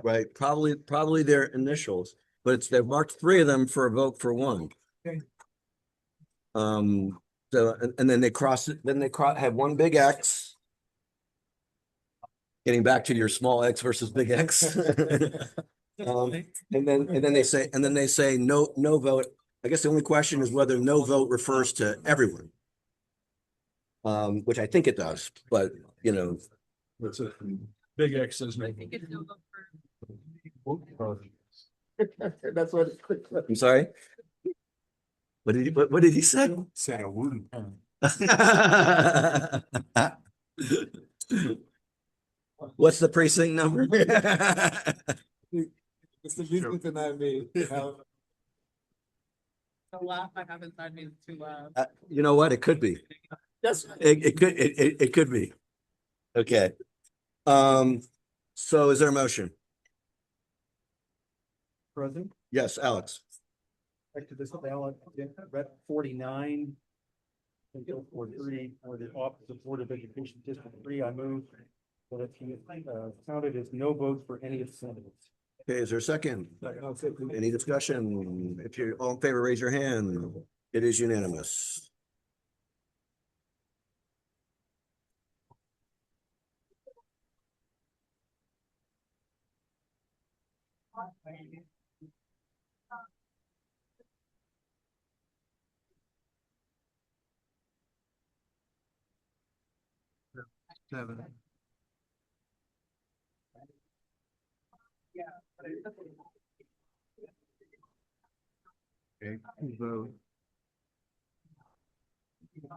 right? Probably their initials, but they've marked 3 of them for a vote for 1. Okay. So, and then they have one big X. Getting back to your small X versus big X. And then they say no vote. I guess the only question is whether no vote refers to everyone. Which I think it does, but you know. What's a big X says no. That's what. I'm sorry. What did he say? Said a wooden pen. What's the precinct number? It's the difference that I made. The laugh I have inside me is too loud. You know what? It could be. Yes. It could be. Okay. So is there a motion? President, Yes, Alex. back to this ballot, Rep 49. And go for 3 for the Office of Board of Education District 3. I move that it be counted as no votes for any of the candidates. Okay, is there a second? Any discussion? If you're all in favor, raise your hand. It is unanimous. Seven. Okay, vote.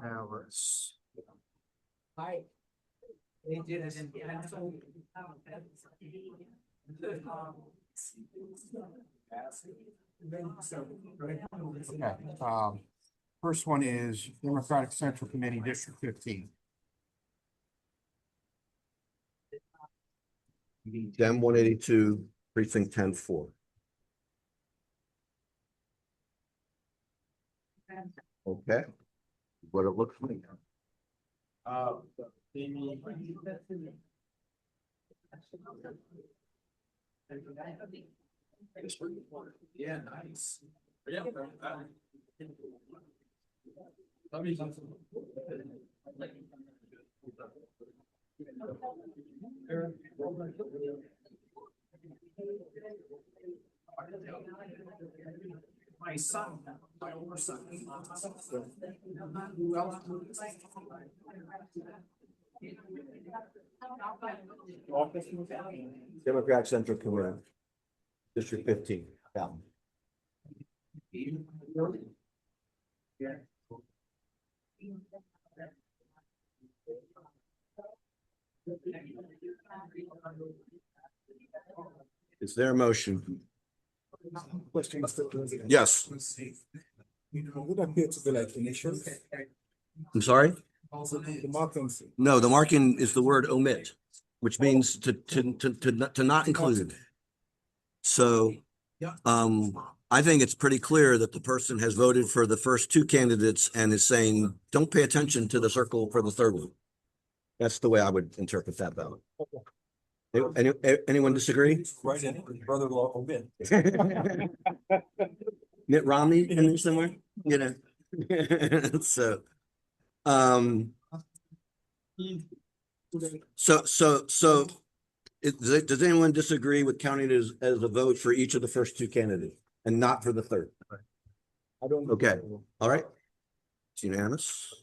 Alice. Hi. They did it in. Okay, first one is Democratic Central Committee, District 15. Dem 182, precinct 10-4. Okay. What it looks like. Yeah, nice. Yeah. My son, my older son. Democratic Central Committee, District 15. Yeah. Is there a motion? Question, Mr. President. Yes. Would appear to be like initials. I'm sorry? Also, the markings. No, the marking is the word omit, which means to not include. So, I think it's pretty clear that the person has voted for the first 2 candidates and is saying, don't pay attention to the circle for the third one. That's the way I would interpret that ballot. Anyone disagree? Right in, brother-in-law omit. Mitt Romney in there somewhere, you know? So, Does anyone disagree with counting it as a vote for each of the first two candidates and not for the third? I don't. Okay, all right. It's unanimous.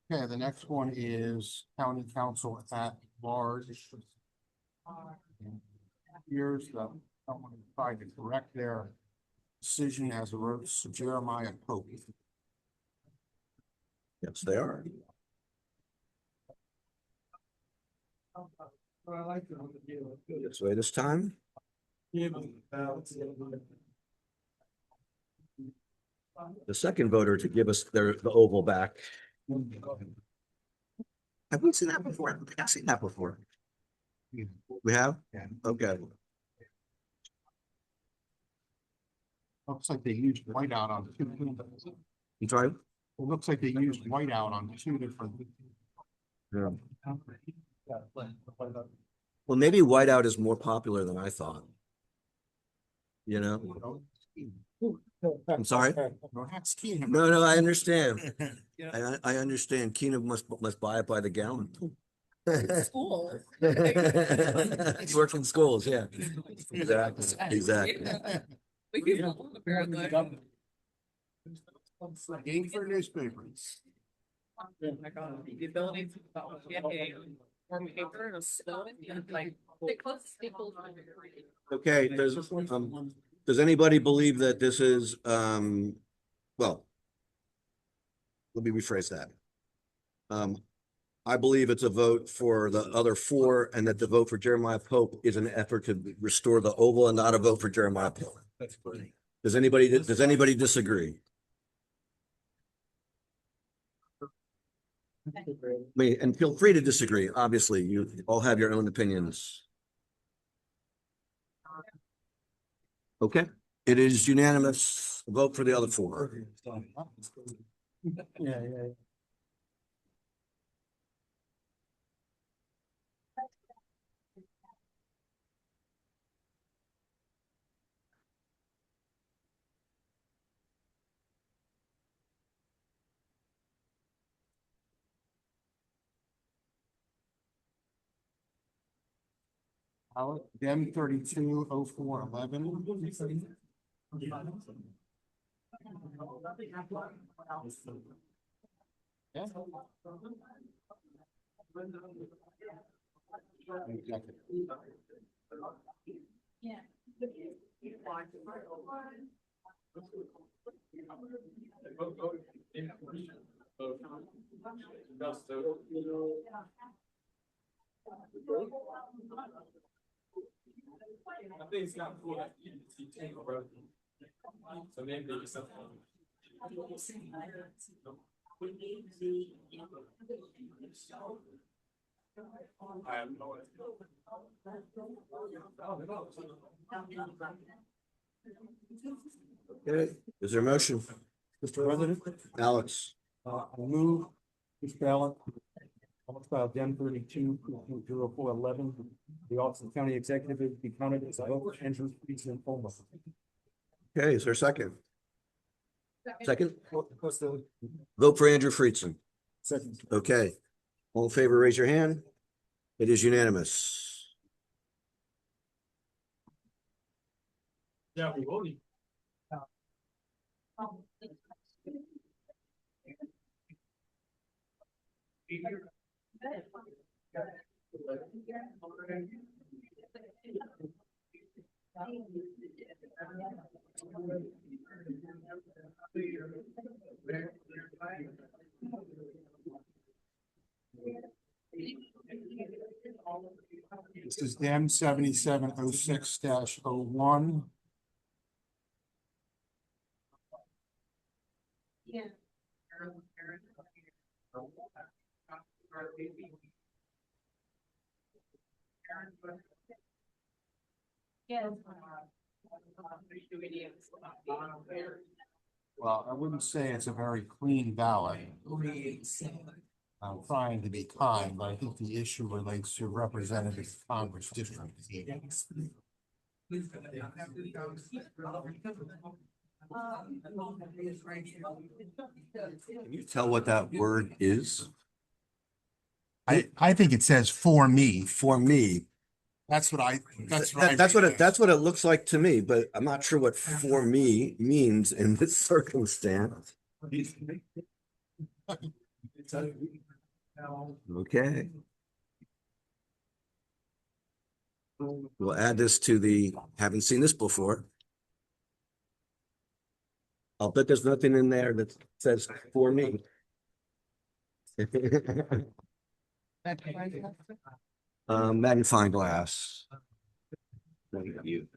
Okay, the next one is county council at large. Here's the, someone tried to correct their decision as a votes to Jeremiah Pope. Yes, they are. This way this time. The second voter to give us the oval back. Have we seen that before? I don't think I've seen that before. We have? Yeah. Okay. Looks like they used whiteout on two. You try? It looks like they used whiteout on two different. Yeah. Well, maybe whiteout is more popular than I thought. You know? I'm sorry? No, I understand. I understand. Keena must buy it by the gallon. School. It's working schools, yeah. Exactly. Apparently. Game for newspapers. Oh my God, the ability to get a form paper and a slow, like, they close staples. Okay, does anybody believe that this is, well, let me rephrase that. I believe it's a vote for the other four and that the vote for Jeremiah Pope is an effort to restore the oval and not a vote for Jeremiah Pope. Does anybody disagree? I mean, and feel free to disagree. Obviously, you all have your own opinions. Okay, it is unanimous. Vote for the other four. Yeah. Dem 320411. Yeah. Yeah. I think it's not cool that you take a road. So maybe there's something. I have no idea. Okay, is there a motion? Mr. President, Alex, I move this ballot. File Dem 320411, the office of county executive be counted as a vote for Andrew Friesen only. okay, is there a second? Second? Vote for Andrew Friesen. Second. Okay, all in favor, raise your hand. It is unanimous. Yeah, we voted. This is Dem 7706-01. Yeah. Yes. Well, I wouldn't say it's a very clean ballot. I'm trying to be kind, but I think the issue relates to Representative Congress District 8. Can you tell what that word is? I think it says for me. For me. That's what I, That's what it looks like to me, but I'm not sure what for me means in this circumstance. Okay. We'll add this to the, haven't seen this before. I'll bet there's nothing in there that says for me. Magnifying glass. Thank you.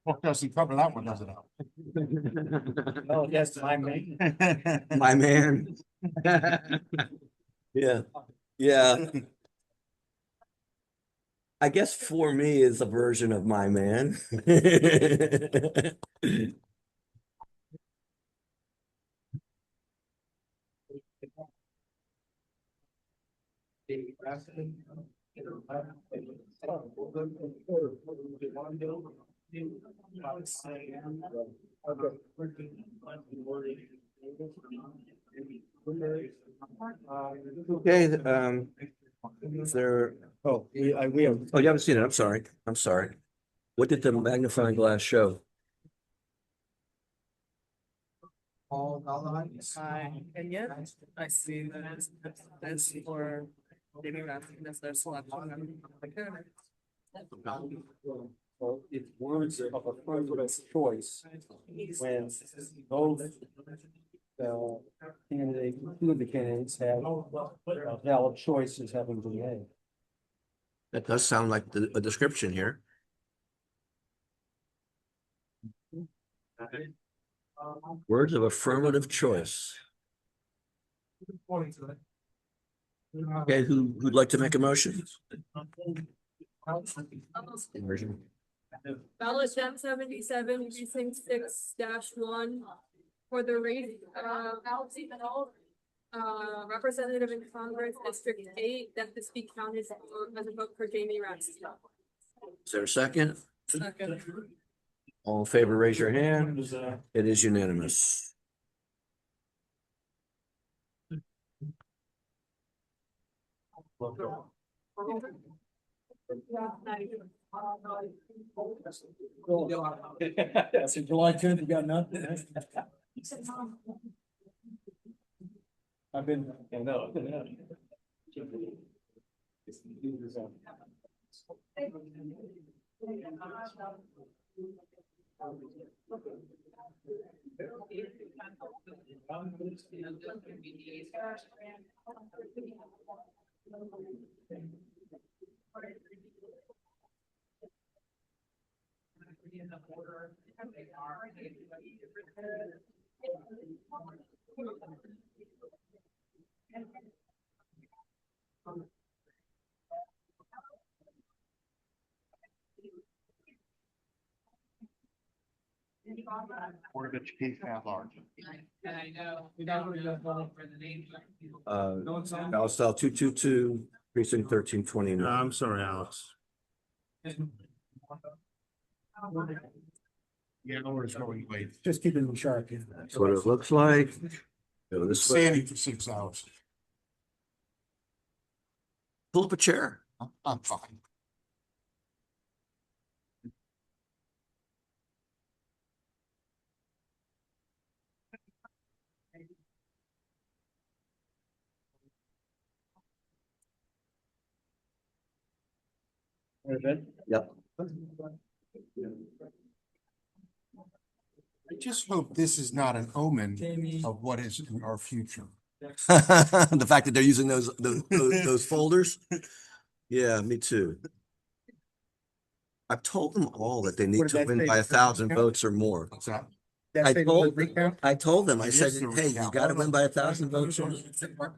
What doesn't cover that one, does it? Oh, yes, my man. My man. Yeah, yeah. I guess for me is a version of my man. Okay, is there, Oh, we have. oh, you haven't seen it, I'm sorry. What did the magnifying glass show? And yet, I see that it's for maybe that's their selection. Well, it's words of affirmative choice when both candidates, two of the candidates have valid choices having been made. That does sound like a description here. Words of affirmative choice. Okay, who'd like to make a motion? Ballot 77, precinct 6-1 for the race, representative in Congress, District 8, that this be counted as a vote for Jamie Rex. Is there a second? Second. All in favor, raise your hand. It is unanimous. So July 10th, you got nothing? I've been, I know. Board of Education at large. Ballot style 222, precinct 1329. I'm sorry, Alex. Yeah, we're going late. Just keeping them sharp. That's what it looks like. Go this way. Standing for 6 hours. Pull up a chair. I'm fine. Yep. I just hope this is not an omen of what is in our future. The fact that they're using those folders. Yeah, me too. I've told them all that they need to win by 1,000 votes or more. What's that? I told them, I It said, is the hey, you recount. gotta win by 1,000 votes or more.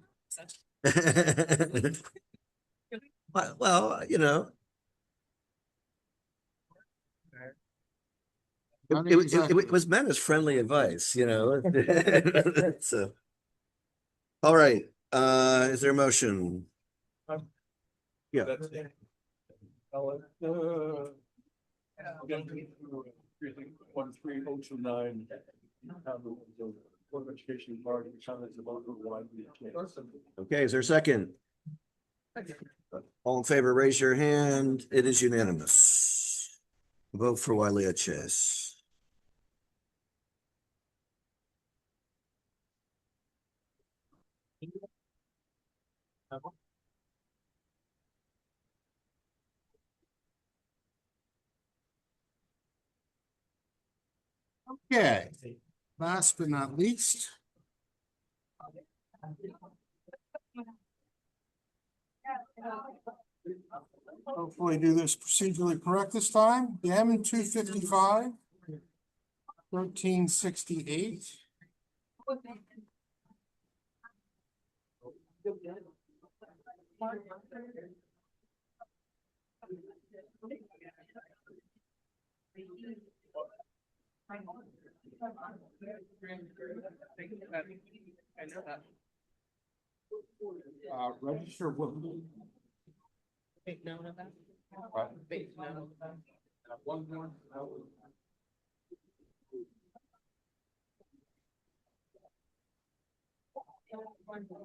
Well, you know. It was meant as friendly advice, you know. So. All right, is there a motion? Yeah. Board of Education authority to challenge the vote for widely. Okay, is there a second? All in favor, raise your hand. It is unanimous. Vote for Wiley Chase. Okay, last but not least. Hopefully do this procedurally correct this time. M 255. 1368. Register will. Wait, no, no, that. Wait, no. One more.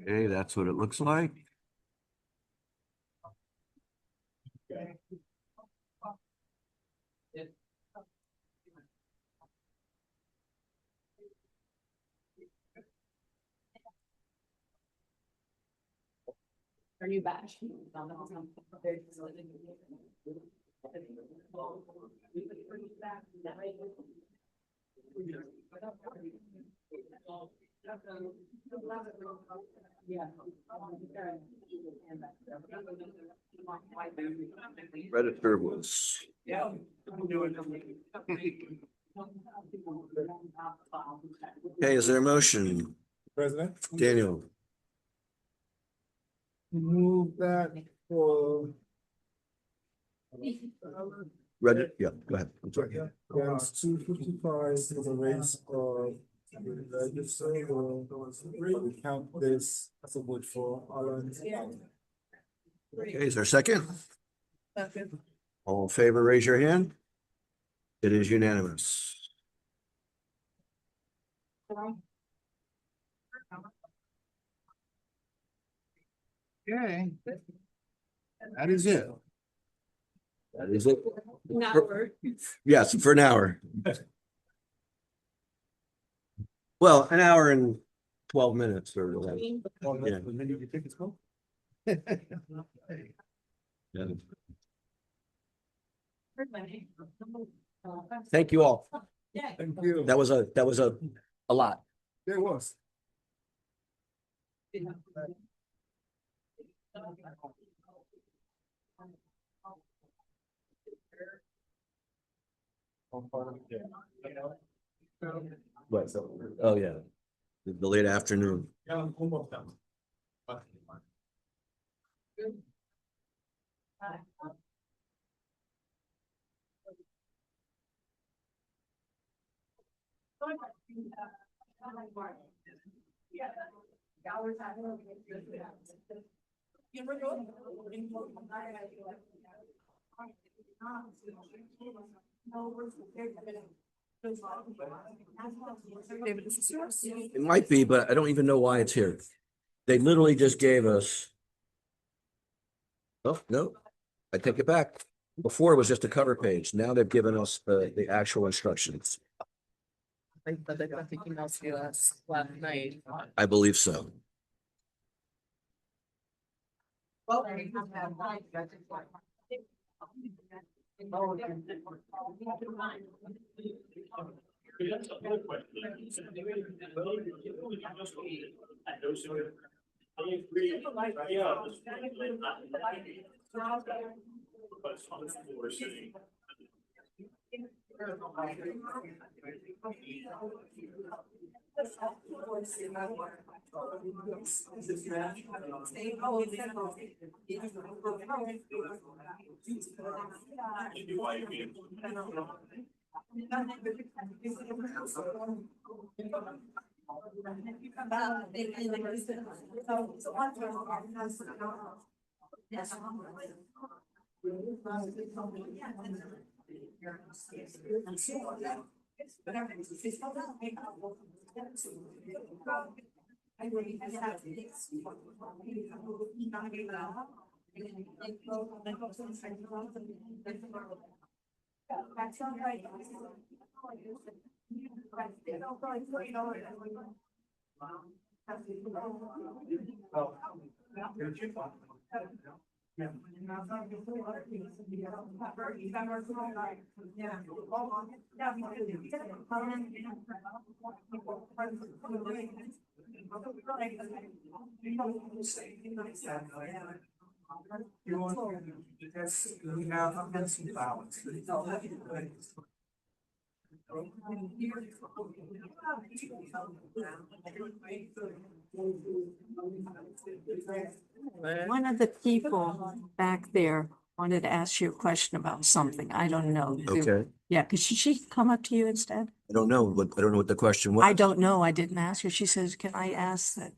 Okay, that's what it looks like. Our new badge. Register was. Okay, is there a motion? President. Daniel, Move that for. yeah, go ahead. I'm sorry. That's 255 for the race of. Register or we count this as a vote for Alan. Okay, is there a second? Second. All in favor, raise your hand. It is unanimous. Okay. That is it. That is it. Not work. Yes, for an hour. Well, an hour and 12 minutes or whatever. Yeah. You think it's cool? Yeah. Thank you all. Thank you. That was a lot. There was. What? Oh, yeah. The late afternoon. David, is this yours? It might be, but I don't even know why it's here. They literally just gave us. Oh, no, I take it back. Before it was just a cover page. Now they've given us the actual instructions. They got the emails to us last night. I believe so. One of the people back there wanted to ask you a question about something. I don't know. Okay. Yeah, could she come up to you instead? I don't know what the question was. I don't know. I didn't ask her. She says, can I ask the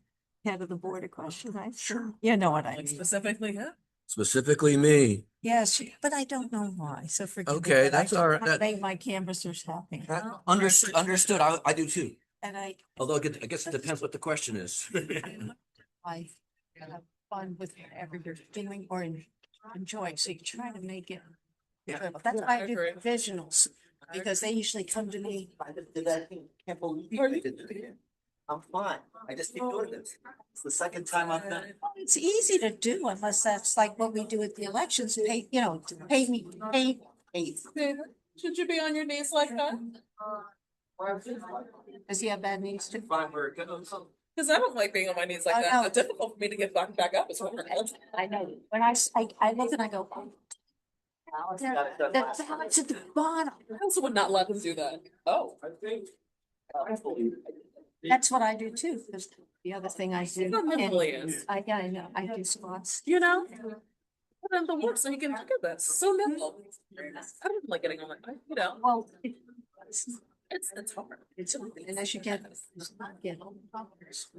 head of the board a question? I sure. You know what I mean. Specifically, yeah. Specifically me. Yes, but I don't know why. So forgive me. Okay, but I that's all right. just Make my canvassers happy. Understood. I do too. And Although I guess it depends what the question is. I have fun with whatever you're doing or enjoying. So you try to make it. enjoyable. That's why I do provisionals, because they usually come to me. I'm fine. I just keep doing this. It's the second time I've done it. Well, it's easy to do unless that's like what we do at the elections, pay, pay. Should you be on your knees like that? Does he have bad knees too? Fine where it goes. Because I don't like being on my knees like I that. know. It's difficult for me to get back up. It's wonderful. I know. When I look and I go, oh. The balance at the bottom. I also would not let him do that. Oh. That's what I do too, because the other thing I do. Not mentally is. I know, I do squats. You know? Put in the work so he can look at this. So nimble. I don't like getting on my, you know. Well, it's hard. it's, and as you get certain things.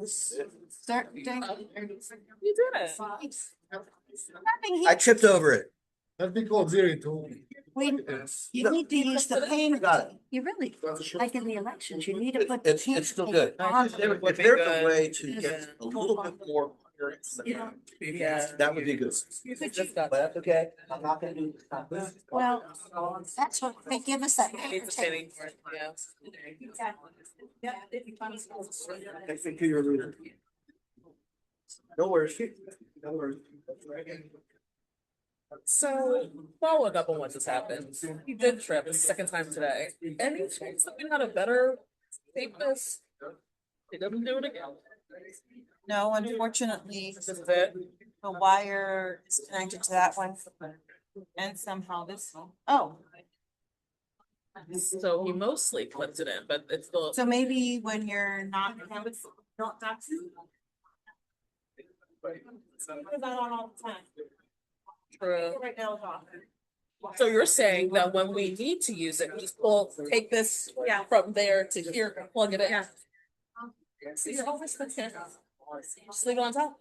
You did it. Nothing I here. tripped over it. That'd be called zero to. You need to use the paint. You really, like in the elections, you need to put. the It's still paint good. on. If there's a way to get a little bit more. Yeah. That would be good. But that's okay. I'm not gonna do this. Well, that's what, they give us that. paper Needs a tape. standing for it, yeah. I think you're a leader. No worries. No worries. So, following up on what just happened, he did trip a second time today. Any chance that we had a better tape this? He doesn't do it again. No, unfortunately, This is it. the wire is connected to that one. And somehow this one. Oh, So he mostly clipped it in, but it's still. so maybe when you're not, not that's. Put that on all the time. True. Right now, it's off. So you're saying that when we need to use it, we just take this from there to here, plug it in? Yeah. See, you're always good here. Just leave it on top.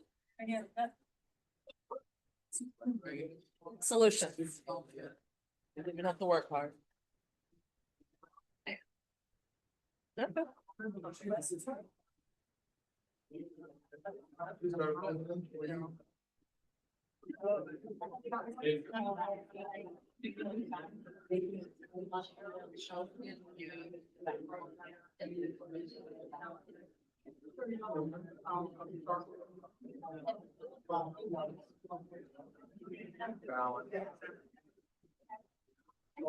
Solution. You don't even have to work hard. Okay.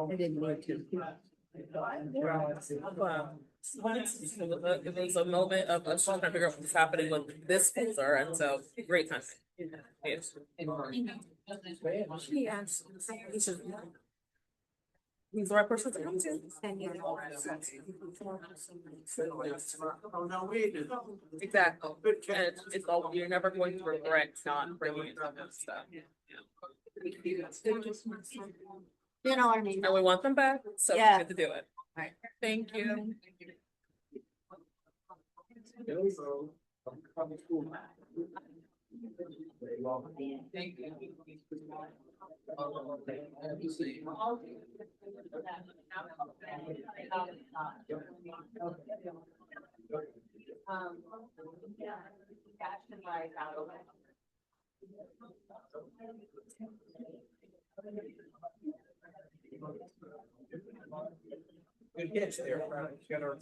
I didn't need to. Wow. It was a moment of us trying to figure out what's happening with this folder, and so great time. Yes. He's the right person to come to. Exactly. And it's all, you're never going to regret not bringing it to this stuff. You know what I mean? And we want them back, so we Yeah. get to do it. Right. Thank you. Good catch there. Got our.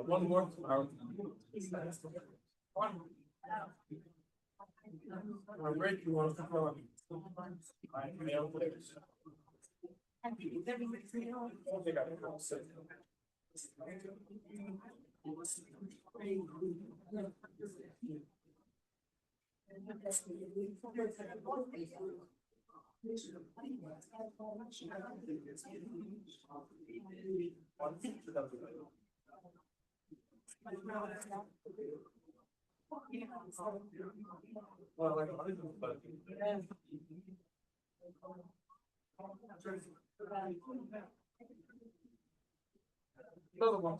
One more. Rick, you want to come on? Another one.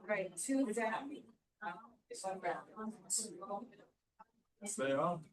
Right, two down. Stay on.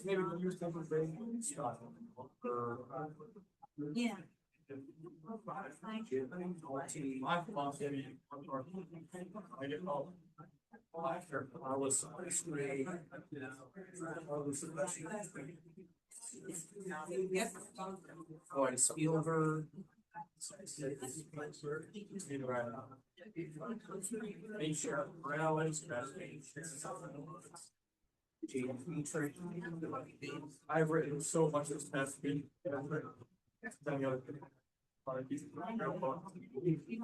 Maybe we use them for Yeah. my philosophy. I get all. After I was grade. Oh, and Spielberg. Make sure rallies. I've written so much this past week.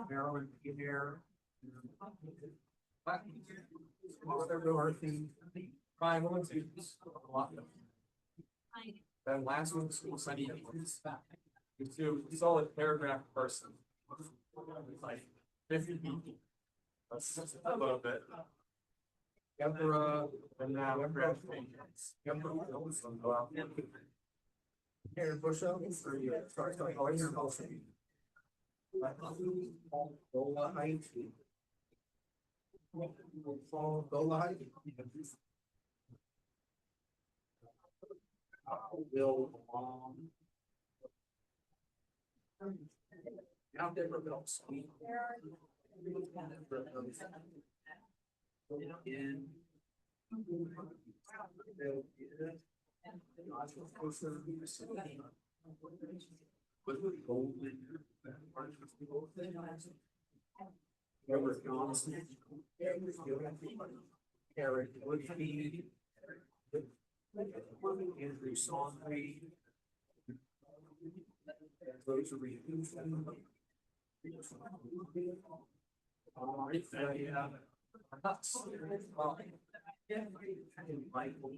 Maryland here. Dorothy. Fine, we'll do a lot. That last one, school study. He's all a paragraph person. Like 50 people. That's a little bit. Emperor, and now Emperor. Aaron Bushel, for you. Sorry, how are you? Gola height. Gola height. Bill Long. Now they were built. Eric Woodfeed, Andrew Saundry, Rosary Houston. All right, yeah. Michael.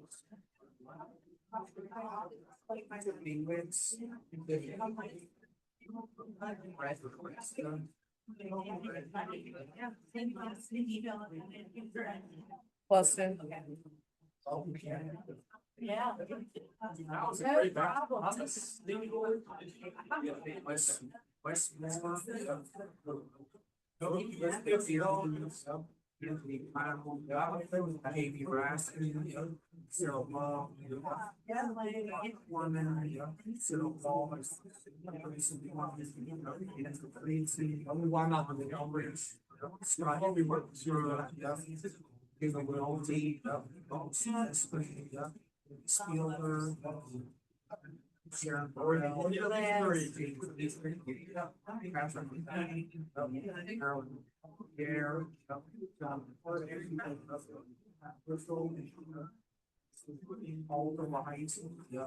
Boston. Yeah. All the lights, yeah,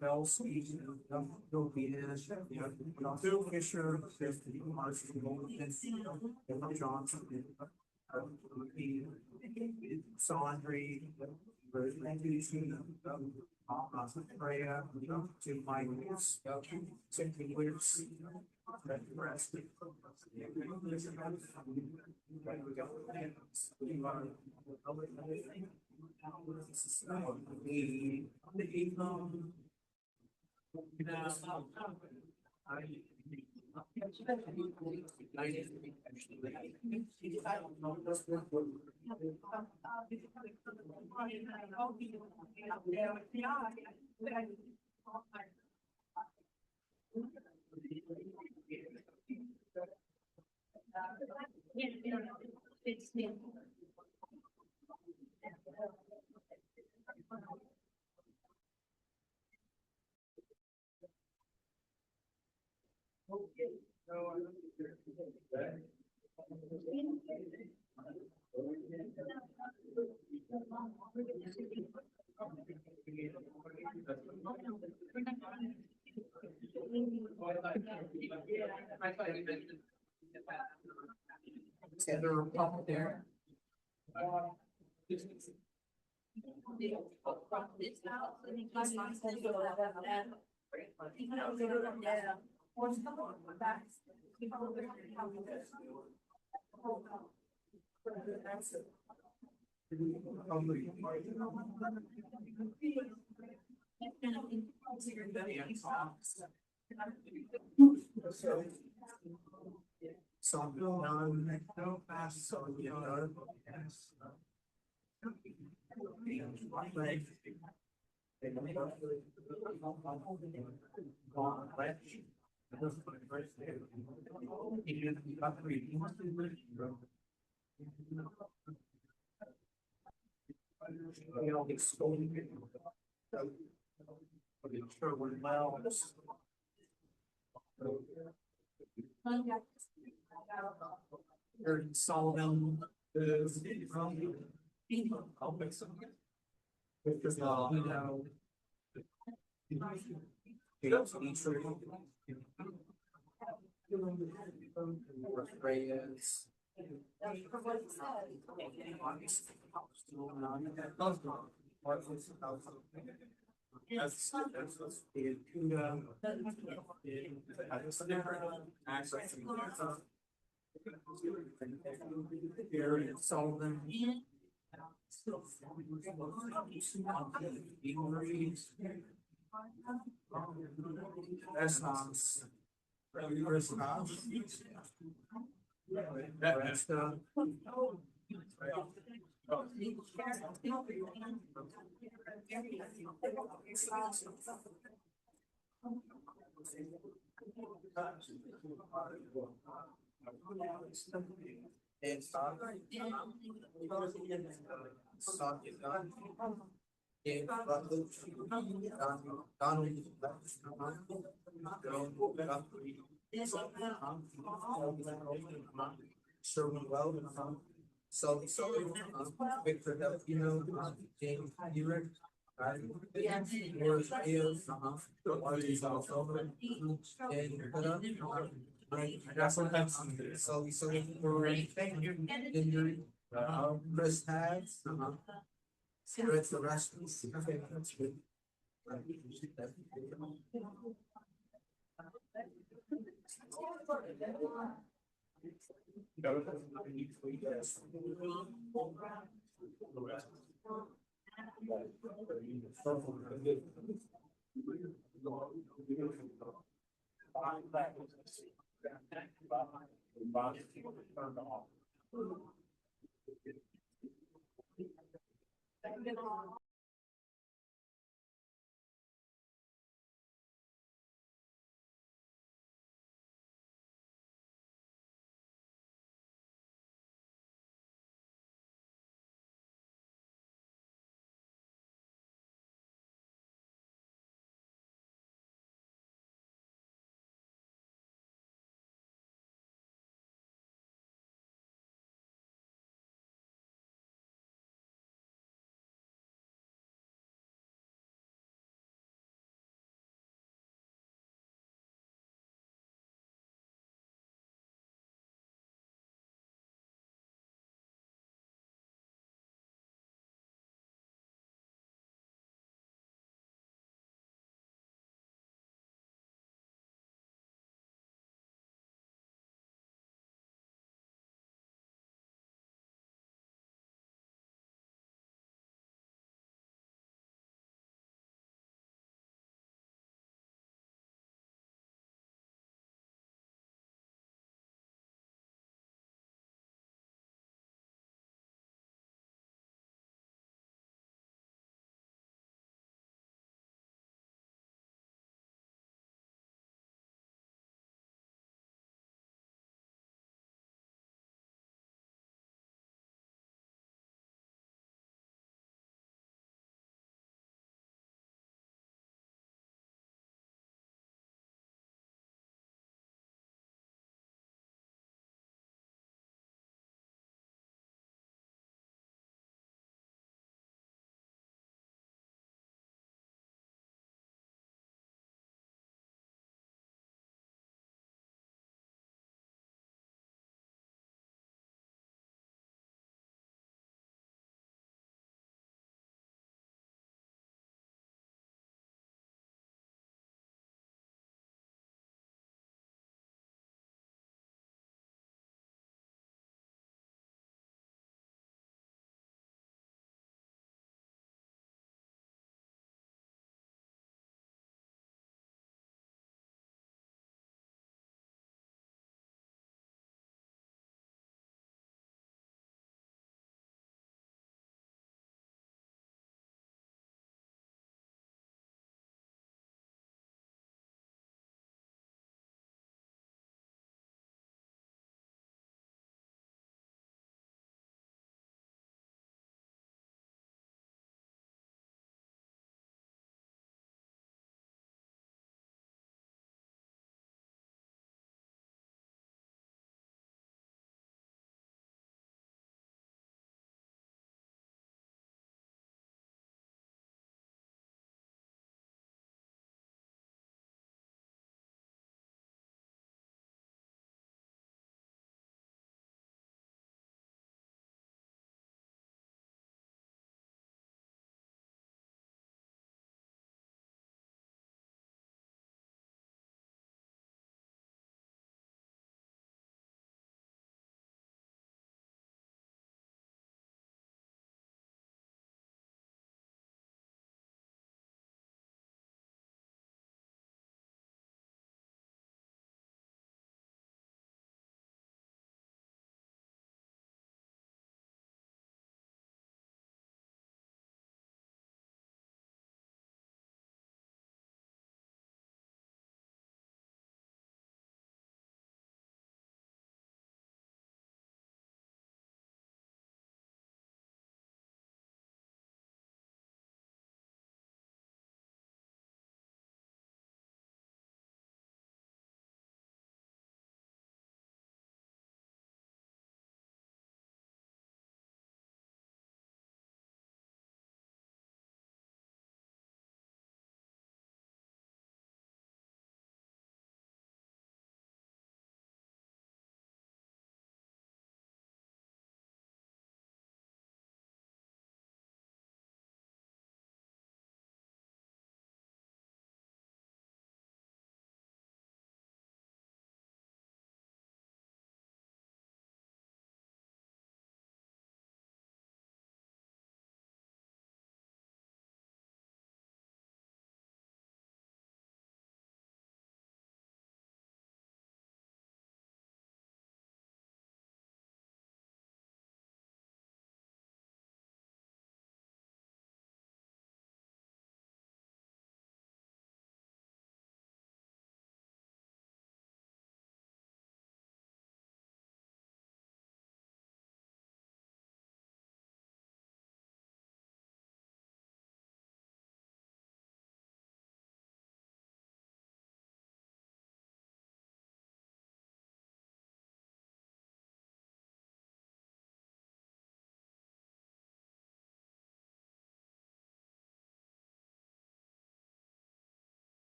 Bell Speed, Bill Venus, Bill Fisher, Johnson, Sondre, Freya, Jim Michaels, Cynthia Williams, the rest. There. Sullivan. I'll make some. Because Reyes. Sullivan. That's nice. That's Victor, James, Chris has, Spreads the rest. Okay, that's good.